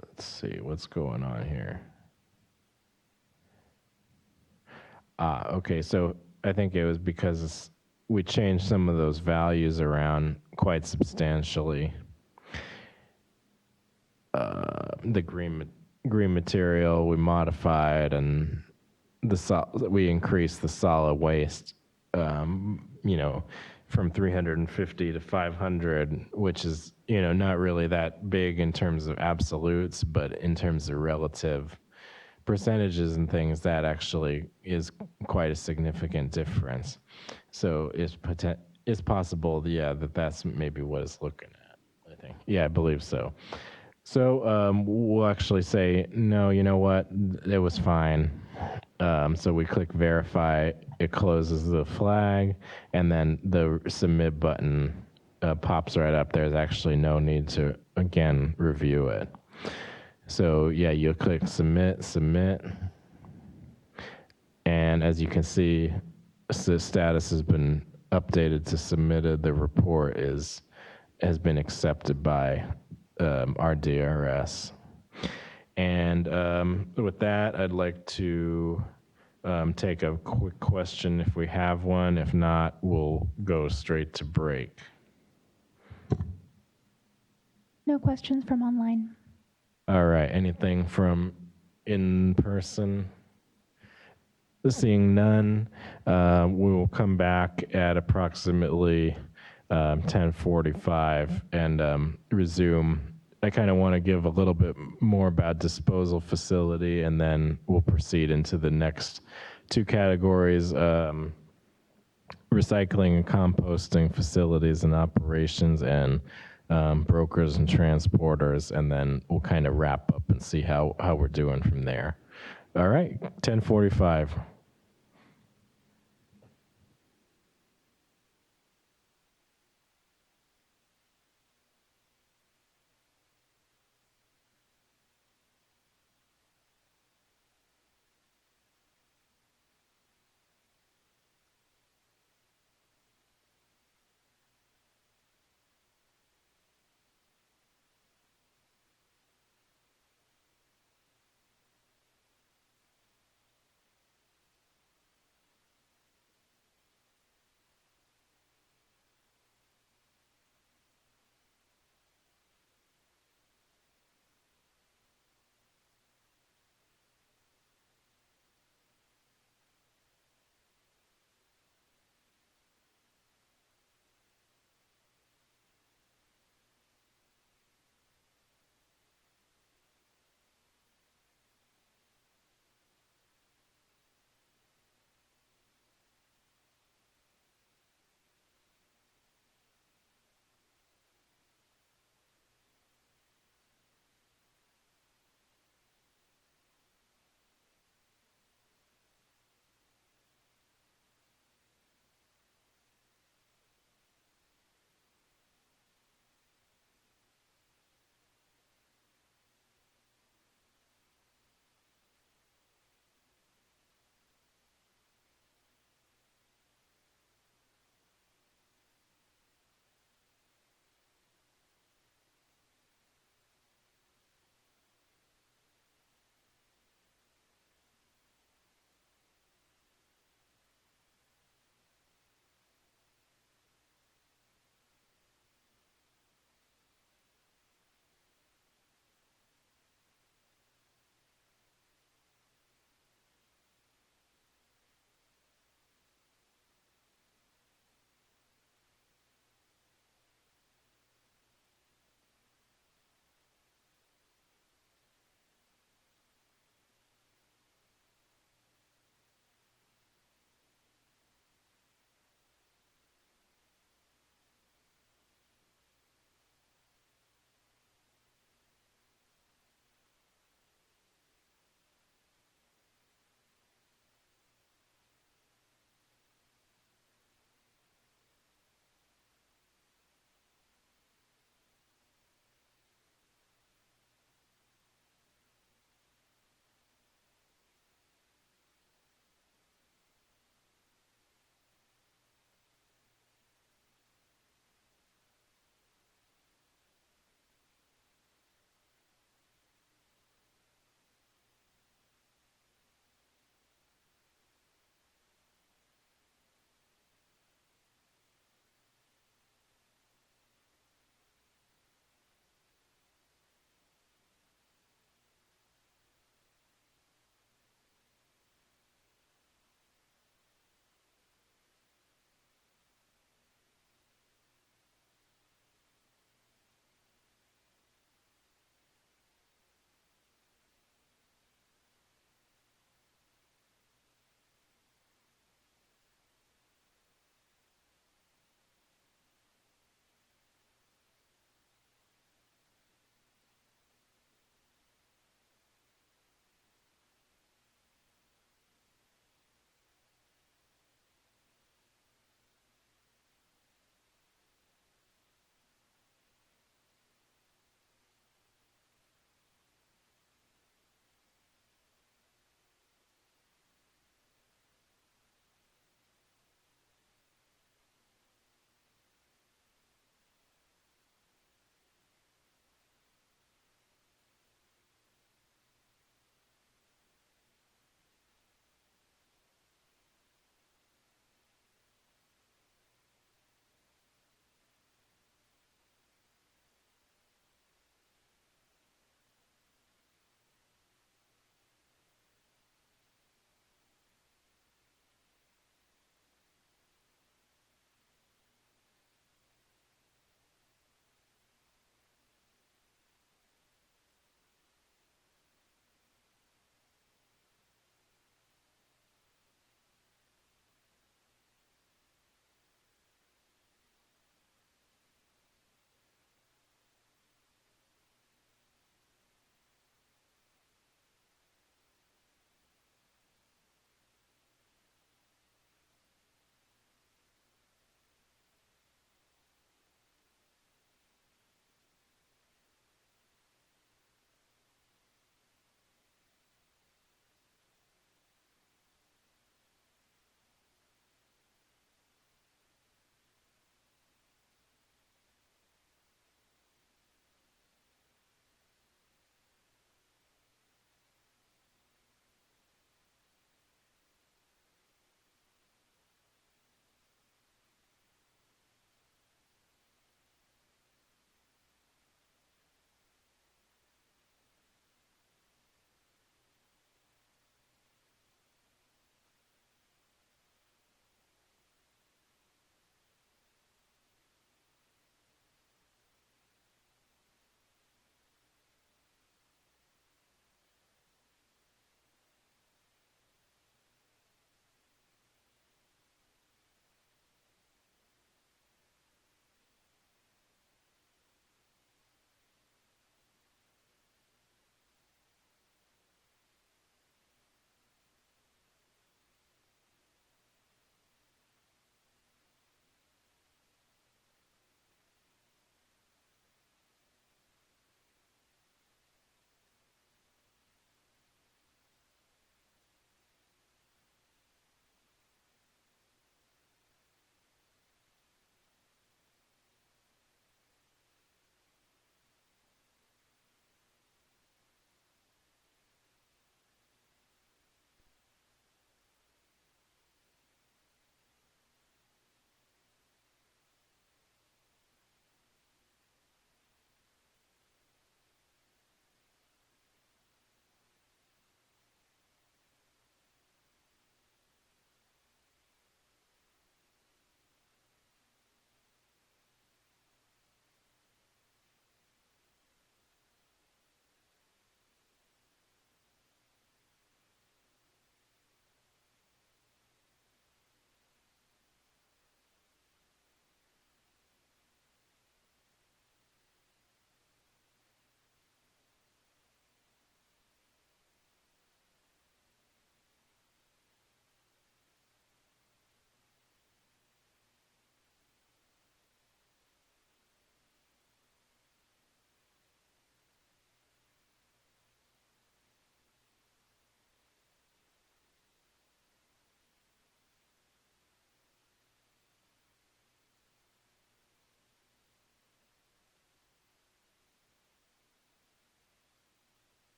let's see what's going on here. Okay, so I think it was because we changed some of those values around quite substantially. The green material we modified, and we increased the solid waste, from 350 to 500, which is, not really that big in terms of absolutes, but in terms of relative percentages and things, that actually is quite a significant difference. So it's possible, that's maybe what it's looking at, I think. Yeah, I believe so. So we'll actually say, no, you know what, it was fine. So we click verify, it closes the flag, and then the submit button pops right up. There's actually no need to, again, review it. So you'll click submit, and as you can see, the status has been updated to submitted. The report has been accepted by RDRS. And with that, I'd like to take a quick question if we have one. If not, we'll go straight to break. No questions from online. All right. Anything from in person? Seeing none, we will come back at approximately 10:45 and resume. I kind of want to give a little bit more about disposal facility, and then we'll proceed into the next two categories, recycling and composting facilities and operations, and brokers and transporters, and then we'll kind of wrap up and see how we're doing from there. All right, 10:45.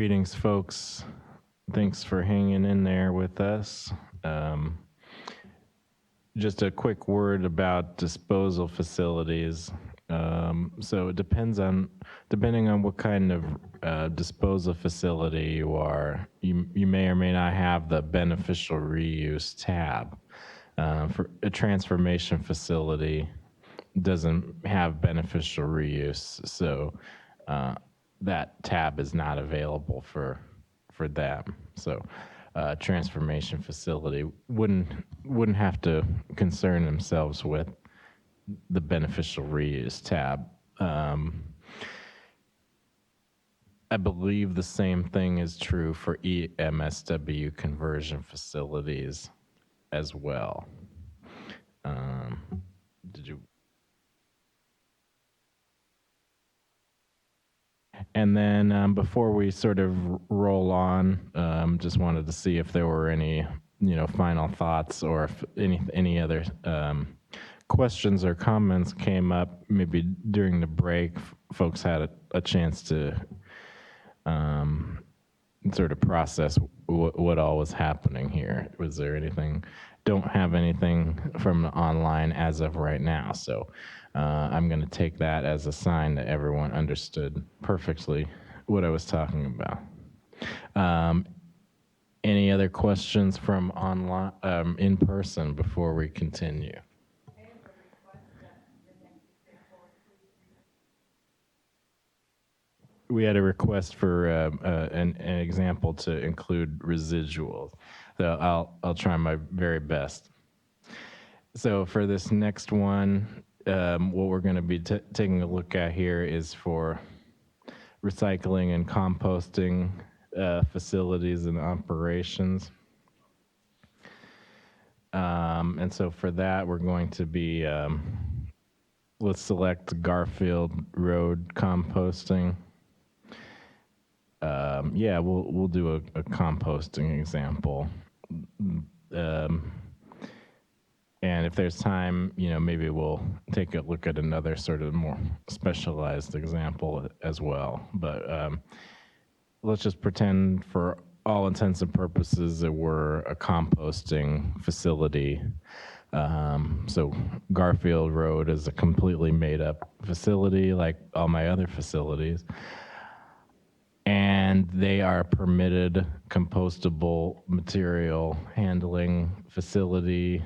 Greetings, folks. Thanks for hanging in there with us. Just a quick word about disposal facilities. So it depending on what kind of disposal facility you are, you may or may not have the beneficial reuse tab. For a transformation facility doesn't have beneficial reuse, so that tab is not available for them. So transformation facility wouldn't have to concern themselves with the beneficial reuse tab. I believe the same thing is true for EMSW conversion facilities as well. Did you? And then before we sort of roll on, just wanted to see if there were any, final thoughts, or if any other questions or comments came up. Maybe during the break, folks had a chance to sort of process what all was happening here. Was there anything? Don't have anything from online as of right now, so I'm going to take that as a sign that everyone understood perfectly what I was talking about. Any other questions from online, in person, before we continue? We had a request for an example to include residuals. So I'll try my very best. So for this next one, what we're going to be taking a look at here is for recycling and composting facilities and operations. And so for that, we're going to be, let's select Garfield Road composting. Yeah, we'll do a composting example. And if there's time, maybe we'll take a look at another sort of more specialized example as well. But let's just pretend for all intents and purposes that we're a composting facility. So Garfield Road is a completely made up facility like all my other facilities. And they are a permitted compostable material handling facility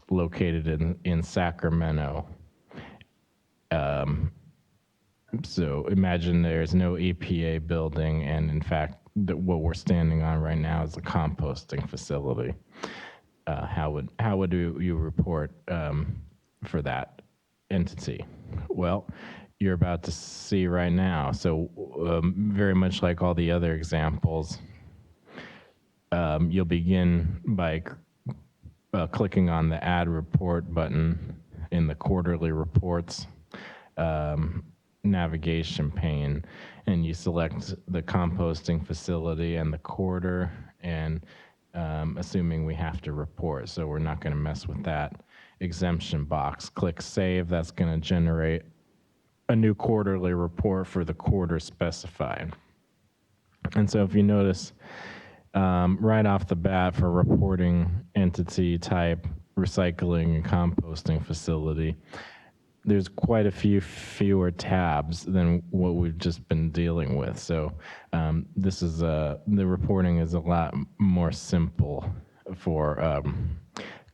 located in Sacramento. So imagine there's no EPA building, and in fact, what we're standing on right now is a composting facility. How would you report for that entity? Well, you're about to see right now. So very much like all the other examples, you'll begin by clicking on the Add Report button in the Quarterly Reports navigation pane, and you select the composting facility and the quarter, and assuming we have to report, so we're not going to mess with that exemption box. Click Save. That's going to generate a new quarterly report for the quarter specified. And so if you notice, right off the bat for reporting entity type, recycling and composting facility, there's quite a fewer tabs than what we've just been dealing with. So this is the reporting is a lot more simple for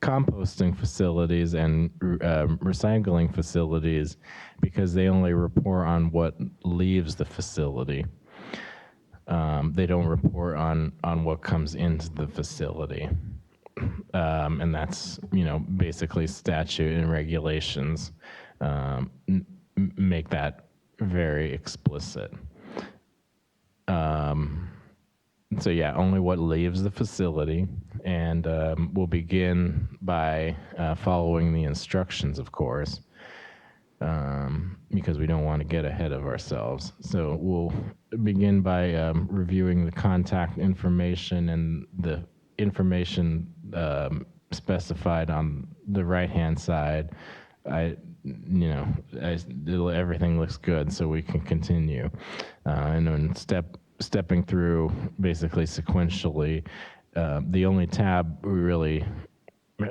composting facilities and recycling facilities, because they only report on what leaves the facility. They don't report on what comes into the facility. And that's, basically statute and regulations make that very explicit. So yeah, only what leaves the facility, and we'll begin by following the instructions, of course, because we don't want to get ahead of ourselves. So we'll begin by reviewing the contact information and the information specified on the right-hand side. I everything looks good, so we can continue. And then stepping through basically sequentially, the only tab we really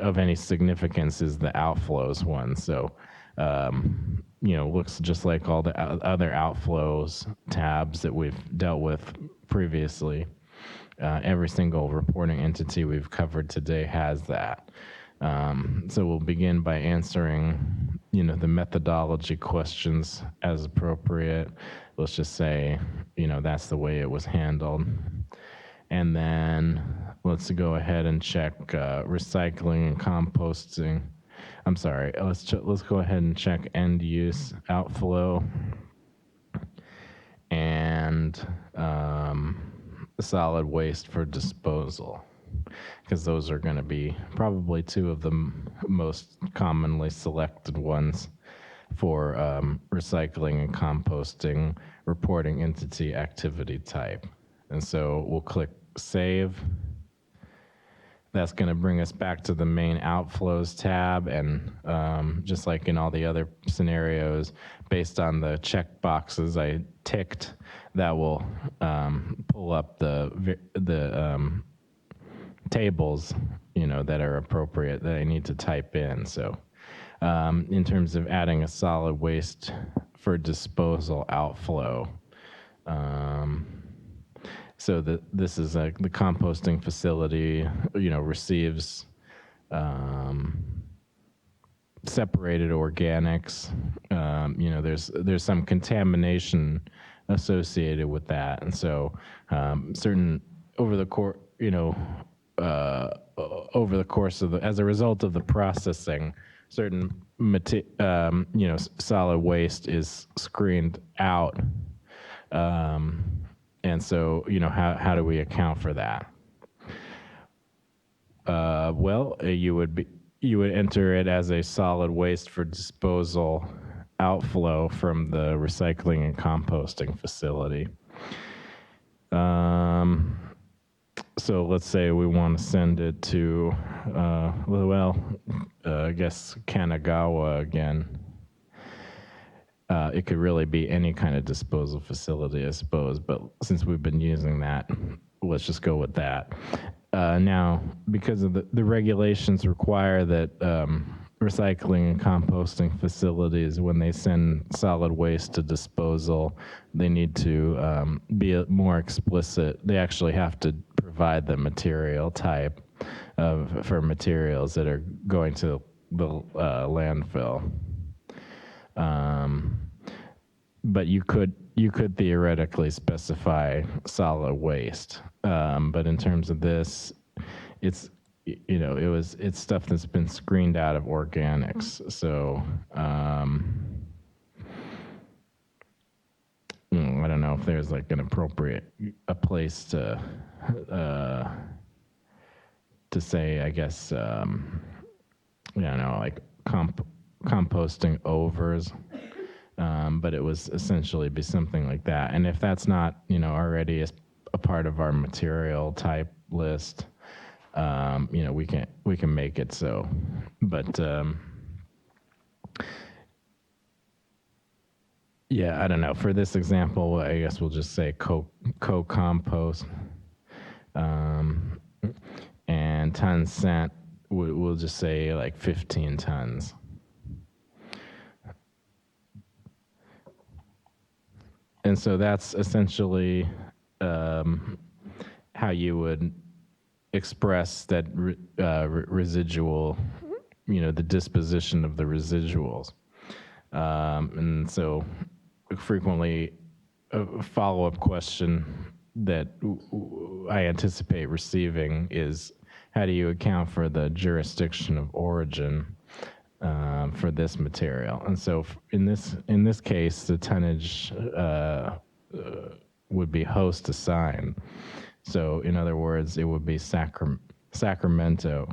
of any significance is the outflows one. So, looks just like all the other outflows tabs that we've dealt with previously. Every single reporting entity we've covered today has that. So we'll begin by answering, the methodology questions as appropriate. Let's just say, that's the way it was handled. And then let's go ahead and check recycling and composting. I'm sorry, let's go ahead and check end use outflow and solid waste for disposal, because those are going to be probably two of the most commonly selected ones for recycling and composting reporting entity activity type. And so we'll click Save. That's going to bring us back to the main outflows tab, and just like in all the other scenarios, based on the check boxes I ticked, that will pull up the tables, that are appropriate that I need to type in. So in terms of adding a solid waste for disposal outflow, so this is the composting facility, receives separated organics. There's some contamination associated with that, and so certain over the course of as a result of the processing, certain solid waste is screened out. And so, how do we account for that? You would enter it as a solid waste for disposal outflow from the recycling and composting facility. So let's say we want to send it to, I guess Kanagawa again. It could really be any kind of disposal facility, I suppose, but since we've been using that, let's just go with that. Now, because of the regulations require that recycling and composting facilities, when they send solid waste to disposal, they need to be more explicit. They actually have to provide the material type for materials that are going to the landfill. But you could theoretically specify solid waste. But in terms of this, it's stuff that's been screened out of organics. So I don't know if there's like an appropriate place to say, I guess, like composting overs. But it was essentially be something like that. And if that's not, already a part of our material type list, we can make it so. But I don't know. For this example, I guess we'll just say co-compost, and tons sent. We'll just say like 15 tons. And so that's essentially how you would express that residual, the disposition of the residuals. And so frequently a follow-up question that I anticipate receiving is, how do you account for the jurisdiction of origin for this material? And so in this case, the tonnage would be host assigned. So in other words, it would be Sacramento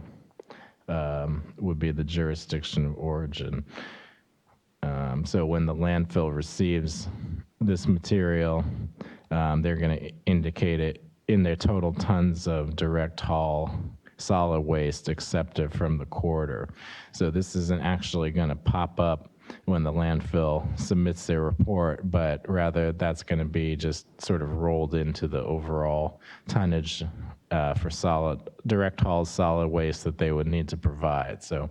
would be the jurisdiction of origin. So when the landfill receives this material, they're going to indicate it in their total tons of direct haul solid waste accepted from the corridor. So this isn't actually going to pop up when the landfill submits their report, but rather that's going to be just sort of rolled into the overall tonnage for direct haul solid waste that they would need to provide. So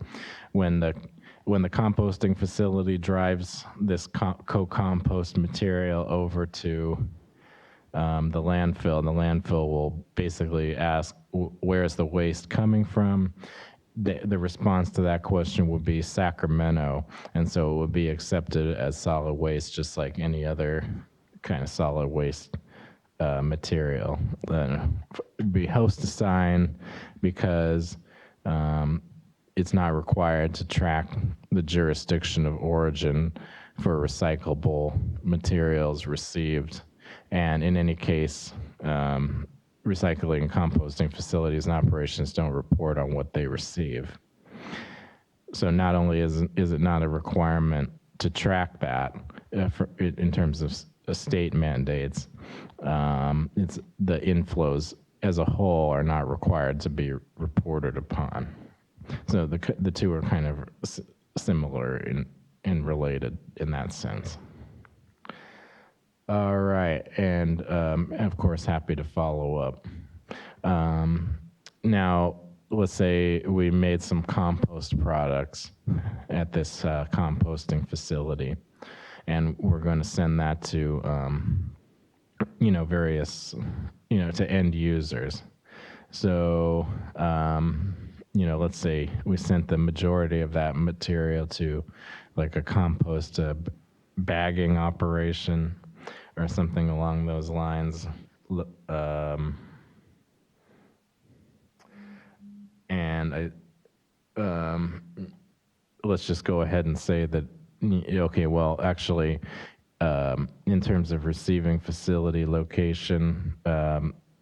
when the composting facility drives this co-compost material over to the landfill will basically ask, where is the waste coming from? The response to that question would be Sacramento, and so it would be accepted as solid waste, just like any other kind of solid waste material. It'd be host assigned because it's not required to track the jurisdiction of origin for recyclable materials received. And in any case, recycling and composting facilities and operations don't report on what they receive. So not only is it not a requirement to track that in terms of state mandates, it's the inflows as a whole are not required to be reported upon. So the two are kind of similar and related in that sense. All right, and of course, happy to follow up. Now, let's say we made some compost products at this composting facility, and we're going to send that to, various, to end users. So, let's say we sent the majority of that material to like a compost bagging operation or something along those lines. And let's just go ahead and say that, okay, well, actually, in terms of receiving facility location,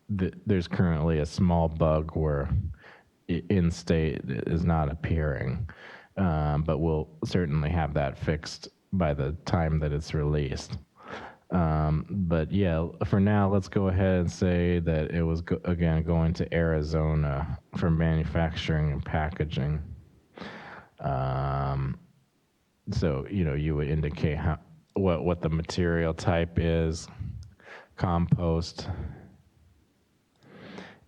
there's currently a small bug where in-state is not appearing, but we'll certainly have that fixed by the time that it's released. But yeah, for now, let's go ahead and say that it was, again, going to Arizona for manufacturing and packaging. So, you would indicate what the material type is, compost,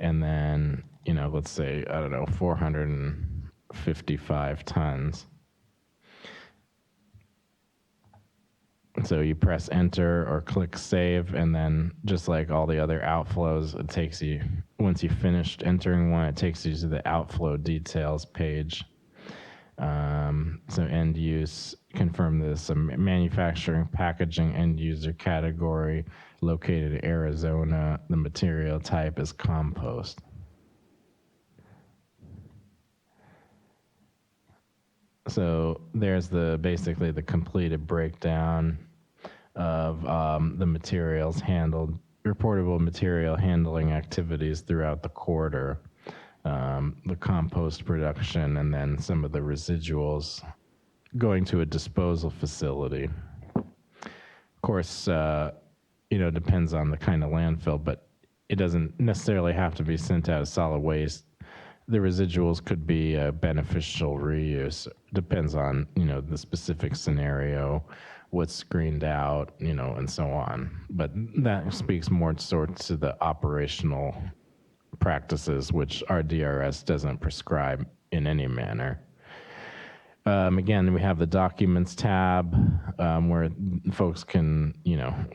and then, let's say, 455 tons. So you press enter or click save, and then just like all the other outflows, it takes you, once you've finished entering one, it takes you to the outflow details page. So end use, confirm this, a manufacturing, packaging, end user category located in Arizona. The material type is compost. So there's basically the completed breakdown of the materials handled, reportable material handling activities throughout the quarter, the compost production, and then some of the residuals going to a disposal facility. Of course, depends on the kind of landfill, but it doesn't necessarily have to be sent out as solid waste. The residuals could be a beneficial reuse. Depends on, the specific scenario, what's screened out, and so on. But that speaks more sort to the operational practices, which RDRS doesn't prescribe in any manner. Again, we have the documents tab where folks can,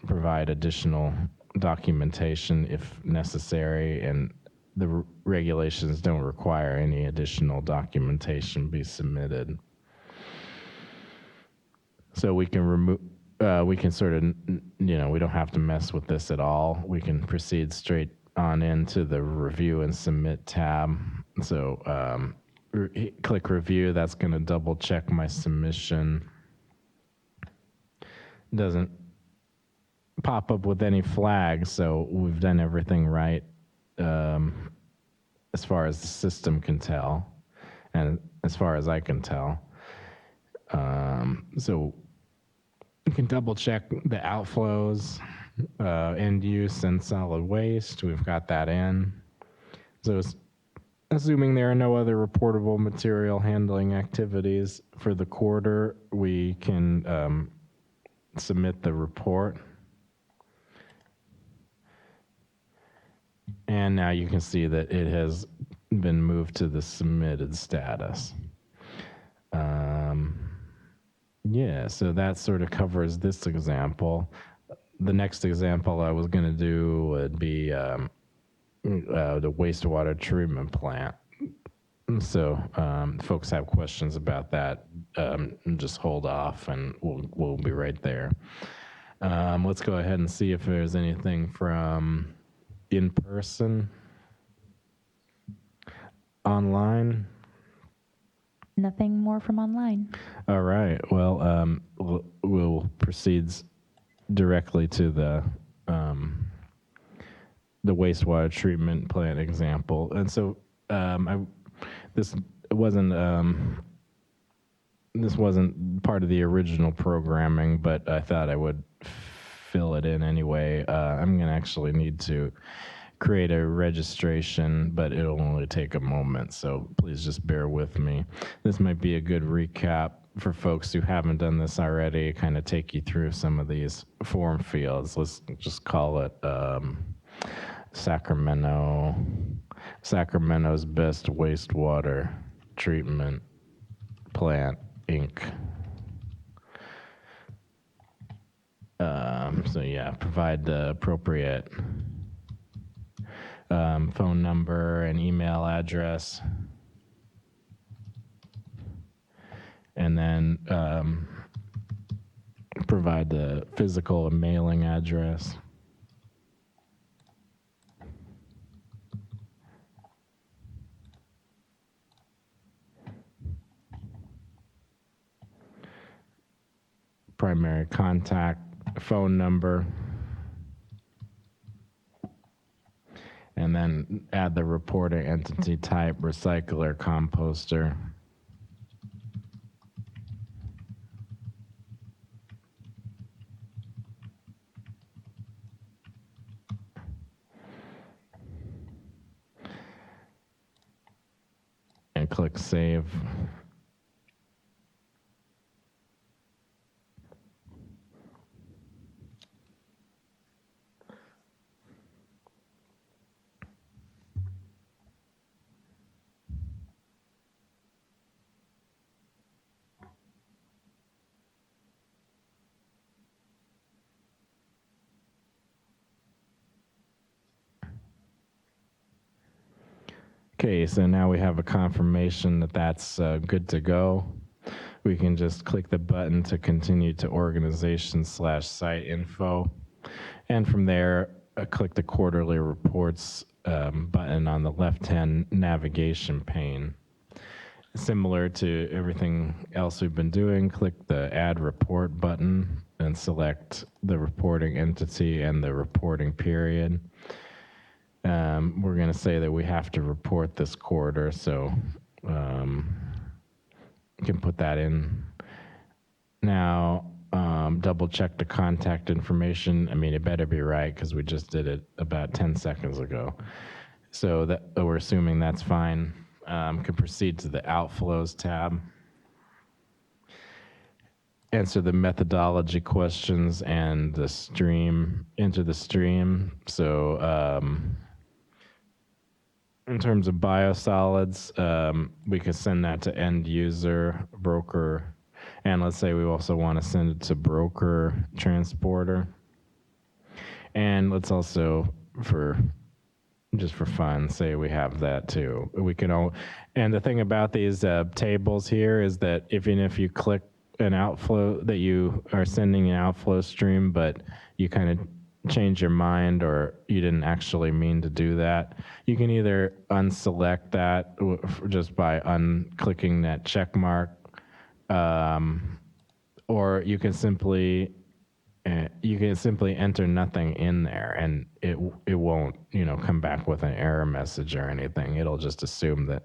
provide additional documentation if necessary, and the regulations don't require any additional documentation be submitted. So we can remove, we can sort of, we don't have to mess with this at all. We can proceed straight on into the review and submit tab. So click review, that's going to double check my submission. Doesn't pop up with any flags, so we've done everything right. As far as the system can tell, and as far as I can tell. So you can double check the outflows, end use and solid waste. We've got that in. So Assuming there are no other reportable material handling activities for the quarter, we can submit the report. And now you can see that it has been moved to the submitted status. Yeah, so that sort of covers this example. The next example I was going to do would be the wastewater treatment plant. So folks have questions about that, just hold off and we'll be right there. Let's go ahead and see if there's anything from in person, online. Nothing more from online. All right. Well, we'll proceed directly to the wastewater treatment plant example. And so this wasn't part of the original programming, but I thought I would fill it in anyway. I'm going to actually need to create a registration, but it'll only take a moment, so please just bear with me. This might be a good recap for folks who haven't done this already, kind of take you through some of these form fields. Let's just call it Sacramento's Best Wastewater Treatment Plant, Inc. So yeah, provide the appropriate phone number and email address, and then provide the physical and mailing address. Primary contact phone number. And then add the reporting entity type, recycler, composter. And click save. Okay, so now we have a confirmation that that's good to go. We can just click the button to continue to organization/site info. And from there, click the quarterly reports button on the left-hand navigation pane. Similar to everything else we've been doing, click the add report button and select the reporting entity and the reporting period. We're going to say that we have to report this quarter, so you can put that in. Now, double check the contact information. I mean, it better be right because we just did it about 10 seconds ago. So that we're assuming that's fine. Can proceed to the outflows tab. Answer the methodology questions and the stream, enter the stream. So in terms of biosolids, we could send that to end user, broker, and let's say we also want to send it to broker, transporter. And let's also, just for fun, say we have that too. We can and the thing about these tables here is that even if you click an outflow, that you are sending an outflow stream, but you kind of change your mind or you didn't actually mean to do that, you can either unselect that just by unclicking that check mark, or you can simply enter nothing in there, and it won't come back with an error message or anything. It'll just assume that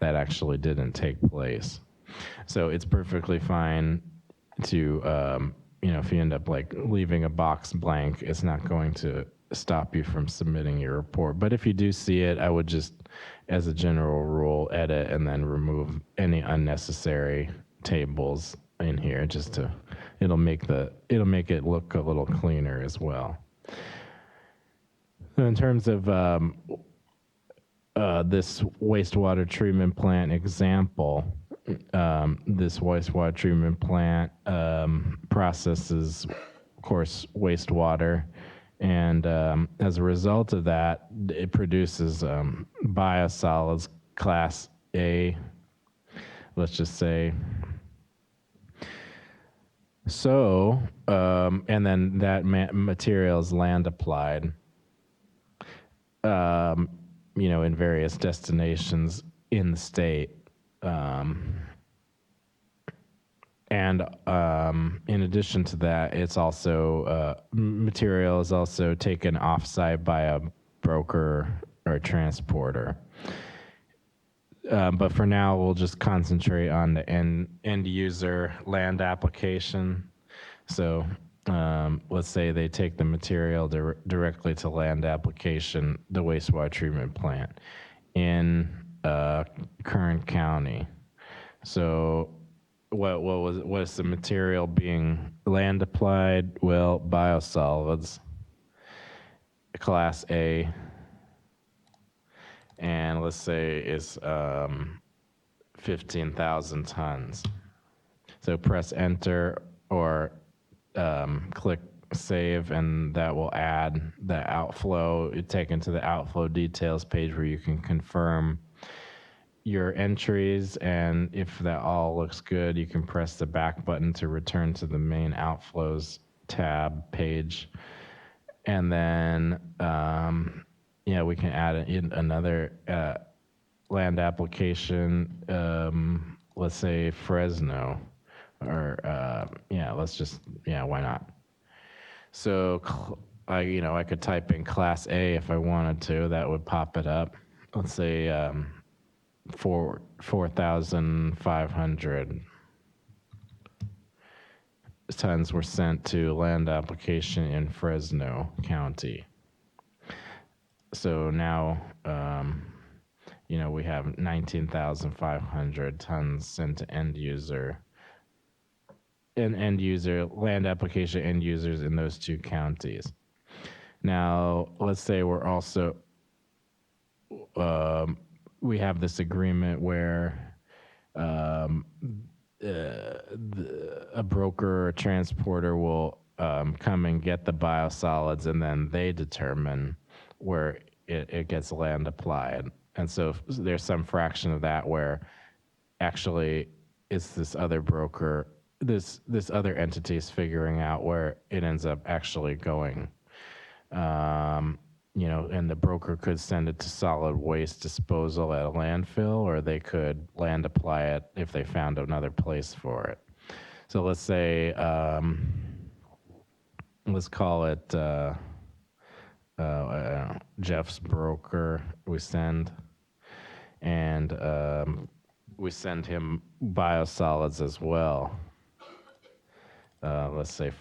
actually didn't take place. So it's perfectly fine to if you end up like leaving a box blank, it's not going to stop you from submitting your report. But if you do see it, I would just, as a general rule, edit and then remove any unnecessary tables in here. It'll make it look a little cleaner as well. So in terms of this wastewater treatment plant example, this wastewater treatment plant processes, of course, wastewater, and as a result of that, it produces biosolids class A, let's just say. So, and then that material is land applied, in various destinations in the state. And in addition to that, it's also material is also taken offsite by a broker or transporter. But for now, we'll just concentrate on the end user land application. So let's say they take the material directly to land application, the wastewater treatment plant in Kern County. So what's the material being land applied? Well, biosolids, class A, and let's say it's 15,000 tons. So press enter or click save, and that will add the outflow. It taken to the outflow details page where you can confirm your entries, and if that all looks good, you can press the back button to return to the main outflows tab page. And then, we can add in another land application, let's say Fresno, or, why not? So I could type in class A if I wanted to, that would pop it up. Let's say 4,500 tons were sent to land application in Fresno County. So now, we have 19,500 tons sent to end user, land application end users in those two counties. Now, let's say we're also, we have this agreement where a broker or transporter will come and get the biosolids, and then they determine where it gets land applied. And so there's some fraction of that where actually it's this other broker, this other entity is figuring out where it ends up actually going. And the broker could send it to solid waste disposal at a landfill, or they could land apply it if they found another place for it. So let's say, let's call it Jeff's broker. We send him biosolids as well. Let's say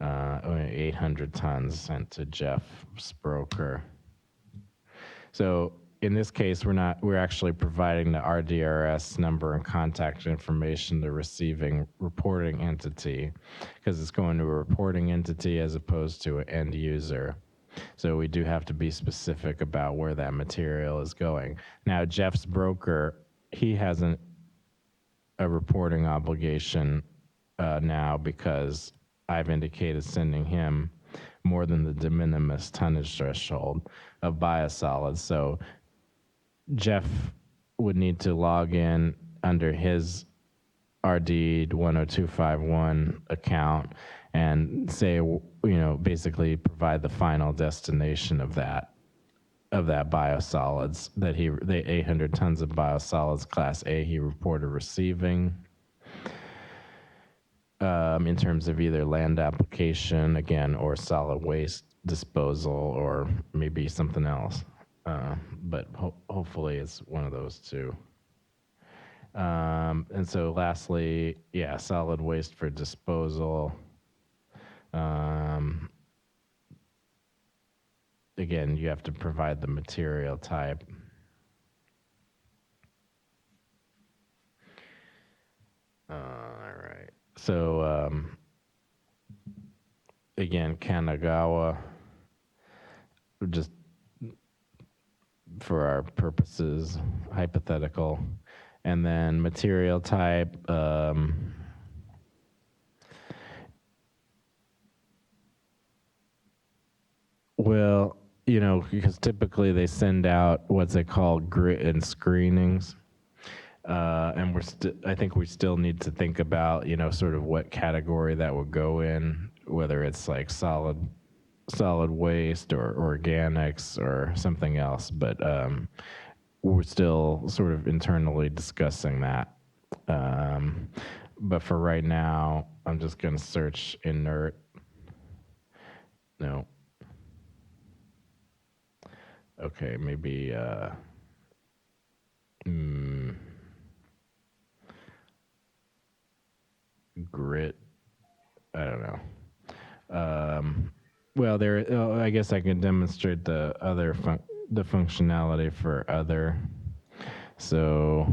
800 tons sent to Jeff's broker. So in this case, we're actually providing the RDRS number and contact information to receiving reporting entity, because it's going to a reporting entity as opposed to an end user. So we do have to be specific about where that material is going. Now, Jeff's broker, he has a reporting obligation now, because I've indicated sending him more than the de minimis tonnage threshold of biosolids. So Jeff would need to log in under his RD 10251 account and say, basically provide the final destination of that biosolids that the 800 tons of biosolids class A he reported receiving. In terms of either land application, again, or solid waste disposal, or maybe something else. But hopefully it's one of those two. And so lastly, yeah, solid waste for disposal. Again, you have to provide the material type. All right. So, again, Kanagawa, just for our purposes, hypothetical. And then material type, well, you know, because typically they send out what's they call grit and screenings. And I think we still need to think about, you know, sort of what category that would go in, whether it's like solid waste or organics or something else. But we're still sort of internally discussing that. But for right now, I'm just going to search inert. No. Okay, maybe grit. I don't know. Well, I guess I can demonstrate the other the functionality for other. So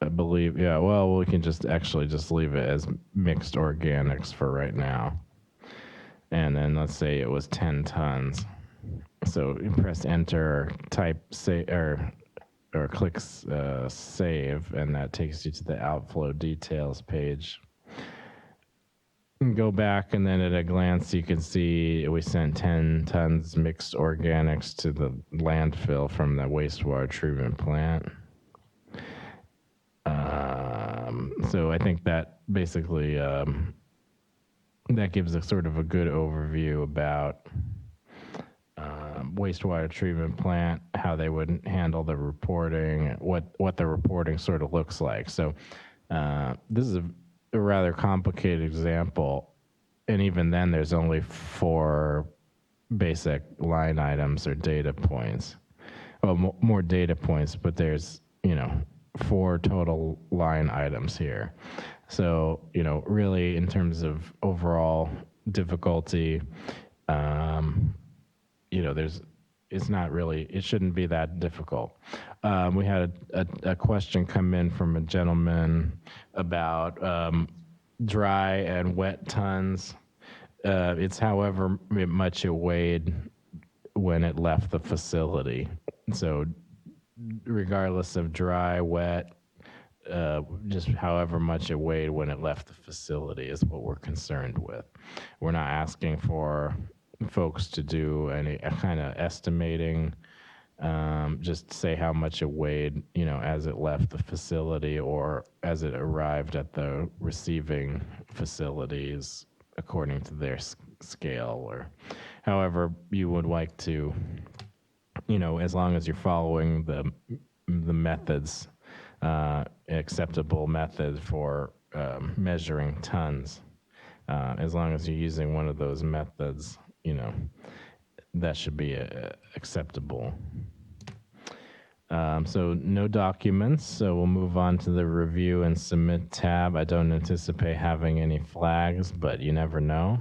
I believe, yeah. Well, we can just leave it as mixed organics for right now. And then let's say it was 10 tons. So you press enter or type say or click save, and that takes you to the outflow details page. Go back, and then at a glance, you can see we sent 10 tons mixed organics to the landfill from the wastewater treatment plant. So I think that basically that gives a sort of a good overview about wastewater treatment plant, how they would handle the reporting, what the reporting sort of looks like. So this is a rather complicated example, and even then there's only 4 basic line items or data points. Well, more data points, but there's, you know, 4 total line items here. So, you know, really in terms of overall difficulty, you know, it shouldn't be that difficult. We had a question come in from a gentleman about dry and wet tons. It's however much it weighed when it left the facility. So regardless of dry, wet, just however much it weighed when it left the facility is what we're concerned with. We're not asking for folks to do any kind of estimating, just say how much it weighed, you know, as it left the facility or as it arrived at the receiving facilities according to their scale, or however you would like to, you know, as long as you're following the methods, acceptable method for measuring tons. As long as you're using one of those methods, you know, that should be acceptable. So no documents, so we'll move on to the review and submit tab. I don't anticipate having any flags, but you never know.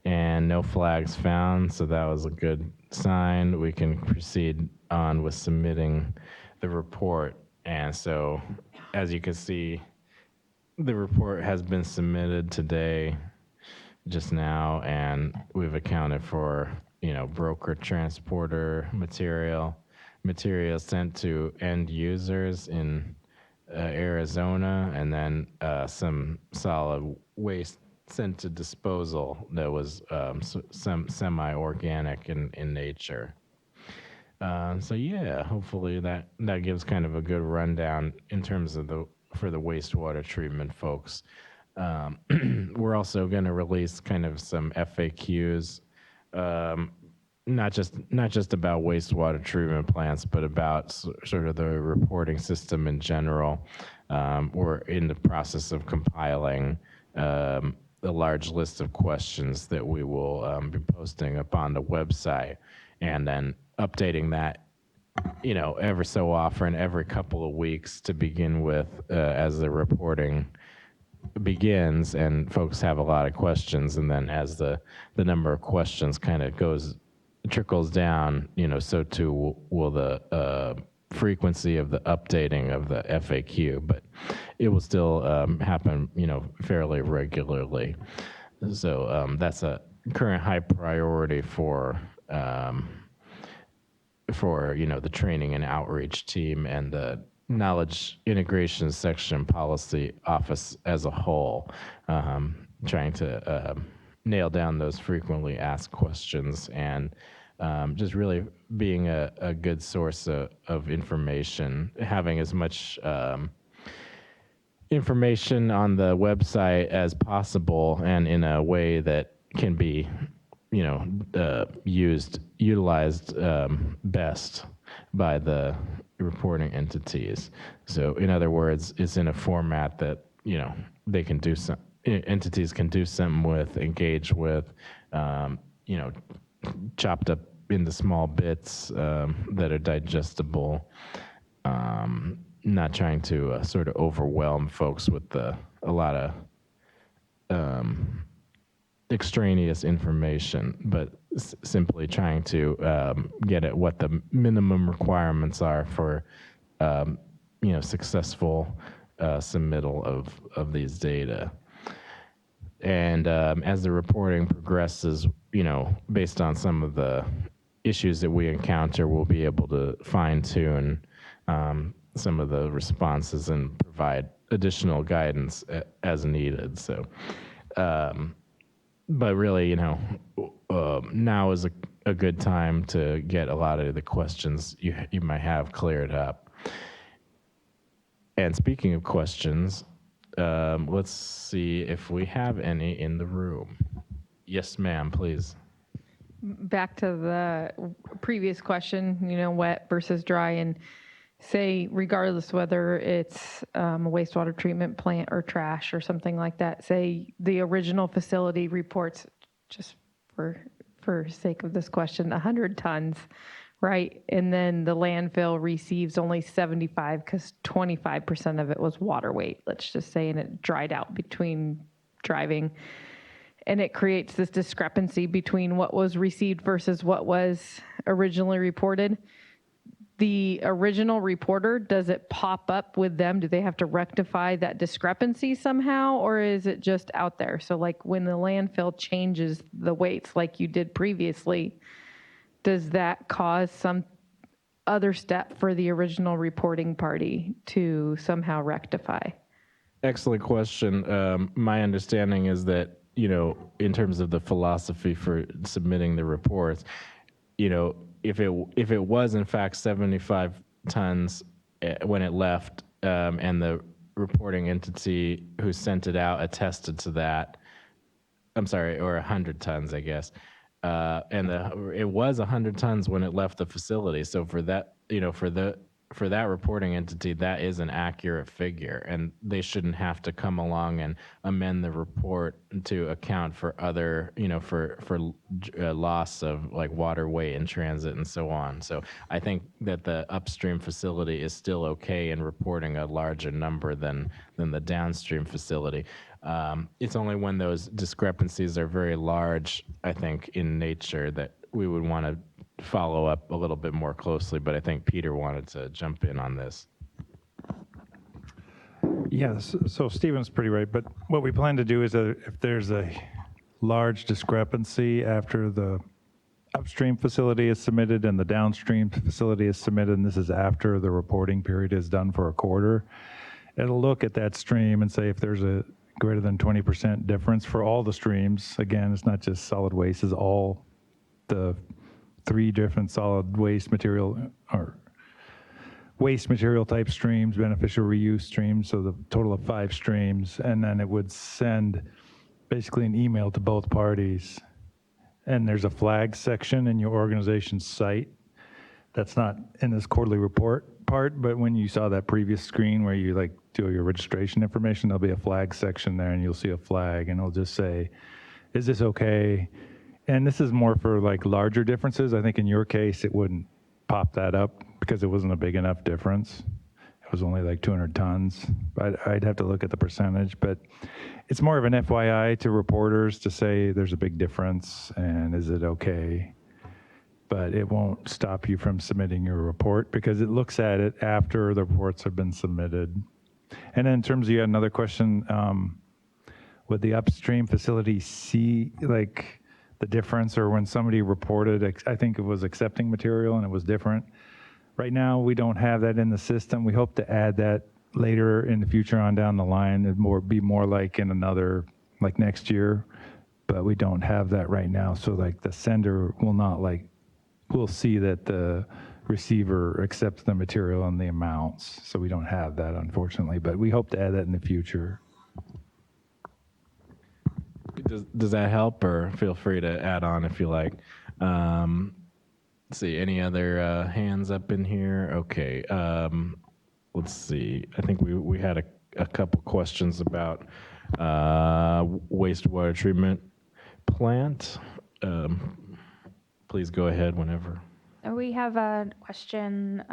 And no flags found, so that was a good sign. We can proceed on with submitting the report. And so, as you can see, the report has been submitted today, just now, and we've accounted for, you know, broker, transporter material sent to end users in Arizona, and then some solid waste sent to disposal that was some semi-organic in nature. So yeah, hopefully that gives kind of a good rundown in terms of for the wastewater treatment folks. We're also going to release kind of some FAQs, not just about wastewater treatment plants, but about sort of the reporting system in general. We're in the process of compiling a large list of questions that we will be posting up on the website, and then updating that ever so often, every couple of weeks to begin with, as the reporting begins and folks have a lot of questions, and then as the number of questions kind of trickles down, so too will the frequency of the updating of the FAQ, but it will still happen, fairly regularly. So that's a current high priority for the training and outreach team and the knowledge integration section policy office as a whole, trying to nail down those frequently asked questions and just really being a good source of information, having as much information on the website as possible and in a way that can be utilized best by the reporting entities. So in other words, it's in a format that, they can do some, entities can do something with, engage with, chopped up into small bits that are digestible, not trying to sort of overwhelm folks with a lot of extraneous information, but simply trying to get at what the minimum requirements are for successful submittal of these data. And as the reporting progresses, based on some of the issues that we encounter, we'll be able to fine-tune some of the responses and provide additional guidance as needed. So, but really, now is a good time to get a lot of the questions you might have cleared up. And speaking of questions, let's see if we have any in the room. Yes, ma'am, please. Back to the previous question, wet versus dry, and say regardless whether it's a wastewater treatment plant or trash or something like that, say the original facility reports, just for sake of this question, 100 tons, right? And then the landfill receives only 75 because 25% of it was water weight, let's just say, and it dried out between driving. And it creates this discrepancy between what was received versus what was originally reported. The original reporter, does it pop up with them? Do they have to rectify that discrepancy somehow, or is it just out there? So like when the landfill changes the weights like you did previously, does that cause some other step for the original reporting party to somehow rectify? Excellent question. My understanding is that, in terms of the philosophy for submitting the reports, if it was in fact 75 tons when it left, and the reporting entity who sent it out attested to that, I'm sorry, or 100 tons, I guess, and it was 100 tons when it left the facility. So for that, for that reporting entity, that is an accurate figure, and they shouldn't have to come along and amend the report to account for other, for loss of like water weight in transit and so on. So I think that the upstream facility is still okay in reporting a larger number than the downstream facility. It's only when those discrepancies are very large, I think, in nature that we would want to follow up a little bit more closely, but I think Peter wanted to jump in on this. Yes, so Stephen's pretty right, but what we plan to do is that if there's a large discrepancy after the upstream facility is submitted and the downstream facility is submitted, and this is after the reporting period is done for a quarter, it'll look at that stream and say if there's a greater than 20% difference for all the streams. Again, it's not just solid waste, it's all the 3 different solid waste material or waste material type streams, beneficial reuse streams, so the total of 5 streams, and then it would send basically an email to both parties. And there's a flag section in your organization's site that's not in this quarterly report part, but when you saw that previous screen where you like do your registration information, there'll be a flag section there, and you'll see a flag, and it'll just say, is this okay? And this is more for like larger differences. I think in your case, it wouldn't pop that up because it wasn't a big enough difference. It was only like 200 tons. I'd have to look at the percentage, but it's more of an FYI to reporters to say there's a big difference and is it okay? But it won't stop you from submitting your report because it looks at it after the reports have been submitted. And then in terms of, you had another question, would the upstream facility see like the difference, or when somebody reported, I think it was accepting material and it was different. Right now, we don't have that in the system. We hope to add that later in the future on down the line. It'd be more like in another, like next year, but we don't have that right now. So like the sender will not we'll see that the receiver accepts the material and the amounts. So we don't have that, unfortunately, but we hope to add that in the future. Does that help, or feel free to add on if you like. Let's see, any other hands up in here? Okay, let's see. I think we had a couple questions about wastewater treatment plant. Please go ahead whenever. We have a question.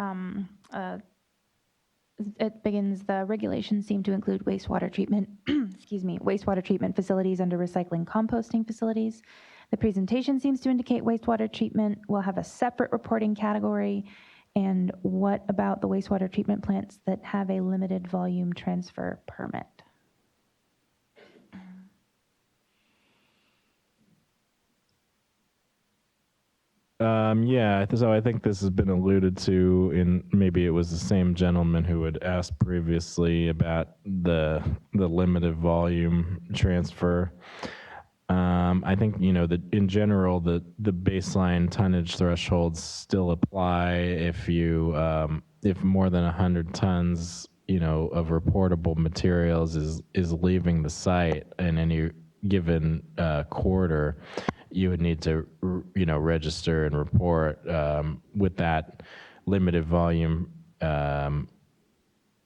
It begins, the regulations seem to include wastewater treatment, wastewater treatment facilities under recycling composting facilities. The presentation seems to indicate wastewater treatment will have a separate reporting category. And what about the wastewater treatment plants that have a limited volume transfer permit? Yeah, so I think this has been alluded to in, maybe it was the same gentleman who had asked previously about the limited volume transfer. I think, that in general, the baseline tonnage thresholds still apply if more than 100 tons, of reportable materials is leaving the site in any given quarter. You would need to, register and report with that limited volume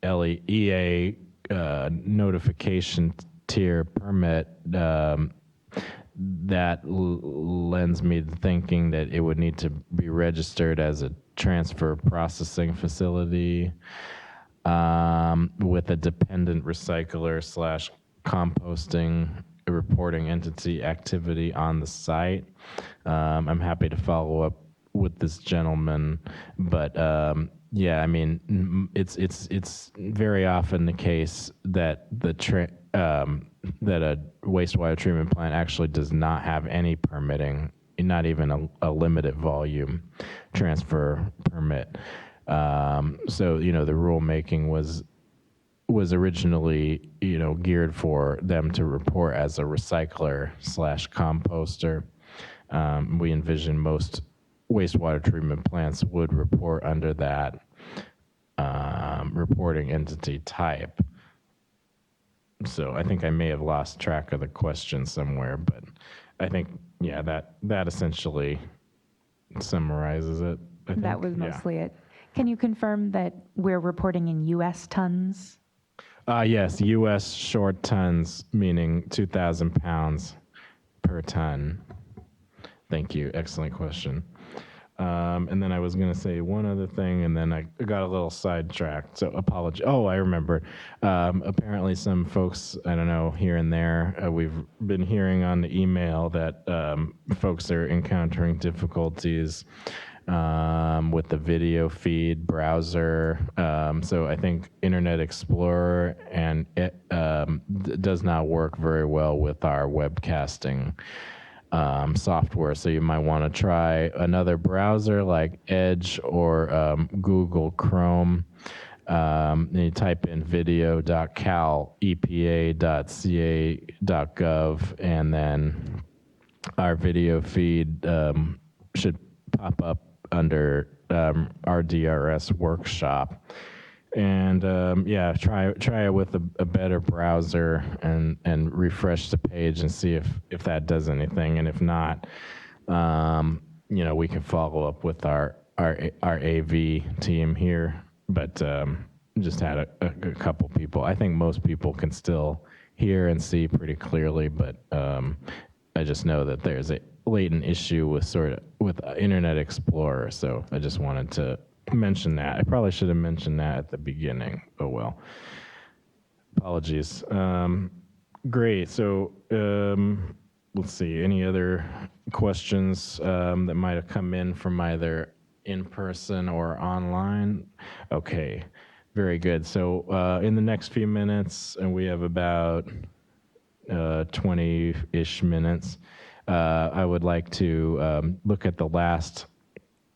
EA notification tier permit. That lends me to thinking that it would need to be registered as a transfer processing facility with a dependent recycler / composting reporting entity activity on the site. I'm happy to follow up with this gentleman, but yeah, I mean, it's very often the case that that a wastewater treatment plant actually does not have any permitting, not even a limited volume transfer permit. So the rulemaking was originally, geared for them to report as a recycler / composter. We envision most wastewater treatment plants would report under that reporting entity type. So I think I may have lost track of the question somewhere, but I think, yeah, that essentially summarizes it. I think. That was mostly it. Can you confirm that we're reporting in U.S. tons? Yes, U.S. short tons, meaning 2,000 pounds per ton. Thank you. Excellent question. And then I was going to say one other thing, and then I got a little sidetracked, so apology. Oh, I remember. Apparently some folks, I don't know, here and there, we've been hearing on the email that folks are encountering difficulties with the video feed browser. So I think Internet Explorer and it does not work very well with our webcasting software. So you might want to try another browser like Edge or Google Chrome. And you type in video.calepa.ca.gov, and then our video feed should pop up under RDRS workshop. And yeah, try it with a better browser and refresh the page and see if that does anything. And if not, we can follow up with our AV team here. But just had a couple people. I think most people can still hear and see pretty clearly, but I just know that there's a latent issue with Internet Explorer. So I just wanted to mention that. I probably should have mentioned that at the beginning. Oh well. Apologies. Great. So let's see. Any other questions that might have come in from either in person or online? Okay. Very good. So in the next few minutes, and we have about 20-ish minutes, I would like to look at the last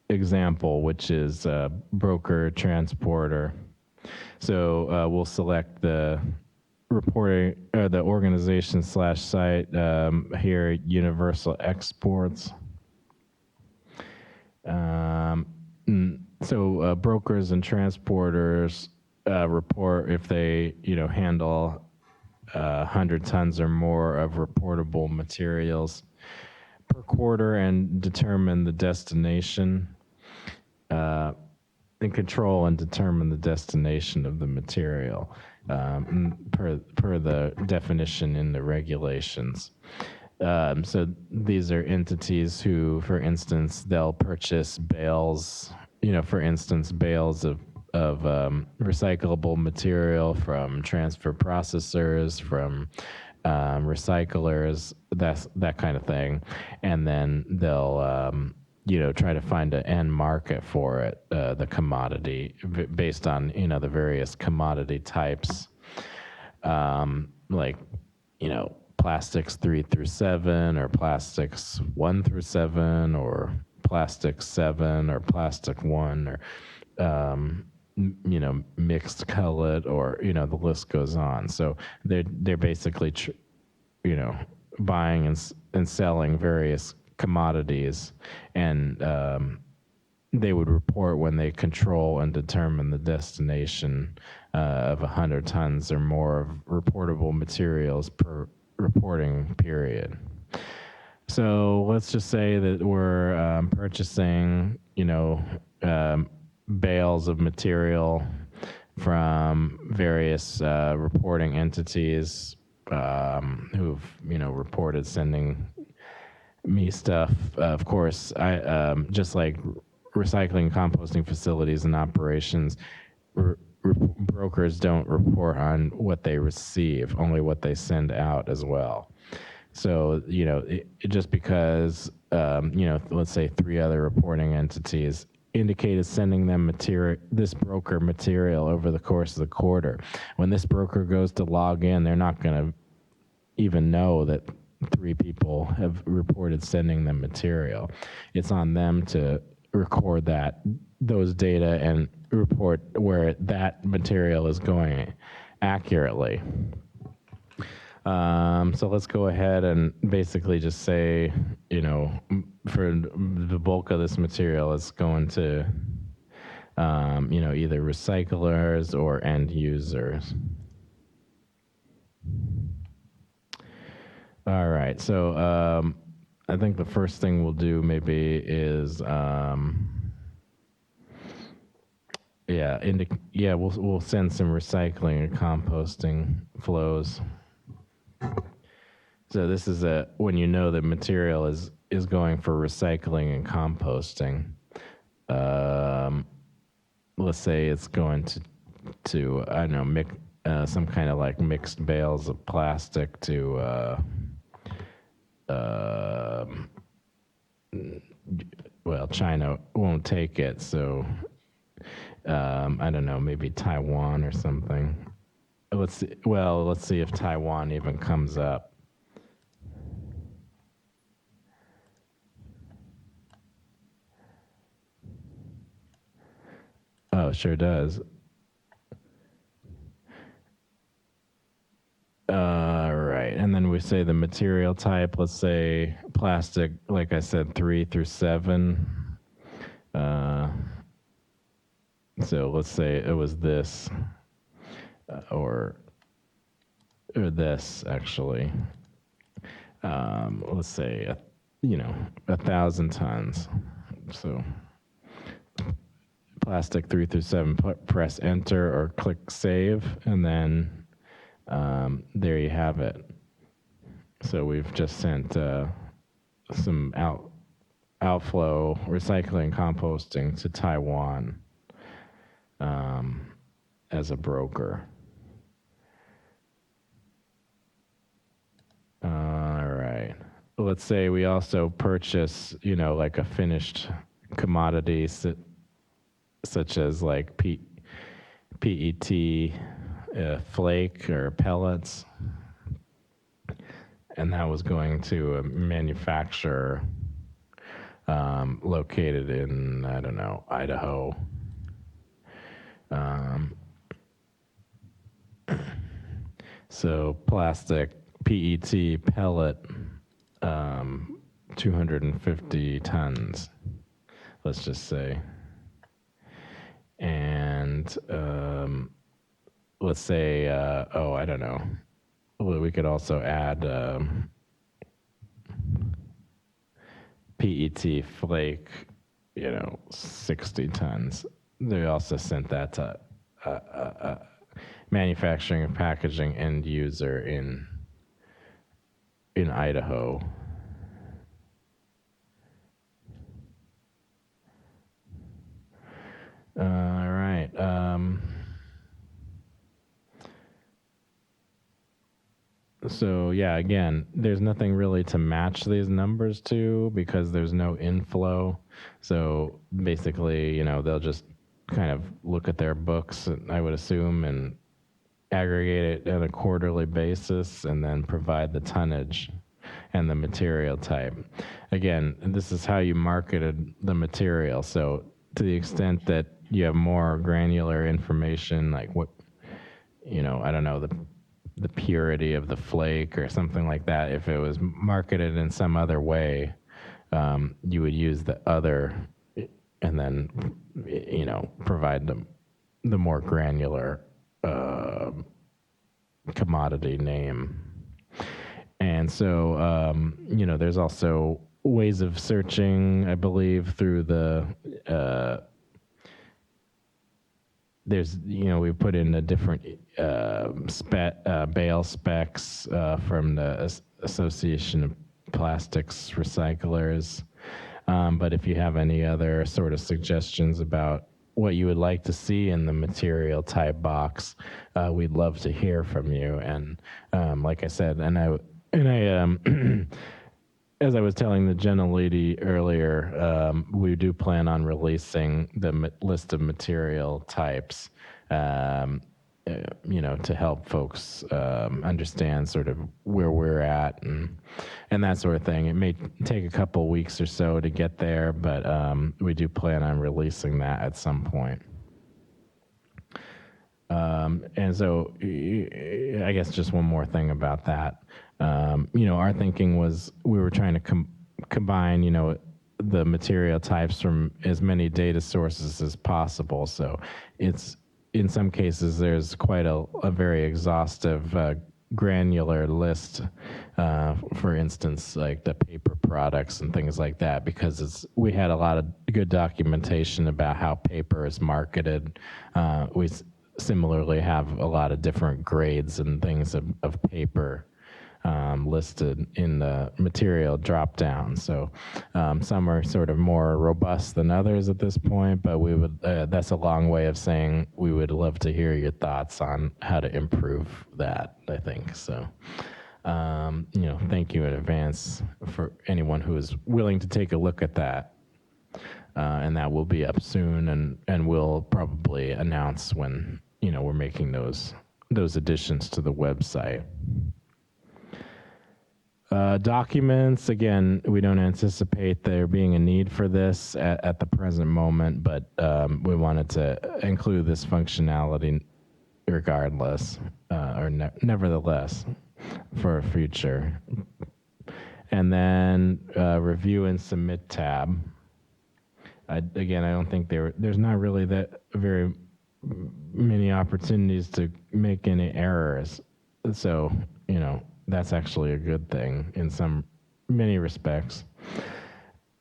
example, which is broker transporter. So we'll select the reporting, the organization / site here, Universal Exports. So brokers and transporters report if they, handle 100 tons or more of reportable materials per quarter and determine the destination and control and determine the destination of the material per the definition in the regulations. So these are entities who, for instance, they'll purchase bales, for instance, bales of recyclable material from transfer processors, from recyclers, that kind of thing, and then they'll try to find an end market for it, the commodity, based on the various commodity types, like plastics 3 through 7, or plastics 1 through 7, or plastic 7, or plastic 1, or mixed cullet, or the list goes on. So they're basically buying and selling various commodities, and they would report when they control and determine the destination of 100 tons or more of reportable materials per reporting period. So let's just say that we're purchasing, bales of material from various reporting entities who've, reported sending me stuff. Of course, I just like recycling, composting facilities and operations, brokers don't report on what they receive, only what they send out as well. So, just because, let's say 3 other reporting entities indicated sending them this broker material over the course of the quarter. When this broker goes to log in, they're not going to even know that 3 people have reported sending them material. It's on them to record those data and report where that material is going accurately. So let's go ahead and basically just say, for the bulk of this material, it's going to, either recyclers or end users. All right, so I think the first thing we'll do maybe is, we'll send some recycling and composting flows. So this is when the material is going for recycling and composting. Let's say it's going to I don't know, mix some kind of like mixed bales of plastic to China won't take it, so I don't know, maybe Taiwan or something. Let's see if Taiwan even comes up. Oh, sure does. Right, and then we say the material type, let's say plastic, like I said, 3 through 7. So let's say it was this, or this actually. Let's say, 1,000 tons. So plastic 3 through 7, press enter or click save, and then there you have it. So we've just sent some outflow recycling composting to Taiwan. as a broker. All right. Let's say we also purchase, like a finished commodity such as like PET flake or pellets, and that was going to a manufacturer located in, I don't know, Idaho. So plastic PET pellet, 250 tons, let's just say. And let's say, I don't know. Well, we could also add PET flake, 60 tons. They also sent that to manufacturing and packaging end user in Idaho. All right. So yeah, again, there's nothing really to match these numbers to because there's no inflow. So basically, they'll just kind of look at their books, I would assume, and aggregate it on a quarterly basis and then provide the tonnage and the material type. Again, this is how you marketed the material. So to the extent that you have more granular information, like what, I don't know, the purity of the flake or something like that, if it was marketed in some other way, you would use the other and then, provide the more granular commodity name. And so, there's also ways of searching, I believe, through the, we put in a different bale specs from the Association of Plastics Recyclers. But if you have any other sort of suggestions about what you would like to see in the material type box, we'd love to hear from you. And like I said, and I as I was telling the gentlelady earlier, we do plan on releasing the list of material types, to help folks understand sort of where we're at and that sort of thing. It may take a couple weeks or so to get there, but we do plan on releasing that at some point. And so I guess just one more thing about that. Our thinking was we were trying to combine, the material types from as many data sources as possible. So it's, in some cases, there's quite a very exhaustive, granular list, for instance, like the paper products and things like that, because we had a lot of good documentation about how paper is marketed. We similarly have a lot of different grades and things of paper listed in the material drop down. So some are sort of more robust than others at this point, but we would that's a long way of saying we would love to hear your thoughts on how to improve that, I think. So thank you in advance for anyone who is willing to take a look at that. And that will be up soon, and we'll probably announce when we're making those additions to the website. Documents, again, we don't anticipate there being a need for this at the present moment, but we wanted to include this functionality regardless, or nevertheless, for future. And then review and submit tab. I don't think there's not really that very many opportunities to make any errors. So, that's actually a good thing in many respects.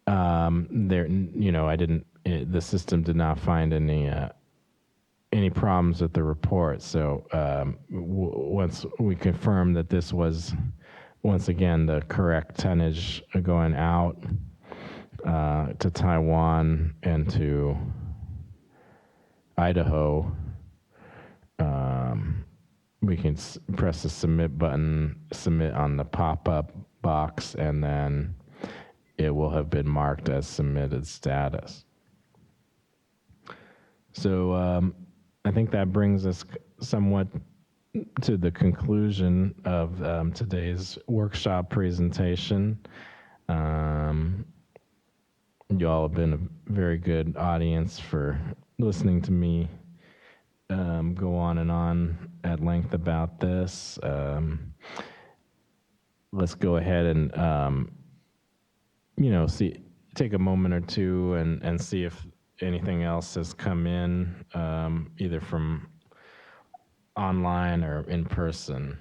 The system did not find any problems with the report. So once we confirmed that this was, once again, the correct tonnage going out to Taiwan and to Idaho, we can press the submit button, submit on the pop-up box, and then it will have been marked as submitted status. So I think that brings us somewhat to the conclusion of today's workshop presentation. You all have been a very good audience for listening to me go on and on at length about this. Let's go ahead and take a moment or two and see if anything else has come in, either from online or in person.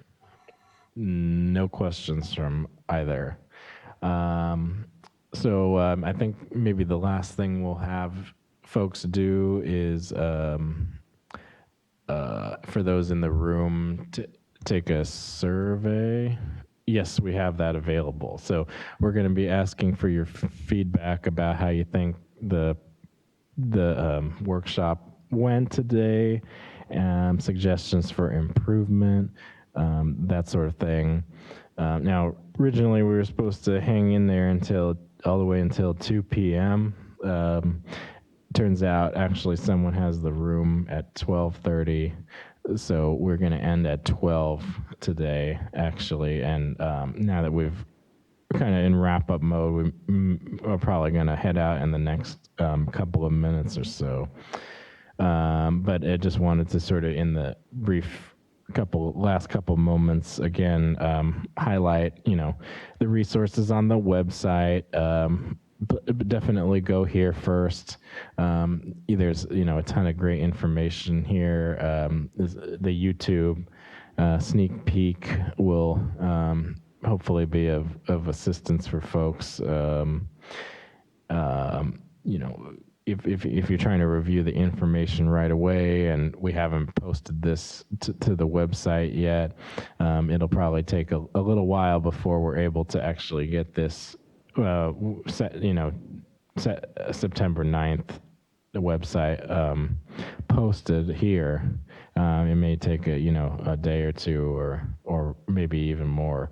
No questions from either. So I think maybe the last thing we'll have folks do is, for those in the room, to take a survey. Yes, we have that available. So we're going to be asking for your feedback about how you think the workshop went today, suggestions for improvement, that sort of thing. Now, originally we were supposed to hang in there all the way until 2 p.m. Turns out, actually, someone has the room at 12:30, so we're going to end at 12 today, actually. And now that we've kind of in wrap-up mode, we're probably going to head out in the next couple of minutes or so. But I just wanted to sort of, in the brief last couple moments, again, highlight, the resources on the website. But definitely go here first. There's, a ton of great information here. The YouTube sneak peek will hopefully be of assistance for folks. If you're trying to review the information right away and we haven't posted this to the website yet, it'll probably take a little while before we're able to actually get this September 9th, the website posted here. It may take a day or two or maybe even more.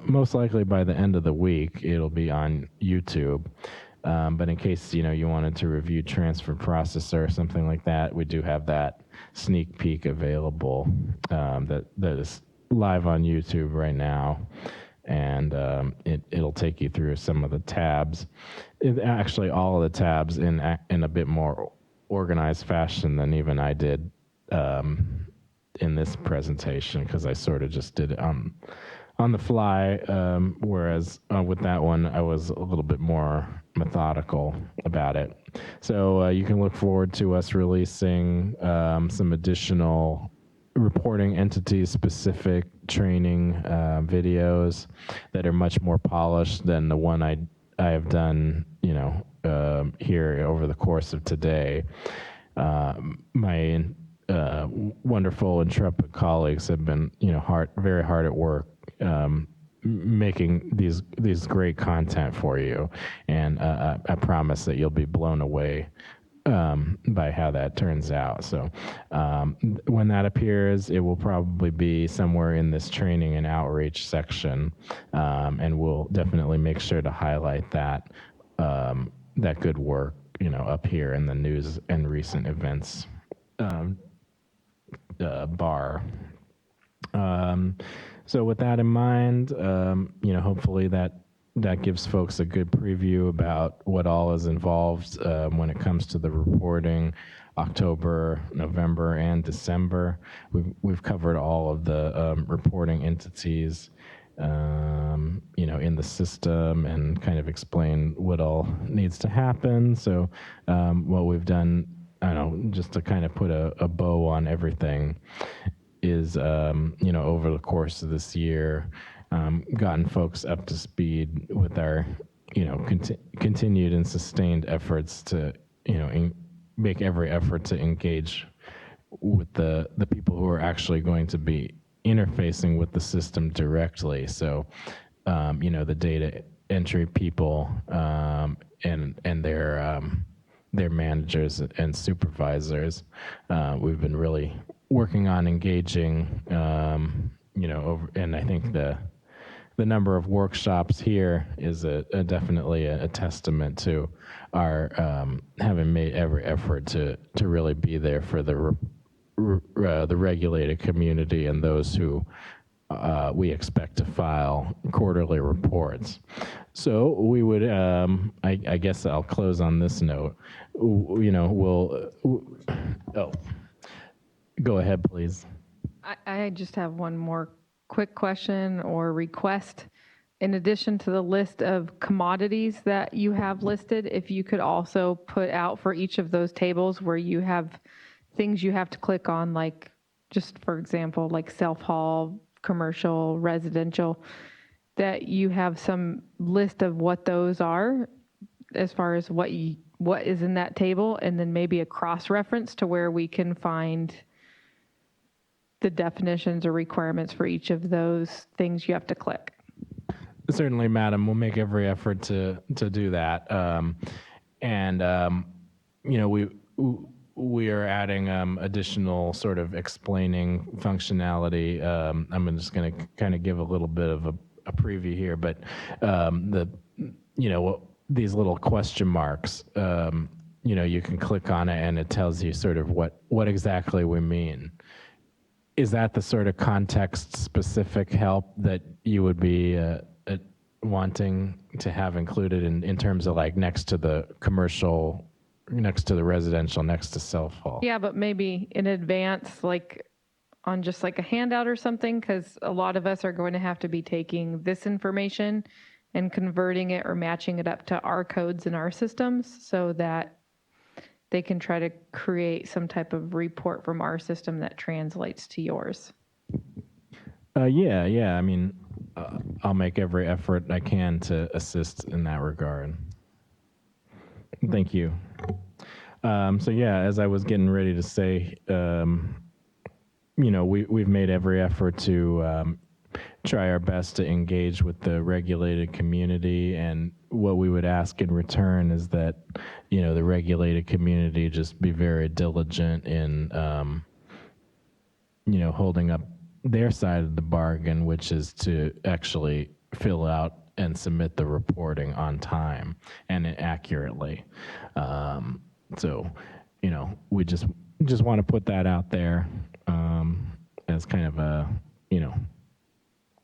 Most likely by the end of the week, it'll be on YouTube. But in case, you wanted to review transfer processor or something like that, we do have that sneak peek available that is live on YouTube right now. And it'll take you through some of the tabs. Actually, all of the tabs in a bit more organized fashion than even I did in this presentation, because I sort of just did it on the fly, whereas with that one, I was a little bit more methodical about it. So you can look forward to us releasing some additional reporting entity-specific training videos that are much more polished than the one I have done, here over the course of today. My wonderful, intrepid colleagues have been, very hard at work making these great content for you, and I promise that you'll be blown away by how that turns out. So when that appears, it will probably be somewhere in this training and outreach section, and we'll definitely make sure to highlight that good work, up here in the news and recent events bar. So with that in mind, hopefully that gives folks a good preview about what all is involved when it comes to the reporting, October, November, and December. We've covered all of the reporting entities, in the system, and kind of explained what all needs to happen. So what we've done, just to kind of put a bow on everything, is, over the course of this year, gotten folks up to speed with our, continued and sustained efforts to, make every effort to engage with the people who are actually going to be interfacing with the system directly. So, the data entry people and their their managers and supervisors. We've been really working on engaging, and I think the number of workshops here is definitely a testament to our having made every effort to really be there for the regulated community and those who we expect to file quarterly reports. So we would, I guess I'll close on this note. Go ahead, please. I just have one more quick question or request. In addition to the list of commodities that you have listed, if you could also put out for each of those tables where you have things you have to click on, like just for example, like self-haul, commercial, residential, that you have some list of what those are as far as what is in that table, and then maybe a cross-reference to where we can find the definitions or requirements for each of those things you have to click. Certainly, madam. We'll make every effort to do that. We are adding additional sort of explaining functionality. I'm just going to kind of give a little bit of a preview here, but these little question marks, you can click on it and it tells you sort of what exactly we mean. Is that the sort of context-specific help that you would be wanting to have included in terms of like next to the commercial, next to the residential, next to self-haul? Yeah, but maybe in advance, like on just like a handout or something, because a lot of us are going to have to be taking this information and converting it or matching it up to our codes in our systems so that they can try to create some type of report from our system that translates to yours. Yeah. I mean, I'll make every effort I can to assist in that regard. Thank you. So yeah, as I was getting ready to say, we've made every effort to try our best to engage with the regulated community, and what we would ask in return is that the regulated community just be very diligent in holding up their side of the bargain, which is to actually fill out and submit the reporting on time and accurately. So we just want to put that out there as kind of a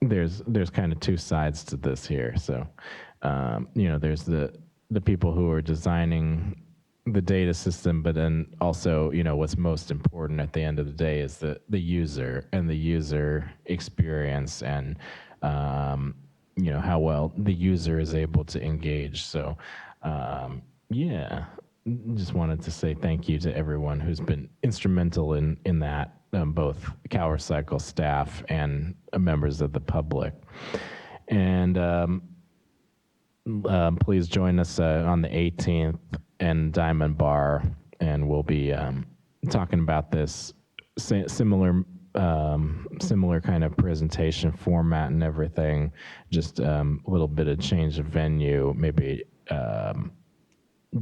there's kind of two sides to this here. So, there's the people who are designing the data system, but then also, what's most important at the end of the day is the user and the user experience and, how well the user is able to engage. So, just wanted to say thank you to everyone who's been instrumental in that. Both CalRecycle staff and members of the public. And please join us on the 18th in Diamond Bar, and we'll be talking about this similar kind of presentation format and everything, just a little bit of change of venue, maybe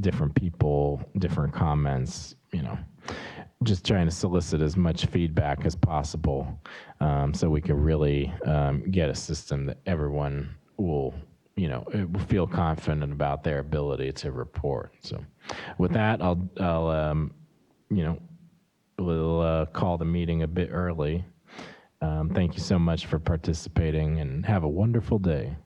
different people, different comments, just trying to solicit as much feedback as possible, so we can really get a system that everyone will, feel confident about their ability to report. So with that, we'll call the meeting a bit early. Thank you so much for participating, and have a wonderful day.